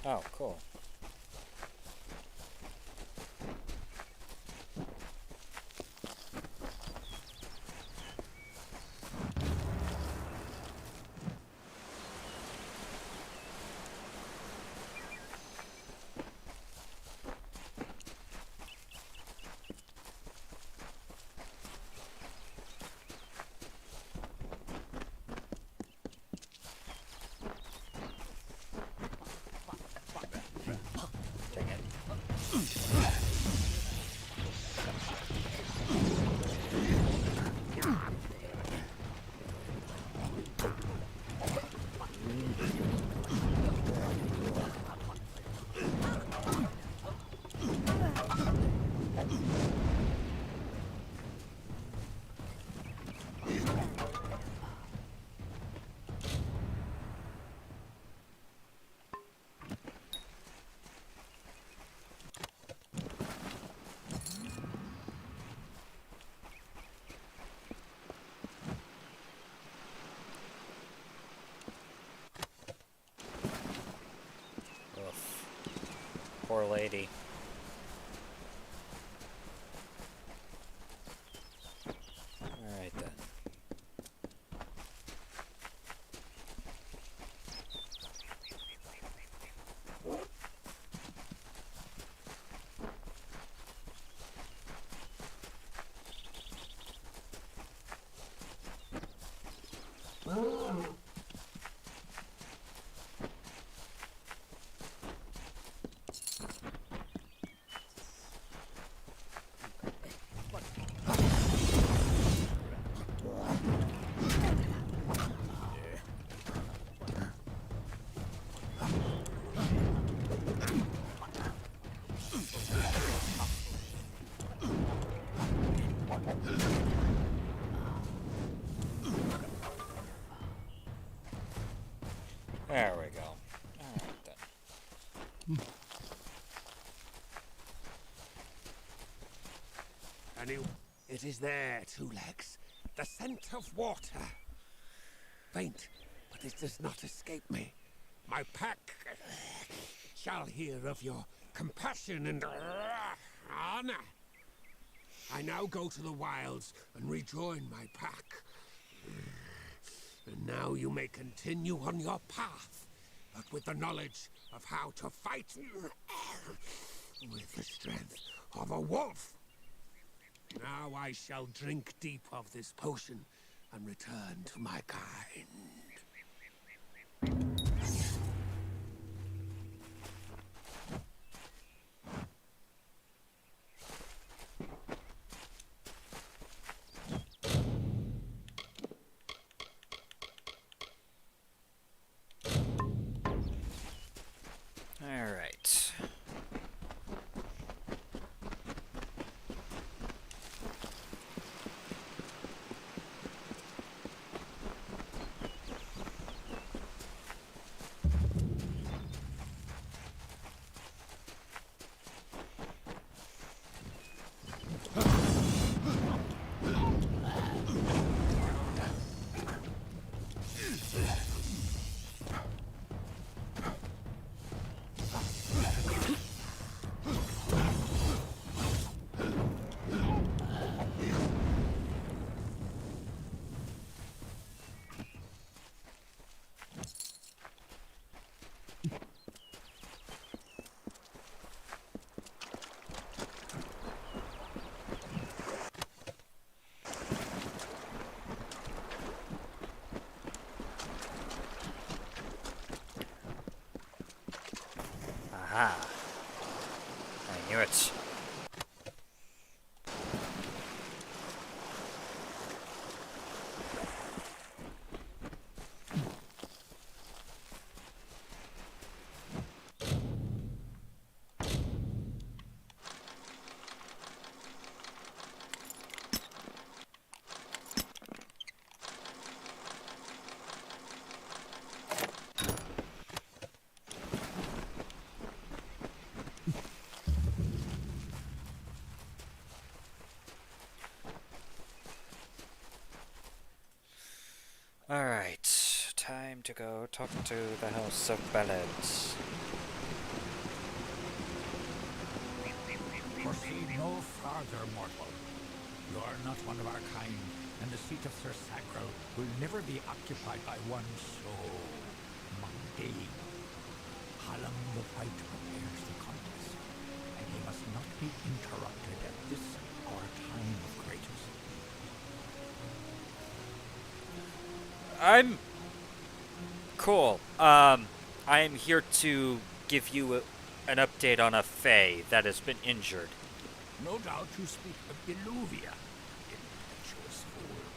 Oh, cool. Dang it. Poor lady. Alright then. It is there, Two Legs. The scent of water. Faint, but it does not escape me. My pack shall hear of your compassion and honor. I now go to the wilds and rejoin my pack. And now you may continue on your path, but with the knowledge of how to fight with the strength of a wolf. Now I shall drink deep of this potion and return to my kind. All right. Aha. I knew it. Alright, time to go talk to the House of Ballads. Proceed no farther, mortal. You are not one of our kind, and the seat of Sir Sacral will never be occupied by one so mundane. Hallam the White prepares the contest, and he must not be interrupted at this our time of greatest. I'm cool. I am here to give you an update on a Fae that has been injured. No doubt you speak of Illuvia, impetuous fool.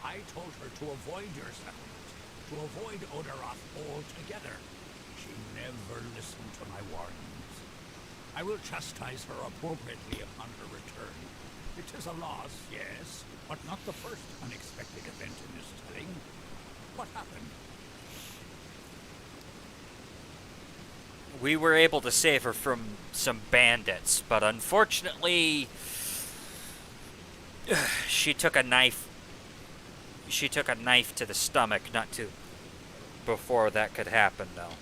I told her to avoid your settlement, to avoid Odorath altogether. She never listened to my warnings. I will chastise her appropriately upon her return. It is a loss, yes, but not the first unexpected event in this telling. What happened? We were able to save her from some bandits, but unfortunately, she took a knife. She took a knife to the stomach, not to. Before that could happen, though.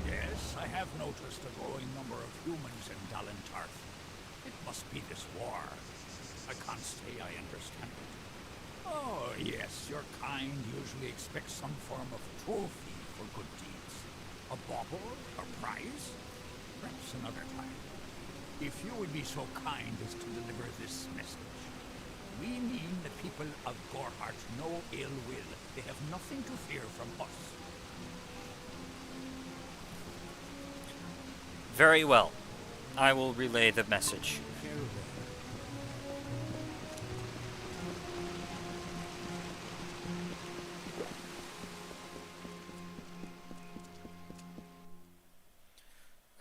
Yes, I have noticed a growing number of humans in Dalentarth. It must be this war. I can't say I understand it. Oh, yes, your kind usually expects some form of trophy for good deeds. A bauble? A prize? Perhaps another time. If you would be so kind as to deliver this message. We mean the people of Gorhart no ill will. They have nothing to fear from us. Very well. I will relay the message.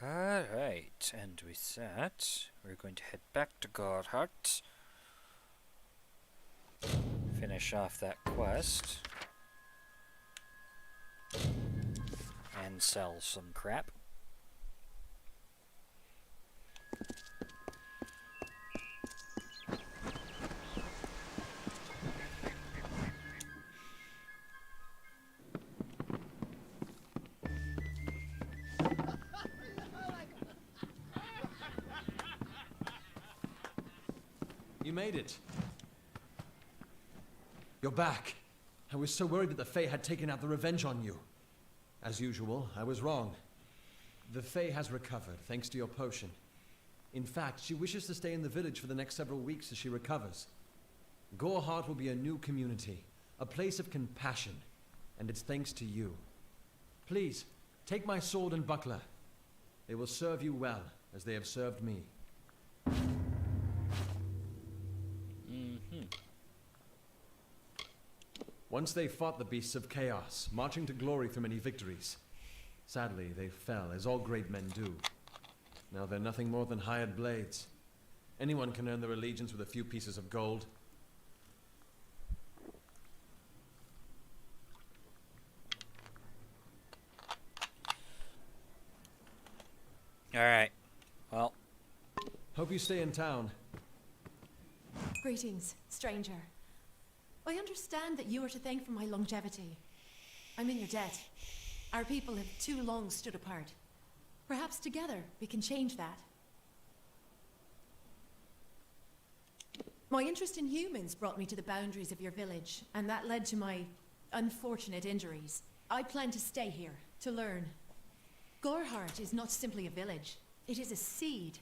Alright, and with that, we're going to head back to Gorhart. Finish off that quest. And sell some crap. You made it. You're back. I was so worried that the Fae had taken out the revenge on you. As usual, I was wrong. The Fae has recovered, thanks to your potion. In fact, she wishes to stay in the village for the next several weeks as she recovers. Goreheart will be a new community, a place of compassion, and it's thanks to you. Please, take my sword and buckler. They will serve you well, as they have served me. Once they fought the beasts of chaos, marching to glory through many victories. Sadly, they fell, as all great men do. Now they're nothing more than hired blades. Anyone can earn their allegiance with a few pieces of gold. Alright. Well. Hope you stay in town. Greetings, stranger. I understand that you are to thank for my longevity. I'm in your debt. Our people have too long stood apart. Perhaps together we can change that. My interest in humans brought me to the boundaries of your village, and that led to my unfortunate injuries. I plan to stay here, to learn. Goreheart is not simply a village. It is a seed.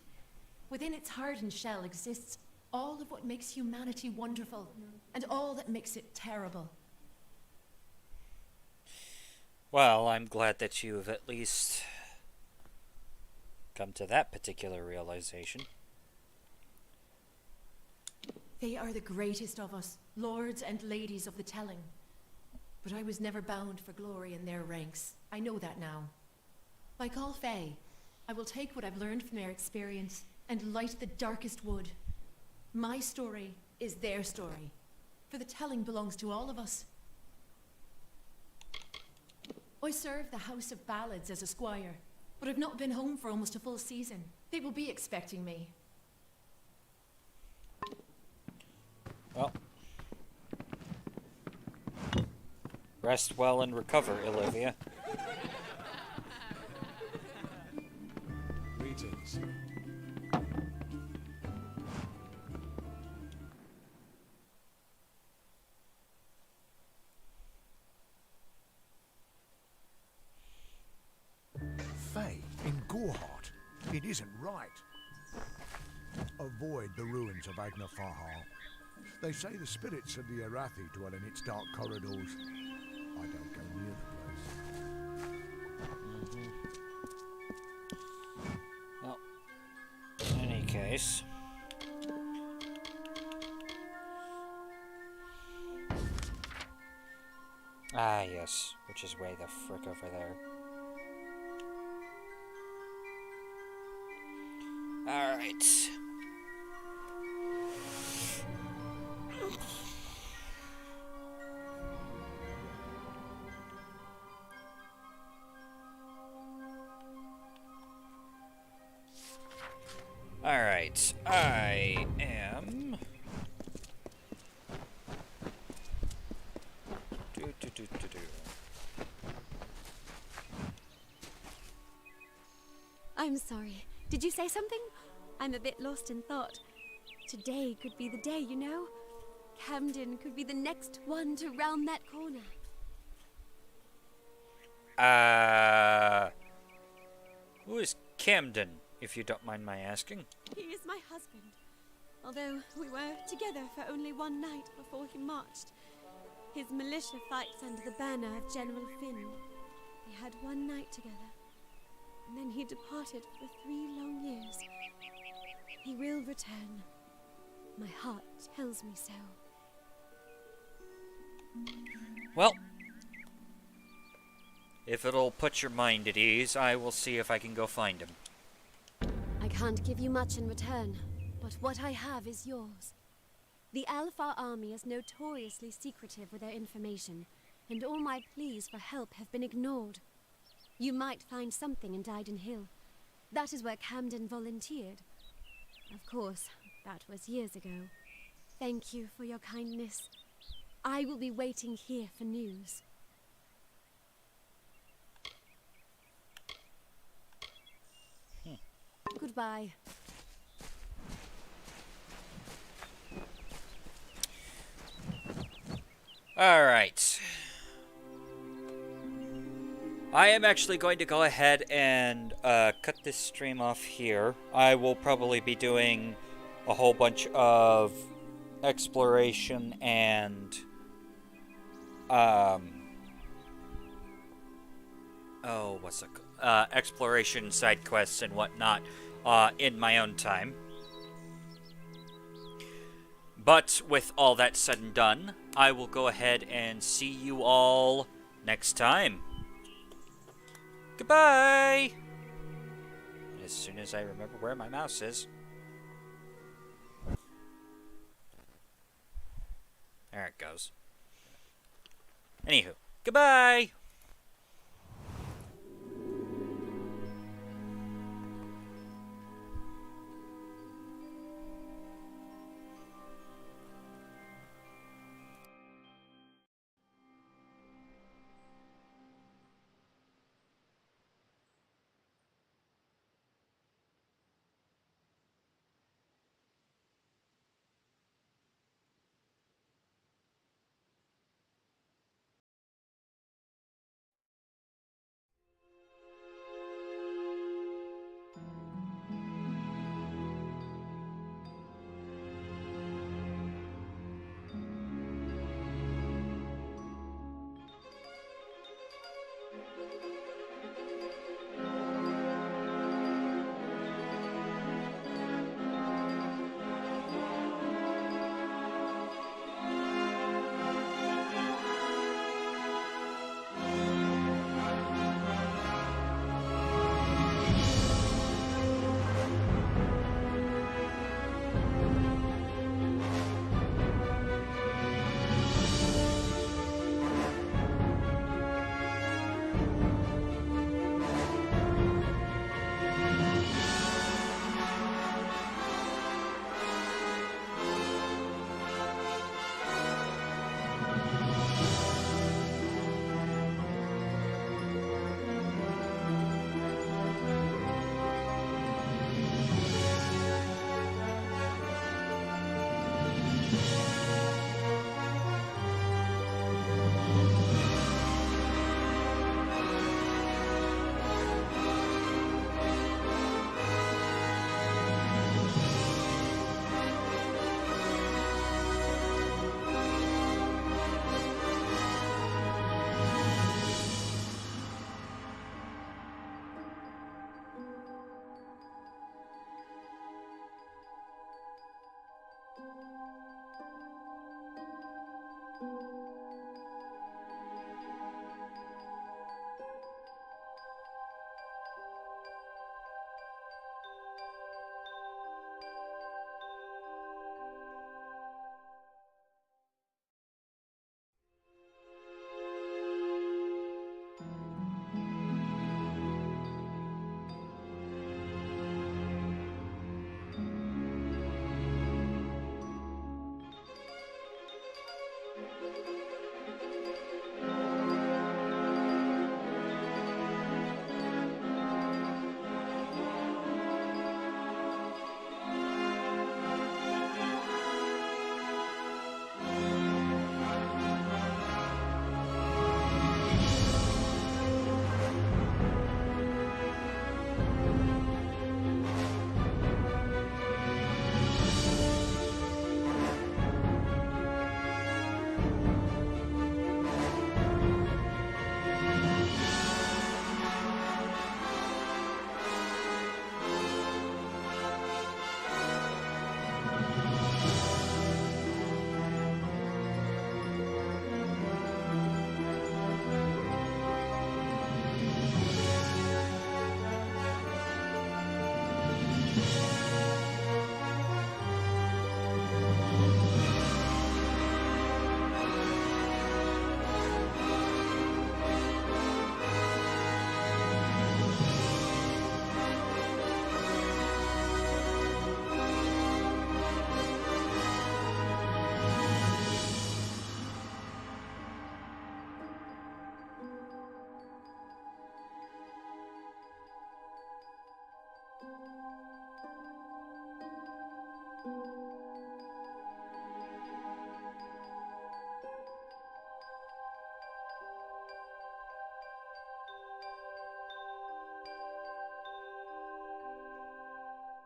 Within its hardened shell exists all of what makes humanity wonderful, and all that makes it terrible. Well, I'm glad that you've at least come to that particular realization. They are the greatest of us, lords and ladies of the telling. But I was never bound for glory in their ranks. I know that now. Like all Fae, I will take what I've learned from their experience and light the darkest wood. My story is their story, for the telling belongs to all of us. I serve the House of Ballads as a squire, but I've not been home for almost a full season. They will be expecting me. Well. Rest well and recover, Olivia. Greetings. Fae in Goreheart. It isn't right. Avoid the ruins of Agnafahar. They say the spirits of the Arathi dwell in its dark corridors. I don't go near the place. Well, in any case. Ah, yes, which is way the frick over there. Alright. Alright, I am... I'm sorry. Did you say something? I'm a bit lost in thought. Today could be the day, you know? Camden could be the next one to round that corner. Who is Camden, if you don't mind my asking? He is my husband. Although we were together for only one night before he marched. His militia fights under the banner of General Finn. We had one night together. And then he departed for 3 long years. He will return. My heart tells me so. Well, if it'll put your mind at ease, I will see if I can go find him. I can't give you much in return, but what I have is yours. The Alpha army is notoriously secretive with their information, and all my pleas for help have been ignored. You might find something in Dyden Hill. That is where Camden volunteered. Of course, that was years ago. Thank you for your kindness. I will be waiting here for news. Goodbye. Alright. I am actually going to go ahead and cut this stream off here. I will probably be doing a whole bunch of exploration and exploration side quests and whatnot in my own time. But with all that said and done, I will go ahead and see you all next time. Goodbye! As soon as I remember where my mouse is. There it goes. Anywho, goodbye!